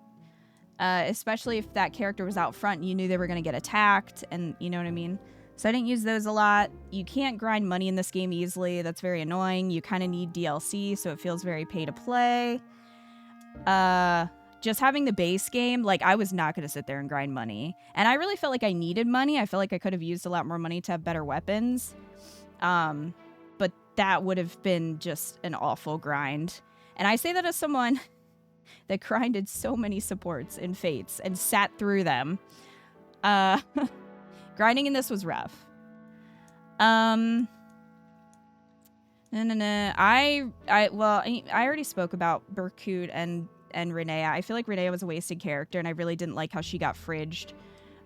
Especially if that character was out front and you knew they were going to get attacked. And you know what I mean? So I didn't use those a lot. You can't grind money in this game easily. That's very annoying. You kind of need DLC, so it feels very pay to play. Just having the base game, like, I was not going to sit there and grind money. And I really felt like I needed money. I felt like I could have used a lot more money to have better weapons. But that would have been just an awful grind. And I say that as someone that grinded so many supports in Fates and sat through them. Grinding in this was rough. I already spoke about Berkut and Renea. I feel like Renea was a wasted character, and I really didn't like how she got fridged.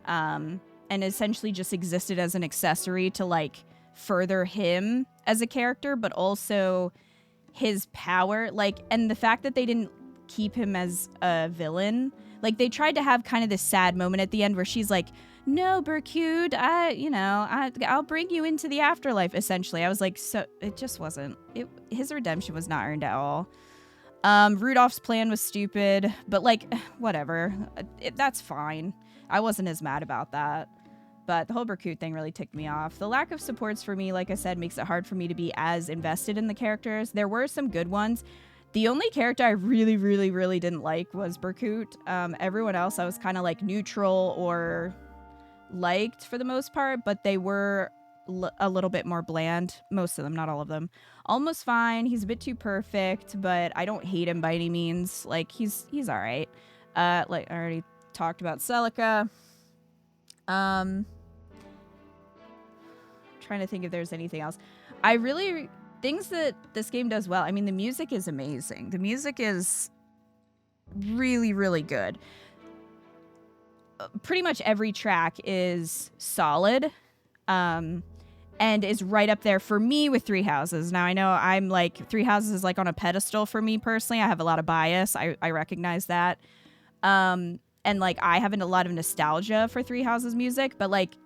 And essentially just existed as an accessory to, like, further him as a character, but also his power. Like, and the fact that they didn't keep him as a villain. Like, they tried to have kind of this sad moment at the end where she's like, no, Berkute, I'll bring you into the afterlife, essentially. I was like, so it just wasn't. His redemption was not earned at all. Rudolph's plan was stupid, but like, whatever. That's fine. I wasn't as mad about that. But the whole Berkute thing really ticked me off. The lack of supports for me, like I said, makes it hard for me to be as invested in the characters. There were some good ones. The only character I really, really, really didn't like was Berkute. Everyone else I was kind of like neutral or liked for the most part, but they were a little bit more bland. Most of them, not all of them. Almost fine. He's a bit too perfect, but I don't hate him by any means. Like, he's all right. Like I already talked about Celica. Trying to think if there's anything else. Things that this game does well. I mean, the music is amazing. The music is really, really good. Pretty much every track is solid, and is right up there for me with Three Houses. Now, I know I'm like, Three Houses is like on a pedestal for me personally. I have a lot of bias. I recognize that. And like, I have a lot of nostalgia for Three Houses music, but like,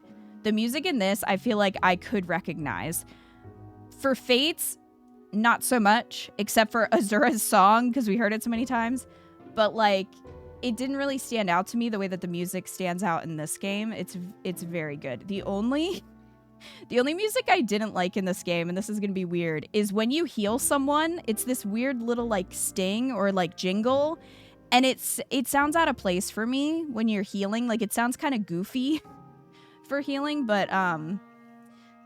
the music in this, I feel like I could recognize. For Fates, not so much, except for Azura's song, because we heard it so many times. But like, it didn't really stand out to me the way that the music stands out in this game. It's very good. The only music I didn't like in this game, and this is going to be weird, is when you heal someone, it's this weird little like sting or like jingle, and it sounds out of place for me when you're healing. Like, it sounds kind of goofy for healing, but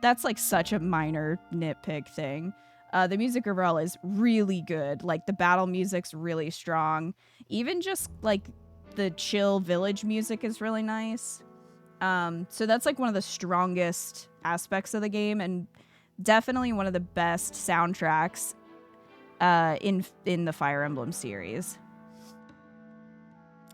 that's like such a minor nitpick thing. The music overall is really good. Like, the battle music's really strong. Even just like the chill village music is really nice. So that's like one of the strongest aspects of the game, and definitely one of the best soundtracks in the Fire Emblem series.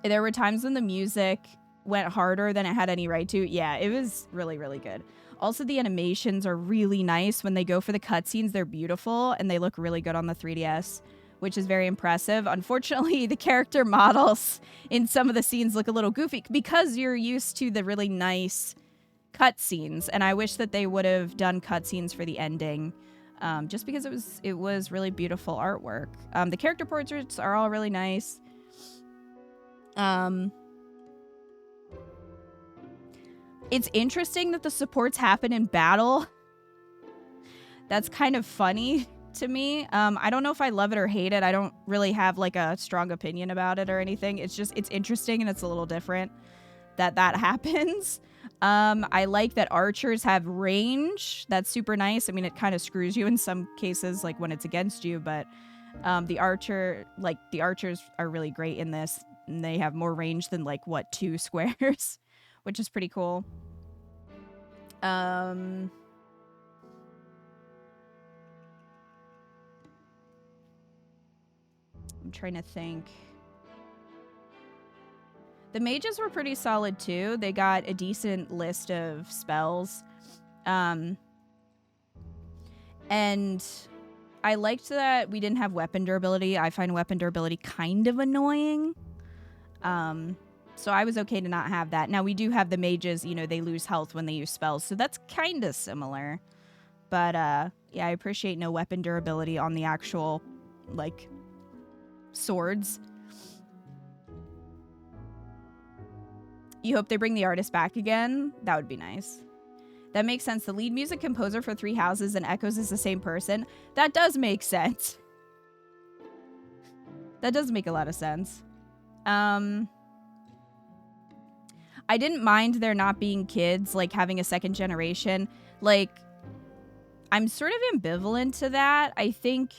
There were times when the music went harder than it had any right to. Yeah, it was really, really good. Also, the animations are really nice. When they go for the cutscenes, they're beautiful, and they look really good on the 3DS, which is very impressive. Unfortunately, the character models in some of the scenes look a little goofy because you're used to the really nice cutscenes, and I wish that they would have done cutscenes for the ending, just because it was really beautiful artwork. The character portraits are all really nice. It's interesting that the supports happen in battle. That's kind of funny to me. I don't know if I love it or hate it. I don't really have like a strong opinion about it or anything. It's interesting, and it's a little different that happens. I like that archers have range. That's super nice. I mean, it kind of screws you in some cases, like when it's against you, but the archers are really great in this, and they have more range than like 2 squares, which is pretty cool. I'm trying to think. The mages were pretty solid too. They got a decent list of spells. And I liked that we didn't have weapon durability. I find weapon durability kind of annoying. So I was okay to not have that. Now, we do have the mages, they lose health when they use spells, so that's kind of similar. But, yeah, I appreciate no weapon durability on the actual, like, swords. You hope they bring the artist back again? That would be nice. That makes sense. The lead music composer for Three Houses and Echoes is the same person. That does make sense. That does make a lot of sense. I didn't mind there not being kids, like having a second generation. Like, I'm sort of ambivalent to that. I think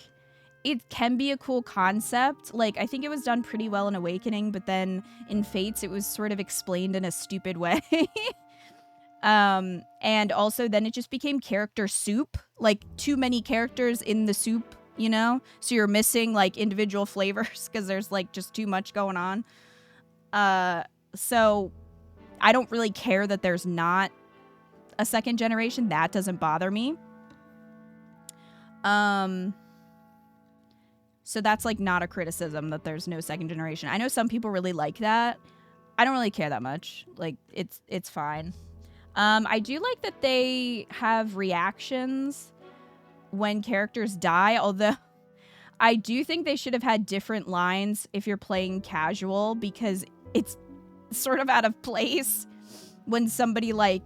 it can be a cool concept. Like, I think it was done pretty well in Awakening, but then in Fates, it was sort of explained in a stupid way. And also then it just became character soup, like too many characters in the soup, so you're missing like individual flavors because there's like just too much going on. So I don't really care that there's not a second generation. That doesn't bother me. So that's like not a criticism that there's no second generation. I know some people really like that. I don't really care that much. Like it's fine. I do like that they have reactions when characters die, although I do think they should have had different lines if you're playing casual, because it's sort of out of place when somebody like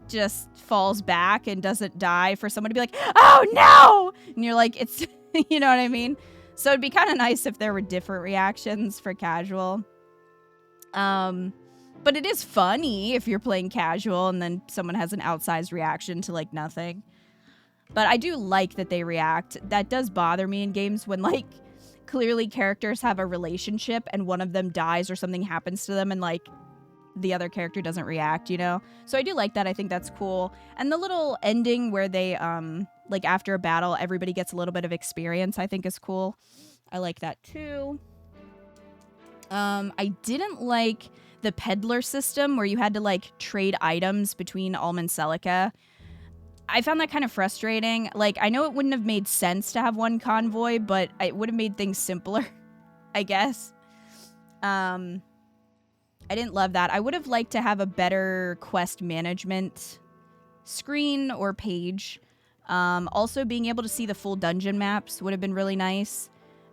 just falls back and doesn't die for someone to be like, oh no! And you're like, it's, you know what I mean? So it'd be kind of nice if there were different reactions for casual. But it is funny if you're playing casual and then someone has an outsized reaction to like nothing. But I do like that they react. That does bother me in games when like clearly characters have a relationship and one of them dies or something happens to them and like the other character doesn't react, you know? So I do like that. I think that's cool. And the little ending where they, like after a battle, everybody gets a little bit of experience, I think is cool. I like that too. I didn't like the peddler system where you had to like trade items between Ulm and Celica. I found that kind of frustrating. Like, I know it wouldn't have made sense to have one convoy, but it would have made things simpler, I guess. I didn't love that. I would have liked to have a better quest management screen or page. Also, being able to see the full dungeon maps would have been really nice.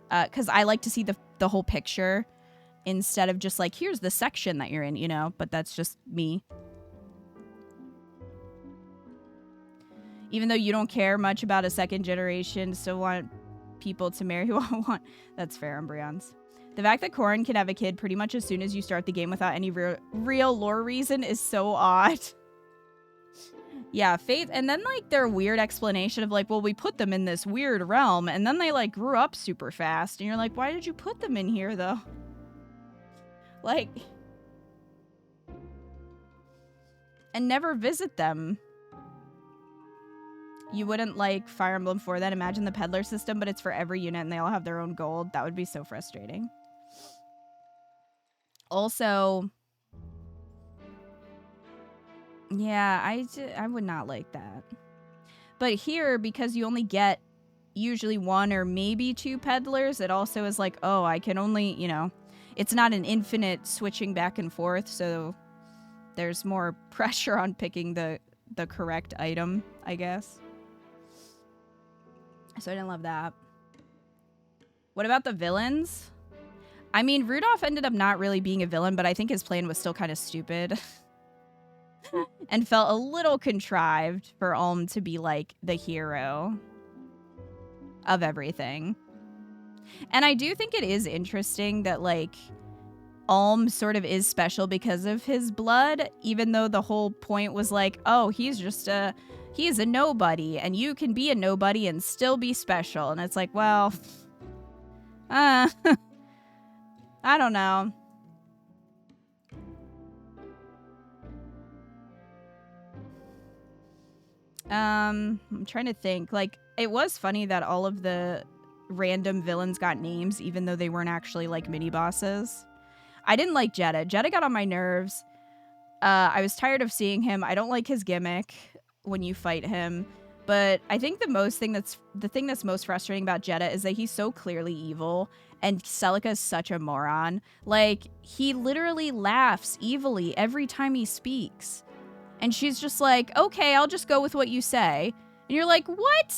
Because I like to see the whole picture instead of just like, here's the section that you're in, you know? But that's just me. Even though you don't care much about a second generation, still want people to marry who I want. That's fair, Umbreons. The fact that Corrin can have a kid pretty much as soon as you start the game without any real lore reason is so odd. Yeah, Faith, and then like their weird explanation of like, well, we put them in this weird realm, and then they like grew up super fast, and you're like, why did you put them in here though? Like, and never visit them. You wouldn't like Fire Emblem for that. Imagine the peddler system, but it's for every unit and they all have their own gold. That would be so frustrating. Also, yeah, I would not like that. But here, because you only get usually one or maybe two peddlers, it also is like, oh, I can only, you know, it's not an infinite switching back and forth, so there's more pressure on picking the correct item, I guess. So I didn't love that. What about the villains? I mean, Rudolph ended up not really being a villain, but I think his plan was still kind of stupid. And felt a little contrived for Ulm to be, like, the hero of everything. And I do think it is interesting that, like, Ulm sort of is special because of his blood, even though the whole point was like, oh, he's a nobody, and you can be a nobody and still be special. And it's like, well, I don't know. I'm trying to think. Like, it was funny that all of the random villains got names, even though they weren't actually, like, mini-bosses. I didn't like Jeddah. Jeddah got on my nerves. I was tired of seeing him. I don't like his gimmick when you fight him. But I think the thing that's most frustrating about Jeddah is that he's so clearly evil, and Celica is such a moron. Like, he literally laughs evilly every time he speaks. And she's just like, okay, I'll just go with what you say. And you're like, what?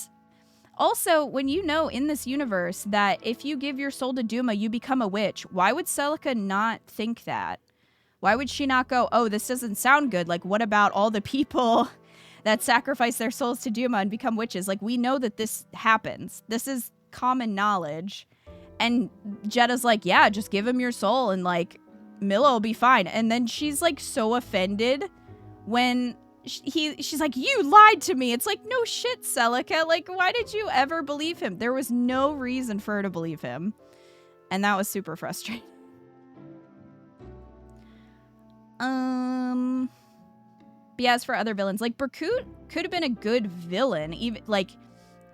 Also, when you know in this universe that if you give your soul to Duma, you become a witch, why would Celica not think that? Why would she not go, oh, this doesn't sound good. Like, what about all the people that sacrifice their souls to Duma and become witches? Like, we know that this happens. This is common knowledge. And Jeddah's like, yeah, just give him your soul and, like, Milla will be fine. And then she's, like, so offended when she's like, you lied to me. It's like, no shit, Celica. Like, why did you ever believe him? There was no reason for her to believe him. And that was super frustrating. But yeah, as for other villains, like, Berkut could have been a good villain, even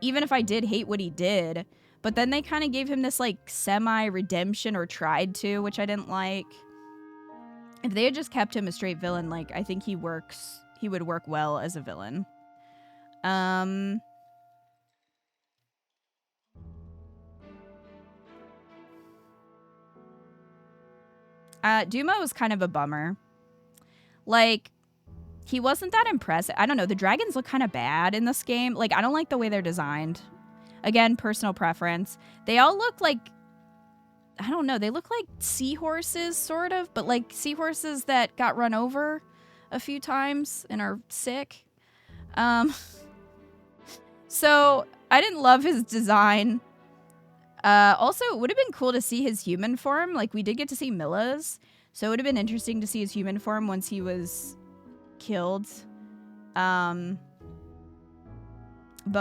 if I did hate what he did. But then they kind of gave him this, like, semi-redemption, or tried to, which I didn't like. If they had just kept him a straight villain, like, I think he works he would work well as a villain. Duma was kind of a bummer. Like, he wasn't that impressive. I don't know. The dragons look kind of bad in this game. Like, I don't like the way they're designed. Again, personal preference. They all look like, I don't know. They look like seahorses, sort of. But like seahorses that got run over a few times and are sick. So, I didn't love his design. Also, it would have been cool to see his human form. Like, we did get to see Milla's. So, it would have been interesting to see his human form once he was killed. But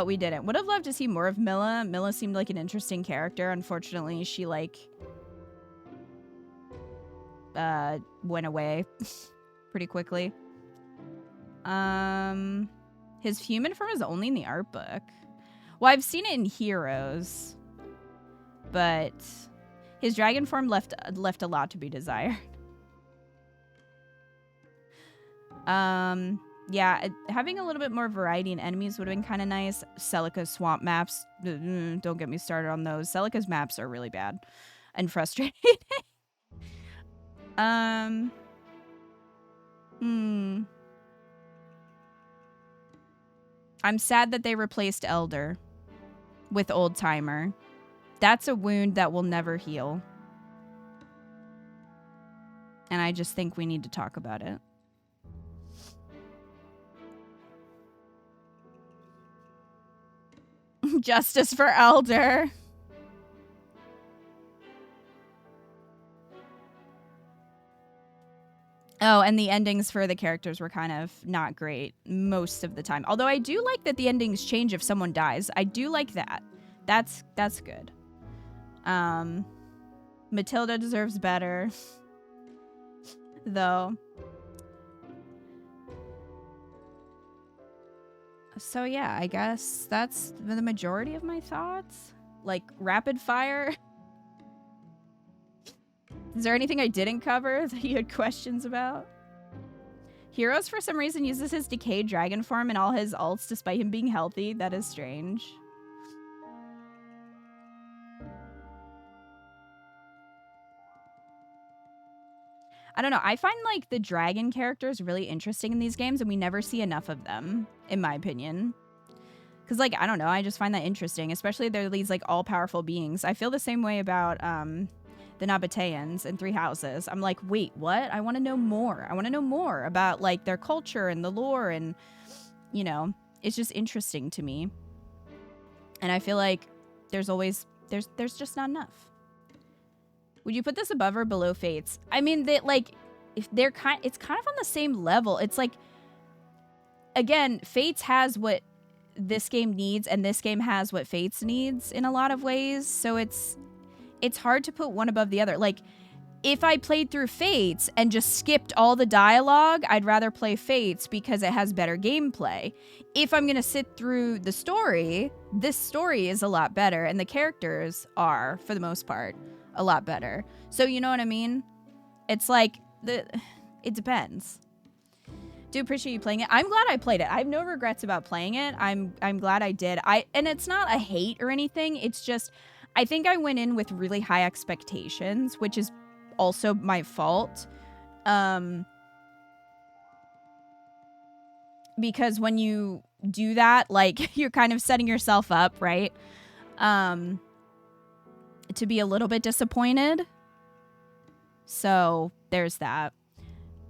we didn't. Would have loved to see more of Milla. Milla seemed like an interesting character. Unfortunately, she, like, went away pretty quickly. His human form is only in the art book. Well, I've seen it in Heroes. But his dragon form left a lot to be desired. Yeah, having a little bit more variety in enemies would have been kind of nice. Celica's swamp maps, don't get me started on those. Celica's maps are really bad and frustrating. I'm sad that they replaced Elder with Old Timer. That's a wound that will never heal. And I just think we need to talk about it. Justice for Elder. Oh, and the endings for the characters were kind of not great most of the time. Although I do like that the endings change if someone dies. I do like that. That's good. Matilda deserves better. Though. So yeah, I guess that's the majority of my thoughts. Like, rapid fire. Is there anything I didn't cover that you had questions about? Heroes, for some reason, uses his decayed dragon form in all his ults despite him being healthy. That is strange. I don't know. I find, like, the dragon characters really interesting in these games, and we never see enough of them, in my opinion. Because, like, I don't know. I just find that interesting, especially they're these, like, all-powerful beings. I feel the same way about the Nabateans in Three Houses. I'm like, wait, what? I want to know more. I want to know more about, like, their culture and the lore, and, you know, it's just interesting to me. And I feel like there's always, there's just not enough. Would you put this above or below Fates? I mean, they, like, if they're it's kind of on the same level. It's like, again, Fates has what this game needs, and this game has what Fates needs in a lot of ways. So it's hard to put one above the other. Like, if I played through Fates and just skipped all the dialogue, I'd rather play Fates because it has better gameplay. If I'm going to sit through the story, this story is a lot better, and the characters are, for the most part, a lot better. So you know what I mean? It's like, it depends. Do appreciate you playing it. I'm glad I played it. I have no regrets about playing it. I'm glad I did. And it's not a hate or anything. It's just, I think I went in with really high expectations, which is also my fault. Because when you do that, like, you're kind of setting yourself up, right? To be a little bit disappointed. So there's that.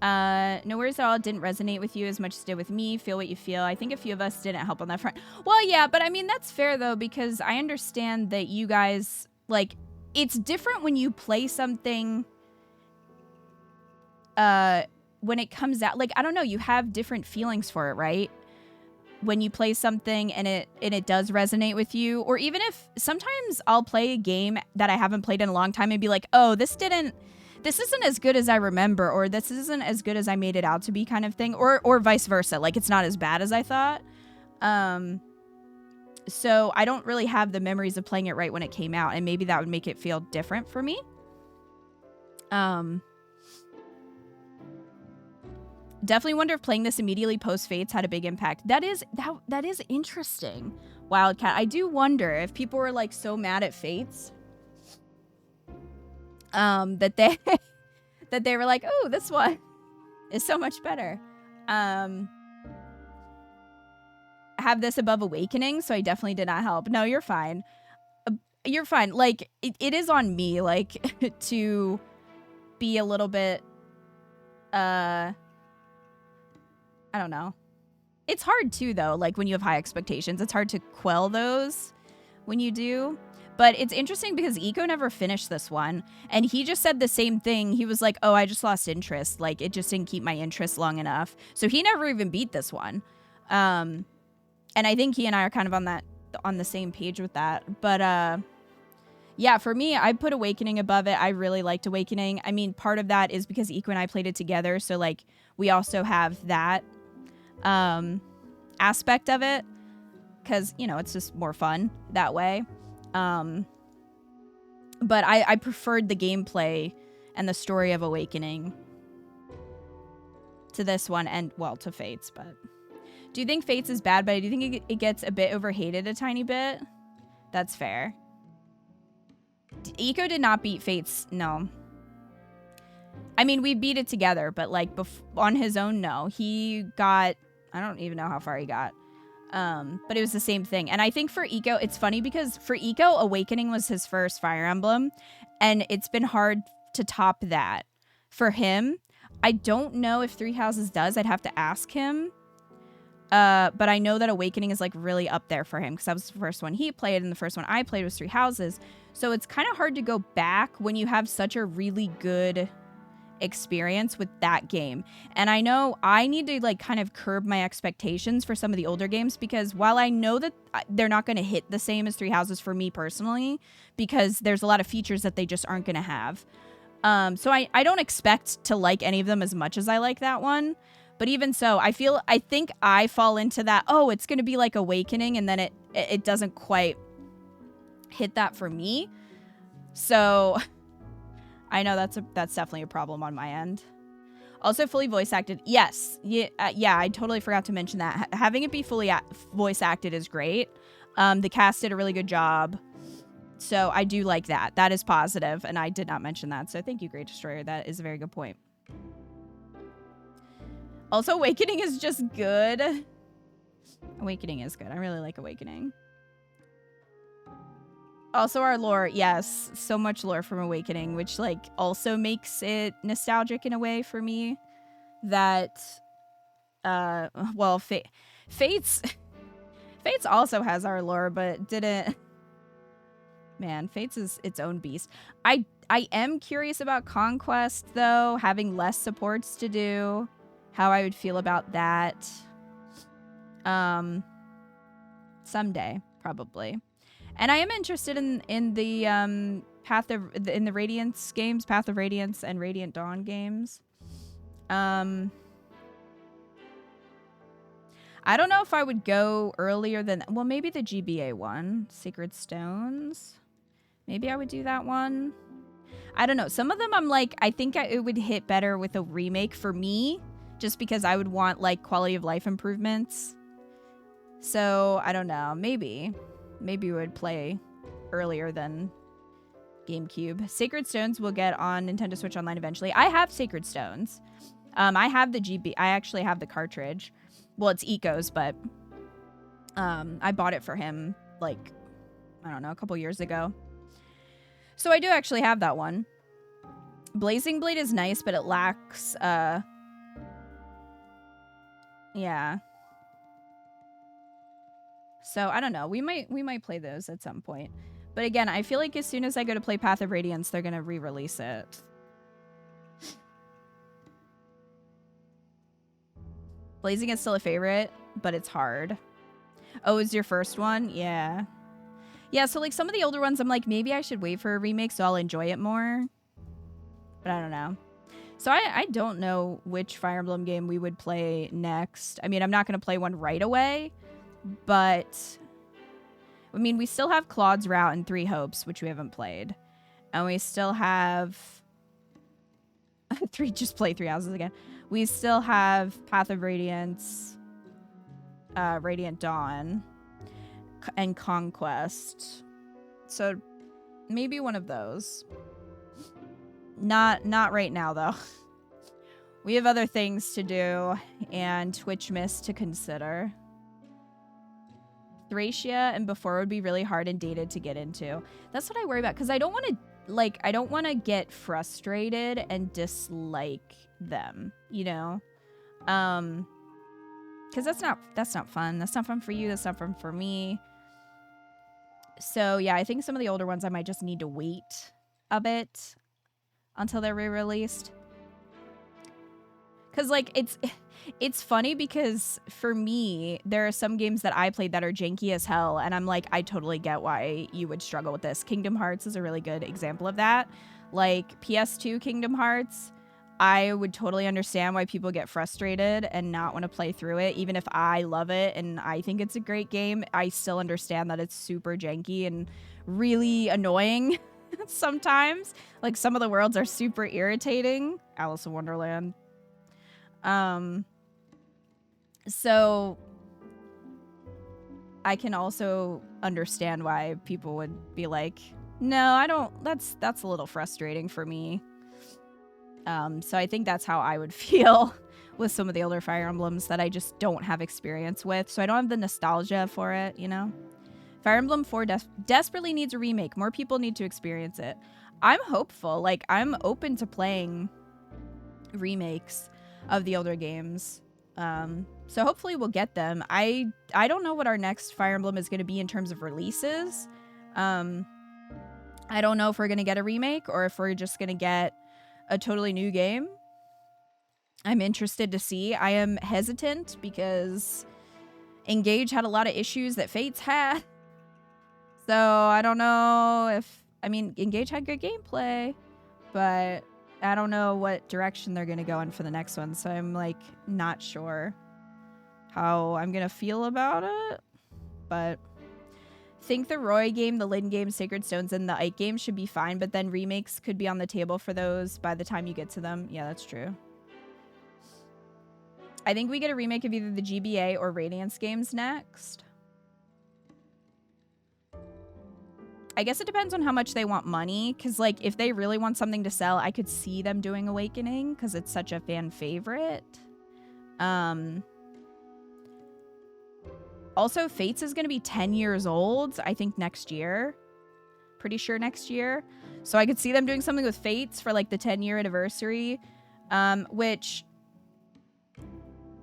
No worries at all. It didn't resonate with you as much as it did with me. Feel what you feel. I think a few of us didn't help on that front. Well, yeah, but I mean, that's fair though, because I understand that you guys, like, it's different when you play something, when it comes out, like, I don't know, you have different feelings for it, right? When you play something and it does resonate with you, or even if sometimes I'll play a game that I haven't played in a long time and be like, oh, this isn't as good as I remember, or this isn't as good as I made it out to be, kind of thing, or vice versa. Like, it's not as bad as I thought. So I don't really have the memories of playing it right when it came out, and maybe that would make it feel different for me. Definitely wonder if playing this immediately post Fates had a big impact. That is interesting, Wildcat. I do wonder if people were like so mad at Fates that they that they were like, oh, this one is so much better. Have this above Awakening, so I definitely did not help. No, you're fine. You're fine. Like, it is on me, like, to be a little bit, I don't know. It's hard, too, though, like, when you have high expectations. It's hard to quell those when you do. But it's interesting because Eco never finished this one, and he just said the same thing. He was like, oh, I just lost interest. Like, it just didn't keep my interest long enough. So he never even beat this one. And I think he and I are kind of on the same page with that. But, yeah, for me, I put Awakening above it. I really liked Awakening. I mean, part of that is because Eco and I played it together. So, like, we also have that aspect of it. Because, you know, it's just more fun that way. But I preferred the gameplay and the story of Awakening to this one and, well, to Fates. But do you think Fates is bad? But I do think it gets a bit overhated a tiny bit. That's fair. Eco did not beat Fates, no. I mean, we beat it together, but like on his own, no. He got, I don't even know how far he got. But it was the same thing. And I think for Eco, it's funny because for Eco, Awakening was his first Fire Emblem, and it's been hard to top that. For him, I don't know if Three Houses does. I'd have to ask him. But I know that Awakening is like really up there for him because that was the first one he played, and the first one I played was Three Houses. So it's kind of hard to go back when you have such a really good experience with that game. And I know I need to like kind of curb my expectations for some of the older games, because while I know that they're not going to hit the same as Three Houses for me personally, because there's a lot of features that they just aren't going to have. So I don't expect to like any of them as much as I like that one. But even so, I think I fall into that, oh, it's going to be like Awakening, and then it doesn't quite hit that for me. So I know that's definitely a problem on my end. Also, fully voice acted. Yes. Yeah, I totally forgot to mention that. Having it be fully voice acted is great. The cast did a really good job. So I do like that. That is positive, and I did not mention that. So thank you, Great Destroyer. That is a very good point. Also, Awakening is just good. Awakening is good. I really like Awakening. Also, our lore. Yes, so much lore from Awakening, which, like, also makes it nostalgic in a way for me. That, well, Fates also has our lore, but didn't... Man, Fates is its own beast. I am curious about Conquest, though, having less supports to do. How I would feel about that. Someday, probably. And I am interested in the in the Radiance games, Path of Radiance and Radiant Dawn games. I don't know if I would go earlier than, well, maybe the GBA one, Sacred Stones. Maybe I would do that one. I don't know. Some of them I'm like, I think it would hit better with a remake for me. Just because I would want, like, quality of life improvements. So, I don't know. Maybe we would play earlier than GameCube. Sacred Stones will get on Nintendo Switch Online eventually. I have Sacred Stones. I have the GB. I actually have the cartridge. Well, it's Eco's, but I bought it for him, like, I don't know, a couple years ago. So, I do actually have that one. Blazing Blade is nice, but it lacks... Yeah. So I don't know. We might play those at some point. But again, I feel like as soon as I go to play Path of Radiance, they're gonna re-release it. Blazing is still a favorite, but it's hard. Oh, is your first one? Yeah. Yeah, so like some of the older ones, I'm like, maybe I should wait for a remake so I'll enjoy it more. But I don't know. So I don't know which Fire Emblem game we would play next. I mean, I'm not going to play one right away, but... I mean, we still have Claude's Route and Three Hopes, which we haven't played. And we still have... Just play Three Houses again. We still have Path of Radiance, Radiant Dawn, and Conquest. So maybe one of those. Not right now though. We have other things to do and Twitch Miss to consider. Thracia and Before would be really hard and dated to get into. That's what I worry about, because I don't want to get frustrated and dislike them, you know? Because that's not fun. That's not fun for you. That's not fun for me. So yeah, I think some of the older ones I might just need to wait a bit until they're re-released. Because like it's funny because for me, there are some games that I played that are janky as hell, and I'm like, I totally get why you would struggle with this. Kingdom Hearts is a really good example of that. Like PS2 Kingdom Hearts, I would totally understand why people get frustrated and not want to play through it. Even if I love it and I think it's a great game, I still understand that it's super janky and really annoying sometimes. Like some of the worlds are super irritating. Alice in Wonderland. So I can also understand why people would be like, no, I don't, that's a little frustrating for me. So I think that's how I would feel with some of the older Fire Emblems that I just don't have experience with. So I don't have the nostalgia for it, you know? Fire Emblem 4 desperately needs a remake. More people need to experience it. I'm hopeful. Like, I'm open to playing remakes of the older games. So hopefully we'll get them. I don't know what our next Fire Emblem is going to be in terms of releases. I don't know if we're going to get a remake or if we're just going to get a totally new game. I'm interested to see. I am hesitant because Engage had a lot of issues that Fates had. So I don't know if... I mean, Engage had good gameplay, but I don't know what direction they're going to go in for the next one. So I'm, like, not sure how I'm going to feel about it. But think the Roy game, the Lyn game, Sacred Stones, and the Ike game should be fine, but then remakes could be on the table for those by the time you get to them. Yeah, that's true. I think we get a remake of either the GBA or Radiance games next. I guess it depends on how much they want money, because, like, if they really want something to sell, I could see them doing Awakening, because it's such a fan favorite. Also, Fates is going to be 10 years old, I think, next year. Pretty sure next year. So I could see them doing something with Fates for, like, the 10-year anniversary, which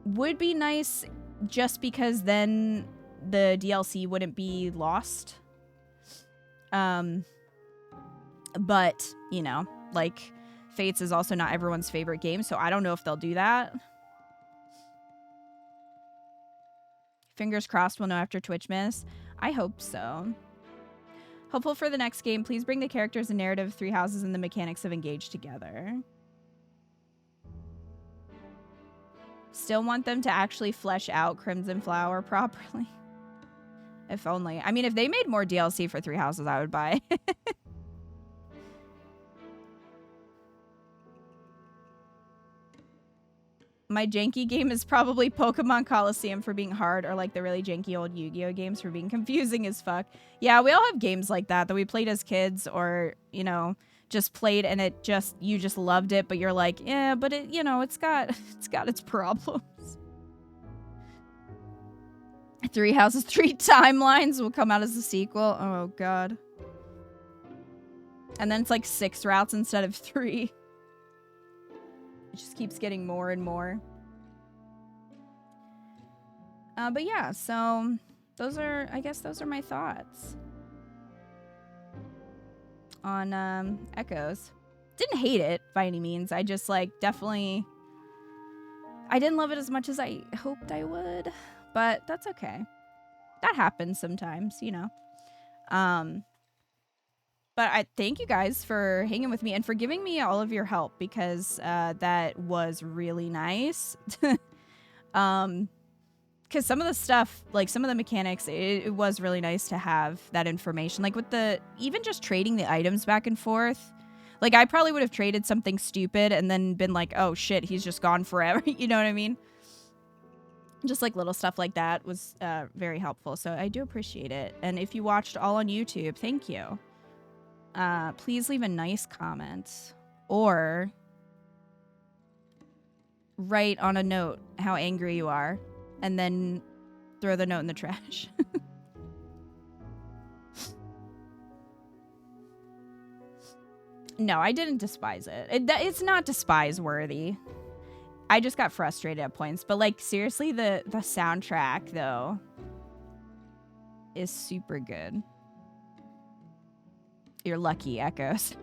would be nice just because then the DLC wouldn't be lost. But, you know, like, Fates is also not everyone's favorite game, so I don't know if they'll do that. Fingers crossed we'll know after Twitch Miss. I hope so. Hopeful for the next game. Please bring the characters and narrative of Three Houses and the mechanics of Engage together. Still want them to actually flesh out Crimson Flower properly. If only. I mean, if they made more DLC for Three Houses, I would buy. My janky game is probably Pokemon Coliseum for being hard, or like the really janky old Yu-Gi-Oh games for being confusing as fuck. Yeah, we all have games like that we played as kids, or, you know, just played and you just loved it, but you're like, yeah, but it, you know, it's got its problems. Three Houses, 3 Timelines will come out as a sequel. Oh god. And then it's like 6 routes instead of 3. It just keeps getting more and more. But yeah, so I guess those are my thoughts on Echoes. Didn't hate it by any means. I just, like, definitely, I didn't love it as much as I hoped I would, but that's okay. That happens sometimes, you know. But I thank you guys for hanging with me and for giving me all of your help, because that was really nice. Because some of the stuff, like some of the mechanics, it was really nice to have that information. Like with even just trading the items back and forth. Like, I probably would have traded something stupid and then been like, oh shit, he's just gone forever. You know what I mean? Just like little stuff like that was very helpful. So I do appreciate it. And if you watched all on YouTube, thank you. Please leave a nice comment or write on a note how angry you are and then throw the note in the trash. No, I didn't despise it. It's not despise worthy. I just got frustrated at points. But like seriously, the soundtrack though is super good. You're lucky, Echoes.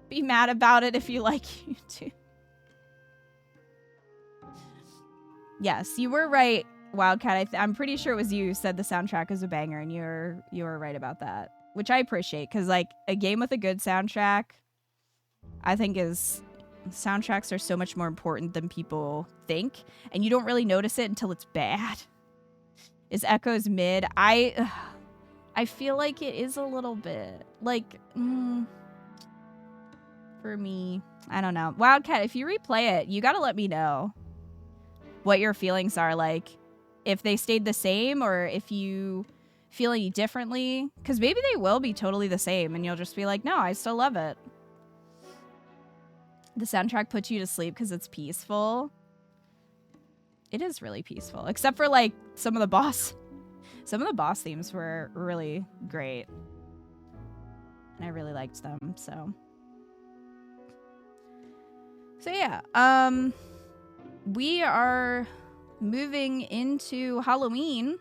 Be mad about it if you like YouTube. Yes, you were right, Wildcat. I'm pretty sure it was you who said the soundtrack is a banger, and you were right about that, which I appreciate because like a game with a good soundtrack, I think soundtracks are so much more important than people think, and you don't really notice it until it's bad. Is Echoes mid? I feel like it is a little bit like. For me, I don't know. Wildcat, if you replay it, you gotta let me know what your feelings are, like if they stayed the same or if you feel any differently, because maybe they will be totally the same and you'll just be like, no, I still love it. The soundtrack puts you to sleep because it's peaceful. It is really peaceful, except for like some of the boss themes were really great and I really liked them. So yeah, we are moving into Halloween.